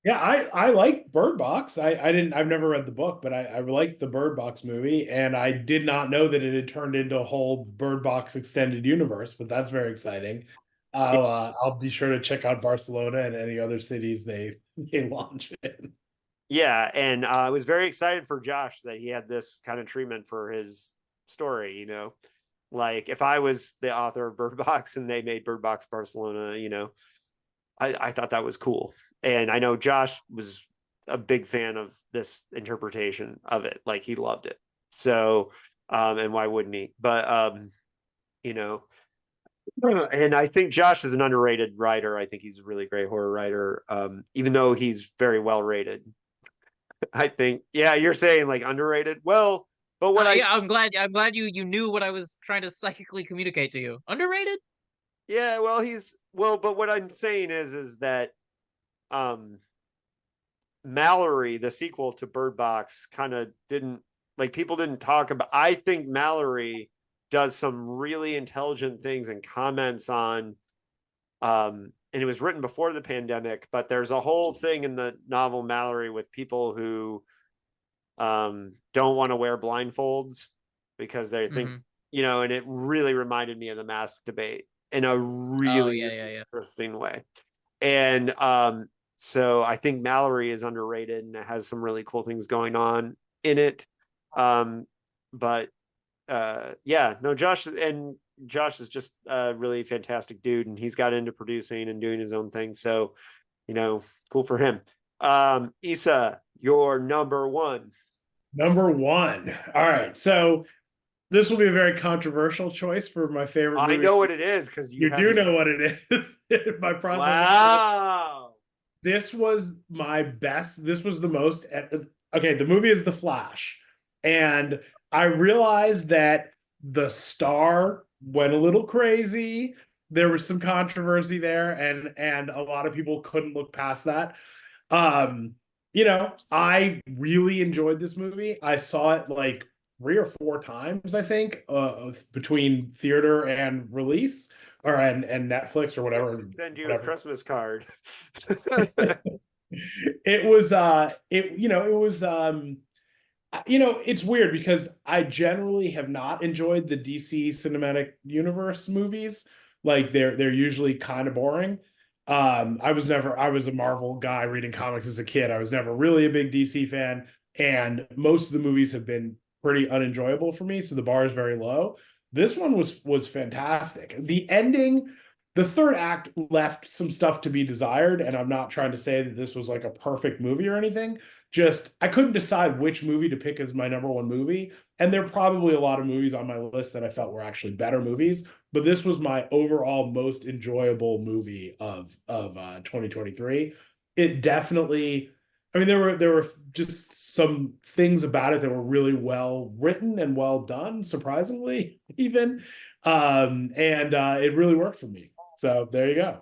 Yeah, I like Bird Box. I've never read the book, but I liked the Bird Box movie, and I did not know that it had turned into a whole Bird Box extended universe, but that's very exciting. I'll be sure to check out Barcelona and any other cities they launch in. Yeah, and I was very excited for Josh that he had this kind of treatment for his story, you know. Like if I was the author of Bird Box and they made Bird Box Barcelona, you know, I thought that was cool. And I know Josh was a big fan of this interpretation of it. Like he loved it. So, and why wouldn't he? But, you know, and I think Josh is an underrated writer. I think he's a really great horror writer. Even though he's very well rated. I think, yeah, you're saying like underrated. Well, but what yeah, I'm glad you knew what I was trying to psychically communicate to you. Underrated? Yeah, but what I'm saying is that um Mallory, the sequel to Bird Box, kind of didn't, like, people didn't talk about. I think Mallory does some really intelligent things and comments on and it was written before the pandemic, but there's a whole thing in the novel Mallory with people who don't want to wear blindfolds because they think, and it really reminded me of the mask debate in a really interesting way. And so I think Mallory is underrated and it has some really cool things going on in it. But yeah, no, Josh is just a really fantastic dude, and he's got into producing and doing his own thing. So, cool for him. Issa, your number one. Number one. All right. So this will be a very controversial choice for my favorite movie. I know what it is because you do know what it is. My process. Wow. This was my best. This was the most. Okay, the movie is The Flash. And I realized that the star went a little crazy. There was some controversy there, and a lot of people couldn't look past that. I really enjoyed this movie. I saw it like 3 or 4 times, I think, between theater and release, and Netflix or whatever. Send you a Christmas card. It was it's weird because I generally have not enjoyed the DC cinematic universe movies. Like they're usually kind of boring. I was a Marvel guy reading comics as a kid. I was never really a big DC fan, and most of the movies have been pretty unenjoyable for me, so the bar is very low. This one was fantastic. The ending, the third act left some stuff to be desired, and I'm not trying to say that this was like a perfect movie or anything. Just I couldn't decide which movie to pick as my number one movie, and there are probably a lot of movies on my list that I felt were actually better movies, but this was my overall most enjoyable movie of 2023. It definitely, I mean, there were just some things about it that were really well written and well done, surprisingly, even. It really worked for me. So there you go.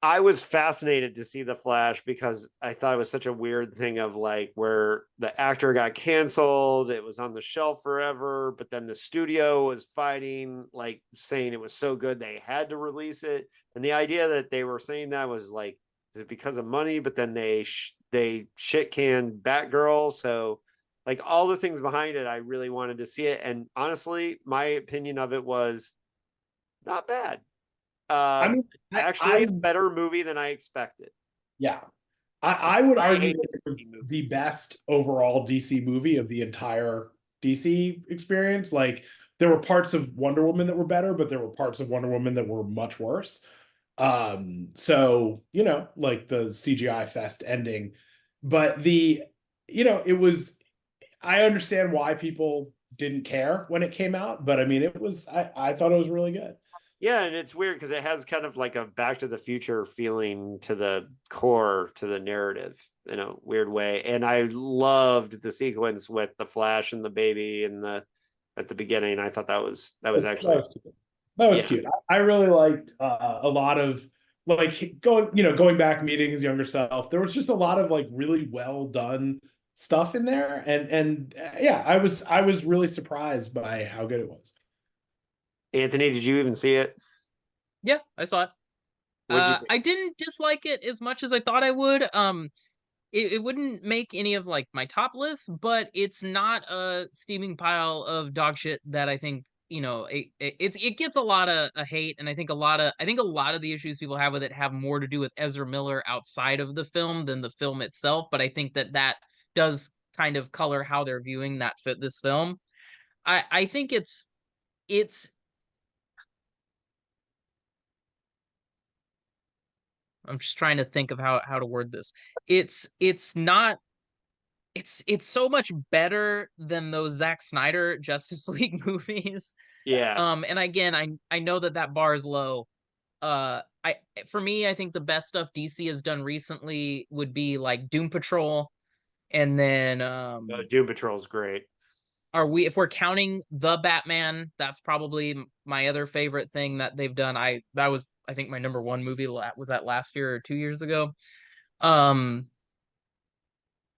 I was fascinated to see The Flash because I thought it was such a weird thing of like where the actor got canceled, it was on the shelf forever, but then the studio was fighting, like saying it was so good they had to release it. And the idea that they were saying that was like, is it because of money? But then they shit canned Batgirl. So like all the things behind it, I really wanted to see it. And honestly, my opinion of it was not bad. Actually, a better movie than I expected. Yeah, I would argue that it was the best overall DC movie of the entire DC experience. Like there were parts of Wonder Woman that were better, but there were parts of Wonder Woman that were much worse. So like the CGI fest ending, but it was. I understand why people didn't care when it came out, but I mean, I thought it was really good. Yeah, and it's weird because it has kind of like a Back to the Future feeling to the core, to the narrative in a weird way. And I loved the sequence with the Flash and the baby and at the beginning. I thought that was actually that was cute. I really liked a lot of like going back, meeting his younger self. There was just a lot of like really well done stuff in there, and yeah, I was really surprised by how good it was. Anthony, did you even see it? Yeah, I saw it. I didn't dislike it as much as I thought I would. It wouldn't make any of like my top lists, but it's not a steaming pile of dog shit that I think it gets a lot of hate, and I think a lot of the issues people have with it have more to do with Ezra Miller outside of the film than the film itself. But I think that does kind of color how they're viewing this film. I think it's I'm just trying to think of how to word this. It's not it's so much better than those Zack Snyder Justice League movies. Yeah. And again, I know that bar is low. For me, I think the best stuff DC has done recently would be like Doom Patrol, and then Doom Patrol's great. If we're counting The Batman, that's probably my other favorite thing that they've done. That was, I think, my number one movie. Was that last year or 2 years ago? I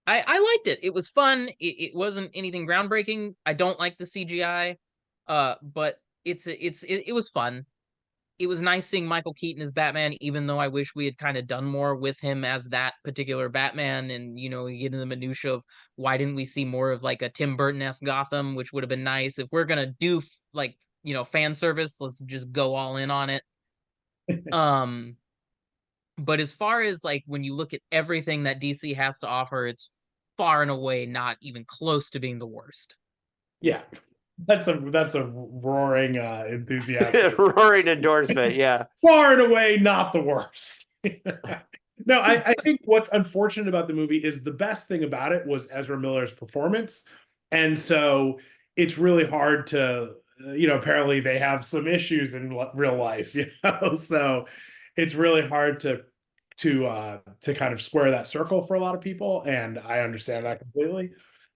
liked it. It was fun. It wasn't anything groundbreaking. I don't like the CGI, but it was fun. It was nice seeing Michael Keaton as Batman, even though I wish we had kind of done more with him as that particular Batman. And, you know, we get in the minutia of why didn't we see more of like a Tim Burton-esque Gotham, which would have been nice. If we're going to do like, you know, fan service, let's just go all in on it. But as far as like when you look at everything that DC has to offer, it's far and away not even close to being the worst. Yeah. That's a roaring enthusiasm. Roaring endorsement, yeah. Far and away not the worst. No, I think what's unfortunate about the movie is the best thing about it was Ezra Miller's performance. And so it's really hard to, you know, apparently they have some issues in real life, you know, so it's really hard to kind of square that circle for a lot of people. And I understand that completely.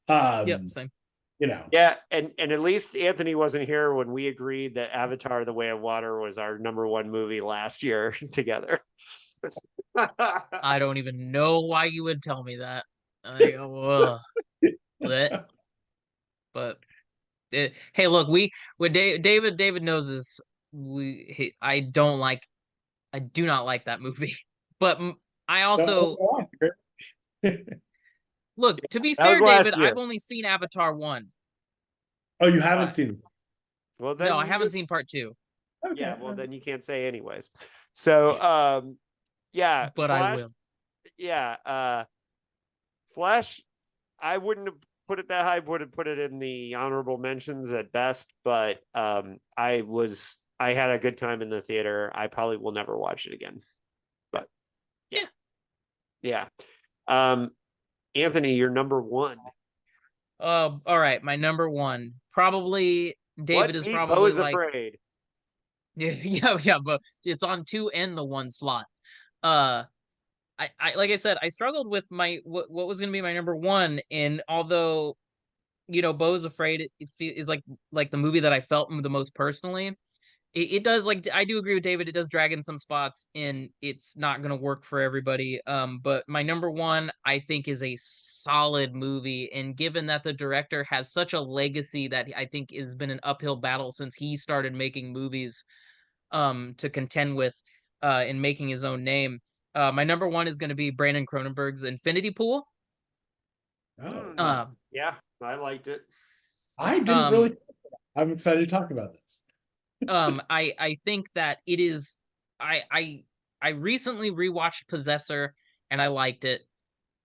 Yep, same. You know. Yeah, and at least Anthony wasn't here when we agreed that Avatar: The Way of Water was our number one movie last year together. I don't even know why you would tell me that. But hey, look, David knows this. I do not like that movie. But I also look, to be fair, David, I've only seen Avatar 1. Oh, you haven't seen it? Well, then no, I haven't seen part 2. Okay. Yeah, well, then you can't say anyways. So, yeah. But Flash, I will. Yeah. Flash, I wouldn't have put it that high. Would have put it in the honorable mentions at best. But I had a good time in the theater. I probably will never watch it again. But yeah. Anthony, you're number one. All right, my number one. Probably David is probably Bo is like afraid. Yeah, but it's on 2 and the 1 slot. I like I said, I struggled with my what was going to be my number one, and although, you know, Bo's Afraid is like the movie that I felt the most personally. It does, like, I do agree with David. It does drag in some spots, and it's not going to work for everybody. But my number one, I think, is a solid movie. And given that the director has such a legacy that I think has been an uphill battle since he started making movies, to contend with, in making his own name. My number one is going to be Brandon Cronenberg's Infinity Pool. Yeah, I liked it. I didn't really. I'm excited to talk about this. I think that it is. I recently rewatched Possessor and I liked it.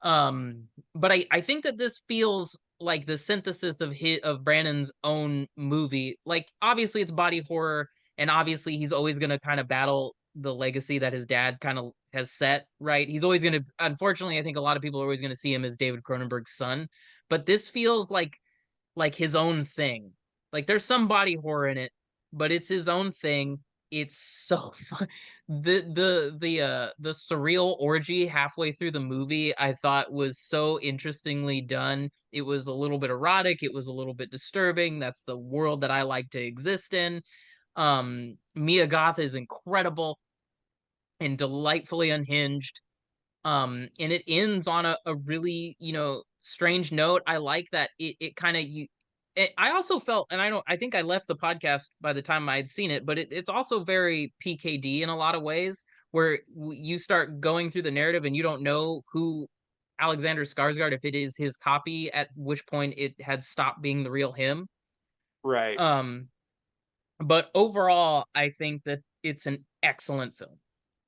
But I think that this feels like the synthesis of Brandon's own movie. Like, obviously it's body horror, and obviously he's always going to kind of battle the legacy that his dad kind of has set, right? He's always going to, unfortunately, I think a lot of people are always going to see him as David Cronenberg's son, but this feels like his own thing. Like, there's some body horror in it, but it's his own thing. It's so fun. The surreal orgy halfway through the movie, I thought, was so interestingly done. It was a little bit erotic. It was a little bit disturbing. That's the world that I like to exist in. Mia Goth is incredible and delightfully unhinged. And it ends on a really, you know, strange note. I like that it kind of I also felt, and I think I left the podcast by the time I had seen it, but it's also very PKD in a lot of ways, where you start going through the narrative and you don't know who Alexander Skarsgård, if it is his copy, at which point it had stopped being the real him. Right. But overall, I think that it's an excellent film.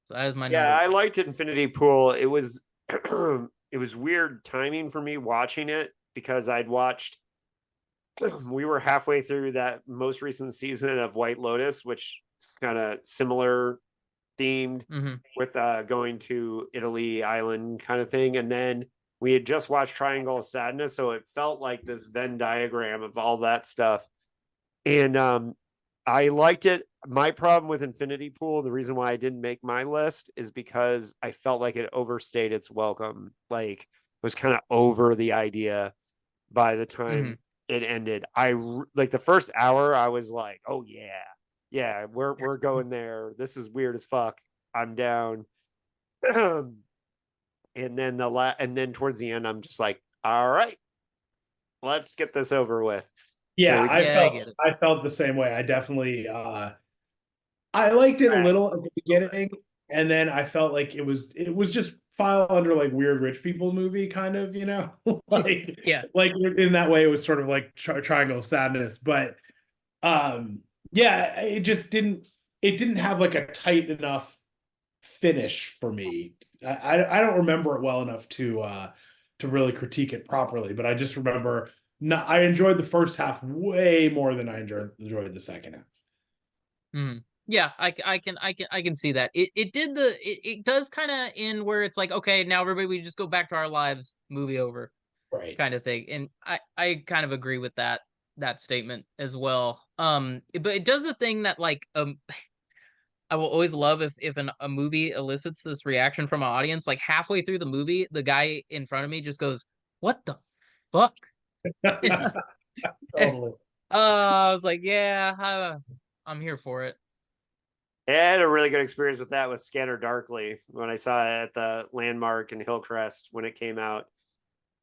So that is my number I one. liked Infinity Pool. It was it was weird timing for me watching it because we were halfway through that most recent season of White Lotus, which is kind of similar themed Mm-hmm. with going to Italy island kind of thing. And then we had just watched Triangle of Sadness, so it felt like this Venn diagram of all that stuff. And I liked it. My problem with Infinity Pool, the reason why I didn't make my list is because I felt like it overstayed its welcome. Like, was kind of over the idea by the time it ended. Like the first hour, I was like, oh yeah, we're going there. This is weird as fuck. I'm down. And then and then towards the end, I'm just like, all right, let's get this over with. Yeah, So I felt the same way. I definitely I liked it a little at the beginning, and then I felt like it was just file under like weird rich people movie kind of, you know, like like in that way it was sort of like Triangle of Sadness, but yeah, it just didn't have like a tight enough finish for me. I don't remember it well enough to really critique it properly, but I just remember I enjoyed the first half way more than I enjoyed the second half. Mm. Yeah, I can see that. It does kind of end where it's like, okay, now everybody, we just go back to our lives, movie over, right, kind of thing. And I kind of agree with that statement as well. But it does the thing that like I will always love if a movie elicits this reaction from an audience. Like halfway through the movie, the guy in front of me just goes, "What the fuck?" Totally. I was like, yeah, I'm here for it. I had a really good experience with that with Scanner Darkly when I saw it at the Landmark in Hillcrest when it came out.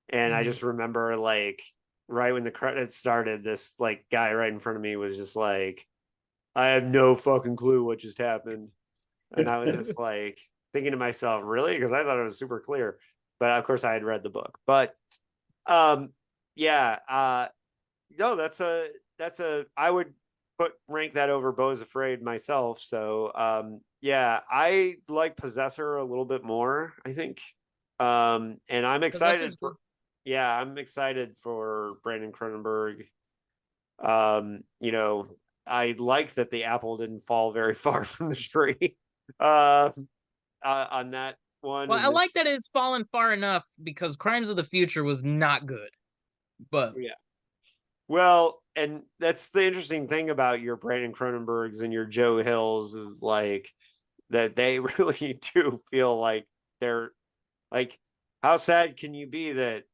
And I just remember like right when the credits started, this like guy right in front of me was just like, I have no fucking clue what just happened. And I was just like thinking to myself, really? Because I thought it was super clear. But of course I had read the book. But yeah, no, that's a I would rank that over Beau's Afraid myself. So yeah, I like Possessor a little bit more, I think. And I'm excited for I'm excited for Brandon Cronenberg. You know, I like that the apple didn't fall very far from the tree on that one. Well, I like that it's fallen far enough because Crimes of the Future was not good. But yeah. Well, and that's the interesting thing about your Brandon Cronenbergs and your Joe Hills is like that they really do feel like they're like, how sad can you be that,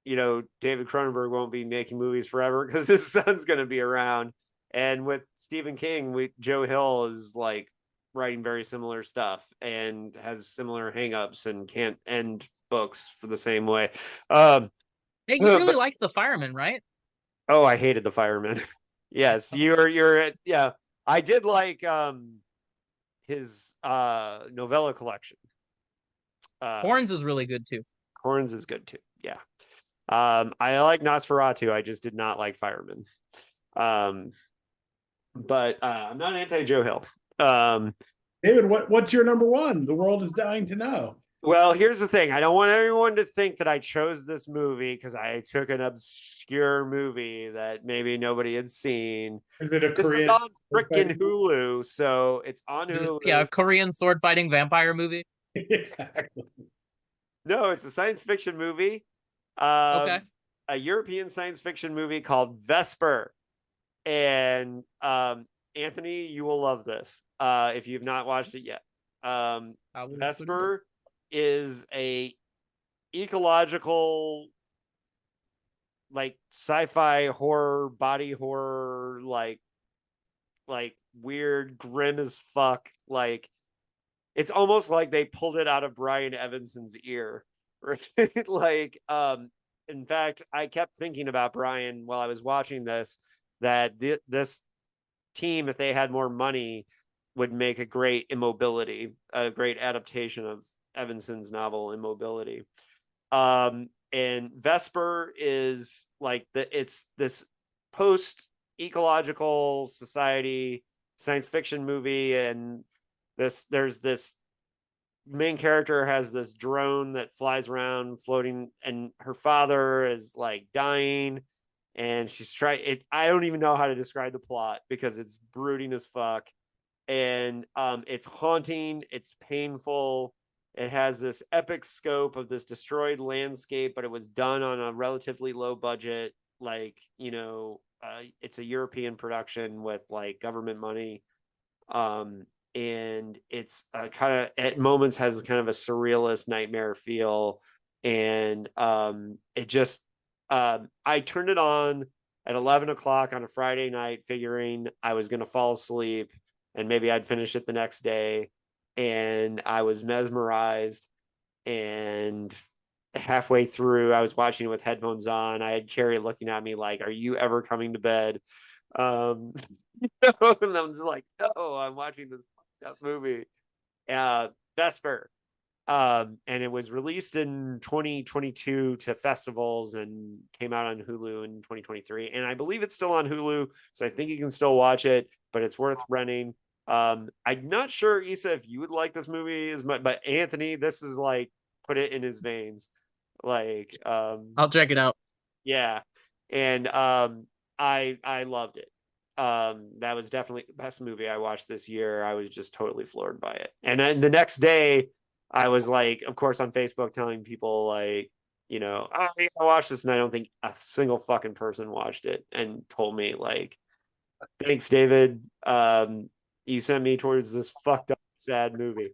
you know, David Cronenberg won't be making movies forever because his son's going to be around. And with Stephen King, Joe Hill is like writing very similar stuff and has similar hangups and can't end books for the same way. Hey, you really liked The Fireman, right? Oh, I hated The Fireman. Yes, you're yeah. I did like his novella collection. Horns is really good too. Horns is good too. Yeah. I like Nosferatu. I just did not like Fireman. But I'm not anti Joe Hill. David, what's your number one? The world is dying to know. Well, here's the thing. I don't want everyone to think that I chose this movie because I took an obscure movie that maybe nobody had seen. Is it a This Korean? is on freaking Hulu, so it's on Hulu. Yeah, a Korean sword fighting vampire movie. Exactly. No, it's a science fiction movie. Okay. A European science fiction movie called Vesper. And Anthony, you will love this if you've not watched it yet. Vesper is a ecological, like sci-fi horror, body horror, like weird, grim as fuck. Like it's almost like they pulled it out of Brian Evanson's ear. Right? Like in fact, I kept thinking about Brian while I was watching this, that this team, if they had more money, would make a great Immobility, a great adaptation of Evanson's novel Immobility. And Vesper is like it's this post ecological society science fiction movie, and there's this main character has this drone that flies around floating, and her father is like dying, and she's trying it. I don't even know how to describe the plot because it's brooding as fuck. and it's haunting, it's painful. It has this epic scope of this destroyed landscape, but it was done on a relatively low budget. Like, it's a European production with like government money. And it's kind of at moments has kind of a surrealist nightmare feel. And it just, I turned it on at 11 o'clock on a Friday night, figuring I was going to fall asleep and maybe I'd finish it the next day. And I was mesmerized. And halfway through, I was watching it with headphones on. I had Carrie looking at me like, "Are you ever coming to bed?" And I'm just like, "No, I'm watching this movie." Vesper. And it was released in 2022 to festivals and came out on Hulu in 2023. And I believe it's still on Hulu, so I think you can still watch it, but it's worth renting. I'm not sure, Issa, if you would like this movie as much, but Anthony, this is like put it in his veins. Like, I'll check it out. Yeah. And I loved it. That was definitely the best movie I watched this year. I was just totally floored by it. And then the next day, I was like, of course, on Facebook telling people like, "Oh, yeah, I watched this," and I don't think a single fucking person watched it and told me like, "Thanks, David. You sent me towards this fucked up, sad movie."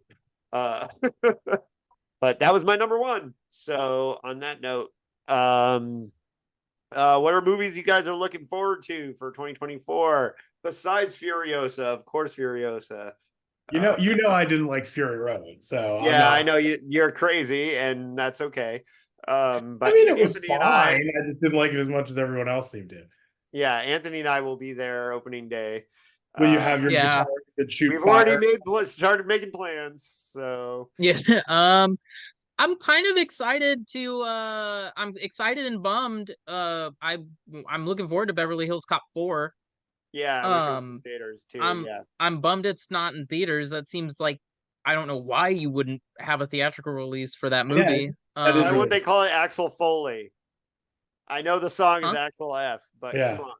But that was my number one. So on that note, what are movies you guys are looking forward to for 2024 besides Furiosa? Of course, Furiosa. I didn't like Fury Road, so Yeah, I know you're crazy, and that's okay. But I mean, it was Anthony fine. I just didn't like it as much as everyone else seemed to. Yeah, Anthony and I will be there opening day. Will you have your Yeah. guitar that shoot We've fire? already started making plans, so Yeah. I'm kind of excited to I'm excited and bummed. I'm looking forward to Beverly Hills Cop 4. yeah, I wish it was in theaters too. I'm bummed it's not in theaters. That seems like I don't know why you wouldn't have a theatrical release for that movie. that is Why would they call it Axel Foley? I know the song is Huh? Axel F, but Yeah. come on.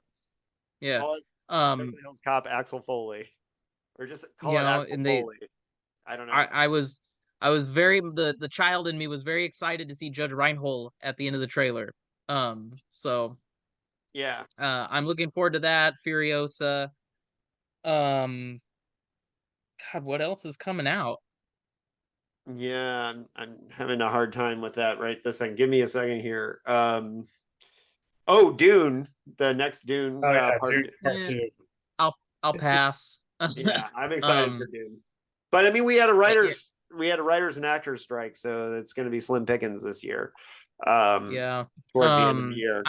Yeah. Call it Beverly Hills Cop Axel Foley. Or just call it Axel Foley. I don't know. I was very the child in me was very excited to see Judge Reinhold at the end of the trailer. So yeah. I'm looking forward to that. Furiosa. God, what else is coming out? Yeah, I'm having a hard time with that right this second. Give me a second here. Dune, the next Dune part. Dune part 2. I'll pass. Yeah, I'm excited for Dune. But I mean, we had a writers and actors strike, so it's going to be slim pickings this year. Yeah. Towards the end of the year.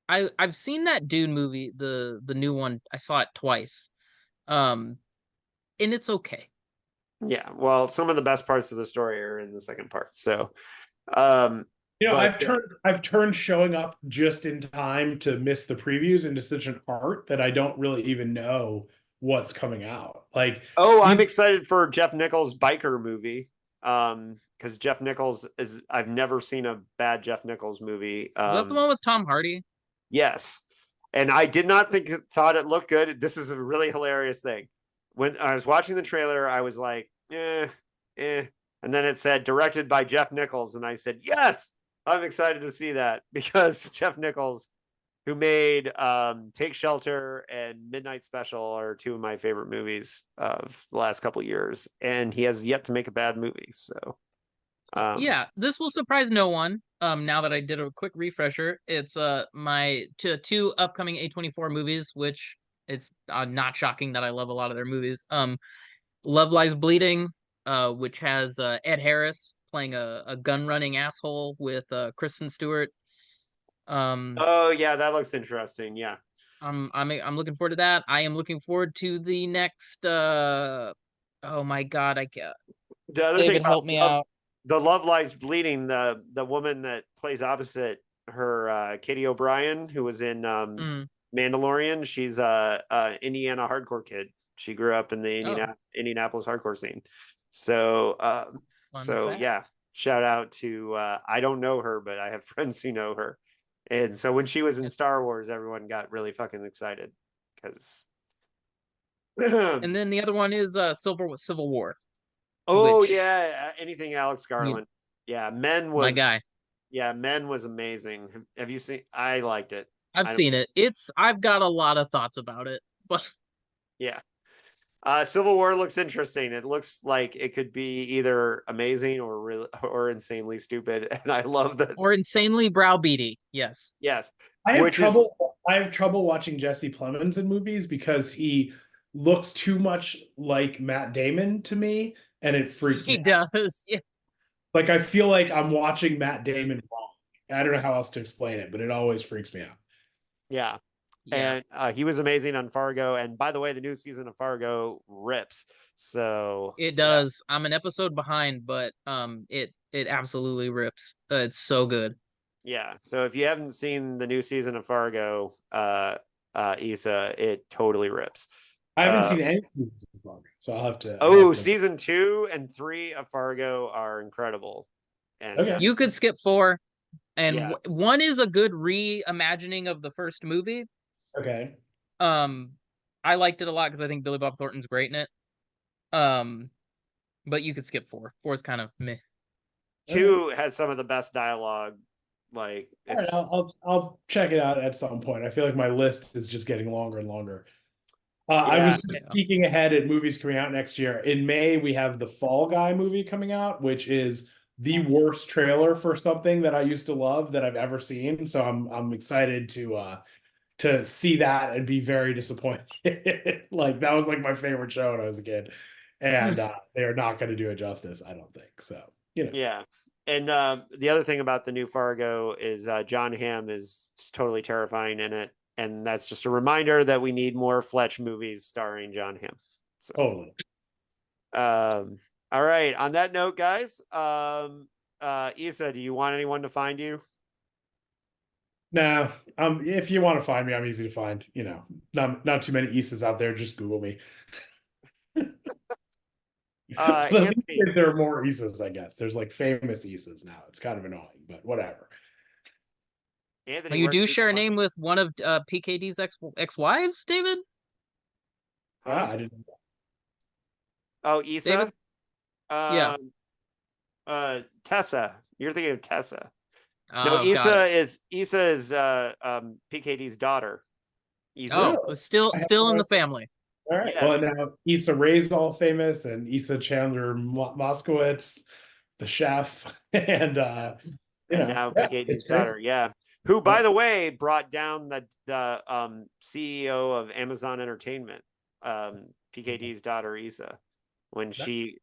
I've seen that Dune movie, the new one. I saw it twice. And it's okay. Yeah, well, some of the best parts of the story are in the second part. So I've turned showing up just in time to miss the previews into such an art that I don't really even know what's coming out. Like, I'm excited for Jeff Nichols' biker movie. Because Jeff Nichols I've never seen a bad Jeff Nichols movie. Is that the one with Tom Hardy? Yes. And I did not thought it looked good. This is a really hilarious thing. When I was watching the trailer, I was like, eh. And then it said directed by Jeff Nichols. And I said, yes, I'm excited to see that, because Jeff Nichols, who made Take Shelter and Midnight Special, are two of my favorite movies of the last couple of years. And he has yet to make a bad movie. So yeah, this will surprise no one. Now that I did a quick refresher, it's my two upcoming A24 movies, which it's not shocking that I love a lot of their movies. Love Lies Bleeding, which has Ed Harris playing a gun running asshole with Kristen Stewart. Oh yeah, that looks interesting. Yeah. I'm looking forward to that. I am looking forward to the next oh my god, I can't. The other David, thing help me out. The Love Lies Bleeding, the woman that plays opposite her, Katie O'Brien, who was in Mandalorian, she's a Indiana hardcore kid. She grew up in the Indianapolis hardcore scene. So yeah, shout out to I don't know her, but I have friends who know her. And so when she was in Star Wars, everyone got really fucking excited because And then the other one is Civil War. Oh which, yeah, anything Alex Garland. Yeah, Men was my guy. Yeah, Men was amazing. Have you seen? I liked it. I've seen it. I've got a lot of thoughts about it, but yeah. Civil War looks interesting. It looks like it could be either amazing or insanely stupid, and I love that. Or insanely browbeaty. Yes. Yes. I have trouble watching Jesse Plemons in movies because he looks too much like Matt Damon to me, and it freaks me He out. does. Yeah. Like I feel like I'm watching Matt Damon wrong. I don't know how else to explain it, but it always freaks me out. Yeah. And he was amazing on Fargo. And by the way, the new season of Fargo rips. So it does. Yeah. I'm an episode behind, but it absolutely rips. It's so good. Yeah. So if you haven't seen the new season of Fargo, Issa, it totally rips. I haven't seen any seasons of Fargo, so I'll have to. Season 2 and 3 of Fargo are incredible. And okay. You could skip 4, and 1 is a good reimagining of the first movie. Okay. I liked it a lot because I think Billy Bob Thornton's great in it. But you could skip 4. 4 is kind of meh. 2 has some of the best dialogue. Like, it's... I'll check it out at some point. I feel like my list is just getting longer and longer. I was peeking ahead at movies coming out next year. In May, we have the Fall Guy movie coming out, which is the worst trailer for something that I used to love that I've ever seen. So I'm excited to see that and be very disappointed. Like that was like my favorite show when I was a kid, and they are not going to do it justice, I don't think. So Yeah. And the other thing about the new Fargo is John Hamm is totally terrifying in it, and that's just a reminder that we need more Fletch movies starring John Hamm. So, totally. All right. On that note, guys, Issa, do you want anyone to find you? No, if you want to find me, I'm easy to find. Not too many Issas out there. Just Google me. Anthony, there are more Issas, I guess. There's like famous Issas now. It's kind of annoying, but whatever. Anthony, you do share a name with one of PKD's ex-wives, David? I didn't know that. Oh, Issa? Yeah. Tessa. You're thinking of Tessa. Oh, no, Issa is PKD's daughter. Issa. Oh, still in the family. All right. Yes. Well, now Issa Rae's all famous, and Issa Chandler Moskowitz, the chef, and now PKD's daughter. Yeah. Who, by the way, brought down the CEO of Amazon Entertainment, PKD's daughter Issa, when he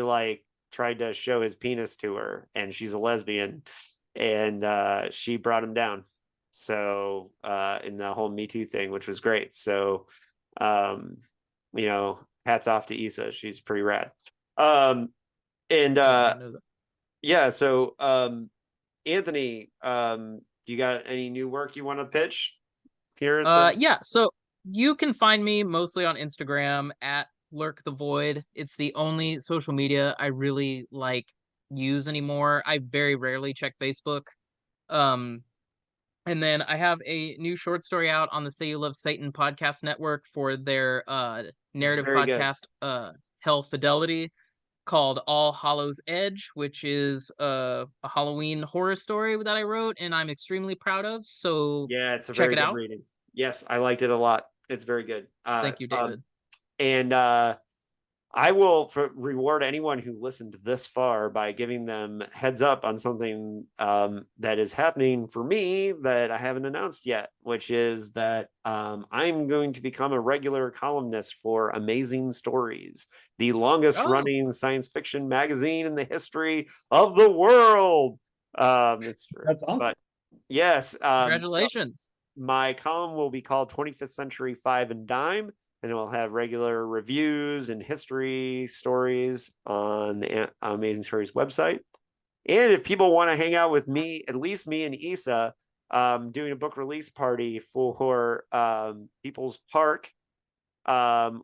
like tried to show his penis to her, and she's a lesbian, and she brought him down. So in the whole Me Too thing, which was great. So hats off to Issa. She's pretty rad. So Anthony, you got any new work you want to pitch here? So you can find me mostly on Instagram at Lurk the Void. It's the only social media I really use anymore. I very rarely check Facebook. And then I have a new short story out on the Say You Love Satan podcast network for their narrative podcast, Hell Fidelity, called All Hallows Edge, which is a Halloween horror story that I wrote and I'm extremely proud of. So yeah, it's a very good reading. Yes, I liked it a lot. It's very good. Thank you, David. And I will reward anyone who listened this far by giving them heads up on something that is happening for me that I haven't announced yet, which is that I'm going to become a regular columnist for Amazing Stories, the longest running science fiction magazine in the history of the world. It's true. That's awesome. But yes. Congratulations. So my column will be called 25th Century Five and Dime. And it will have regular reviews and history stories on the Amazing Stories website. And if people want to hang out with me, at least me and Issa, doing a book release party for People's Park,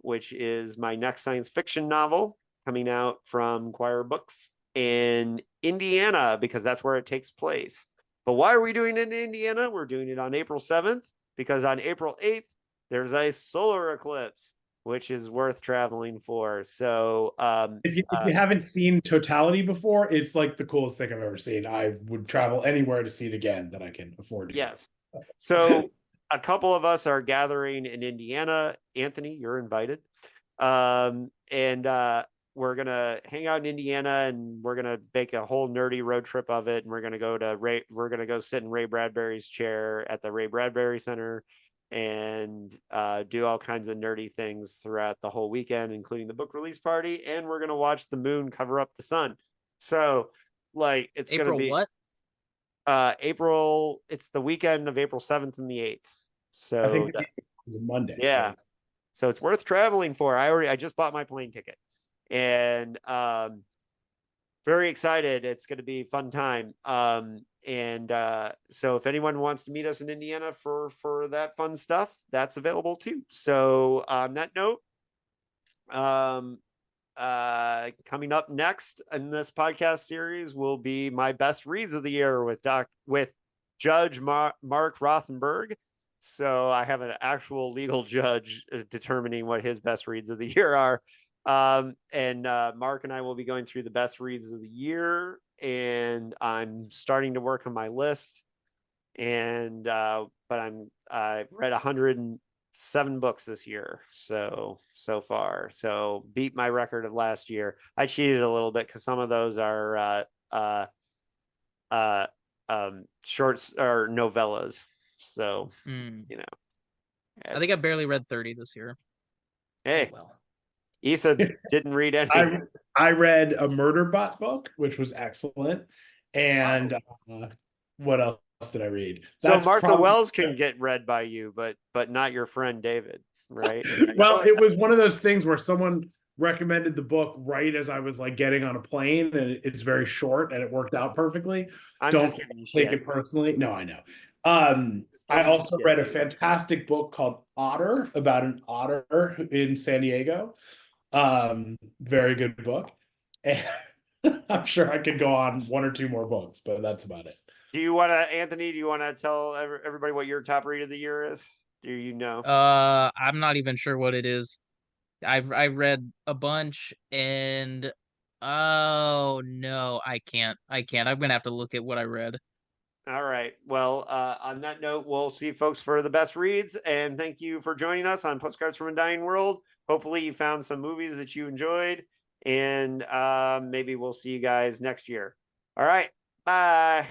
which is my next science fiction novel coming out from Choir Books in Indiana, because that's where it takes place. But why are we doing it in Indiana? We're doing it on April 7th, because on April 8th, there's a solar eclipse, which is worth traveling for. So if you haven't seen Totality before, it's like the coolest thing I've ever seen. I would travel anywhere to see it again that I can afford to. Yes. So a couple of us are gathering in Indiana. Anthony, you're invited. We're gonna hang out in Indiana, and we're gonna make a whole nerdy road trip of it. And we're gonna go sit in Ray Bradbury's chair at the Ray Bradbury Center, and do all kinds of nerdy things throughout the whole weekend, including the book release party. And we're gonna watch the moon cover up the sun. So, like, it's April gonna be what? April. It's the weekend of April 7th and the 8th. So I think it's a Monday. Yeah. So it's worth traveling for. I just bought my plane ticket, and very excited. It's going to be a fun time. So if anyone wants to meet us in Indiana for that fun stuff, that's available too. So on that note, coming up next in this podcast series will be my best reads of the year with Judge Mark Rothenberg. So I have an actual legal judge determining what his best reads of the year are. Mark and I will be going through the best reads of the year, and I'm starting to work on my list. But I read 107 books this year, so far. So beat my record of last year. I cheated a little bit because some of those are shorts or novellas. So you know, I think I barely read 30 this year. Hey, oh, well. Issa didn't read any. I read a Murderbot book, which was excellent. And what else did I read? So Martha Wells can get read by you, but not your friend David, right? Well, it was one of those things where someone recommended the book right as I was like getting on a plane, and it's very short and it worked out perfpperfectly. Don't take it personally. No, I know. I also read a fantastic book called Otter, about an otter in San Diego. Very good book. And I'm sure I could go on one or two more books, but that's about it. Anthony, do you want to tell everybody what your top read of the year is? Do you know? I'm not even sure what it is. I've read a bunch, and oh no, I can't. I'm gonna have to look at what I read. All right. Well, on that note, we'll see folks for the best reads, and thank you for joining us on Postcards from a Dying World. Hopefully you found some movies that you enjoyed, and maybe we'll see you guys next year. All right. Bye.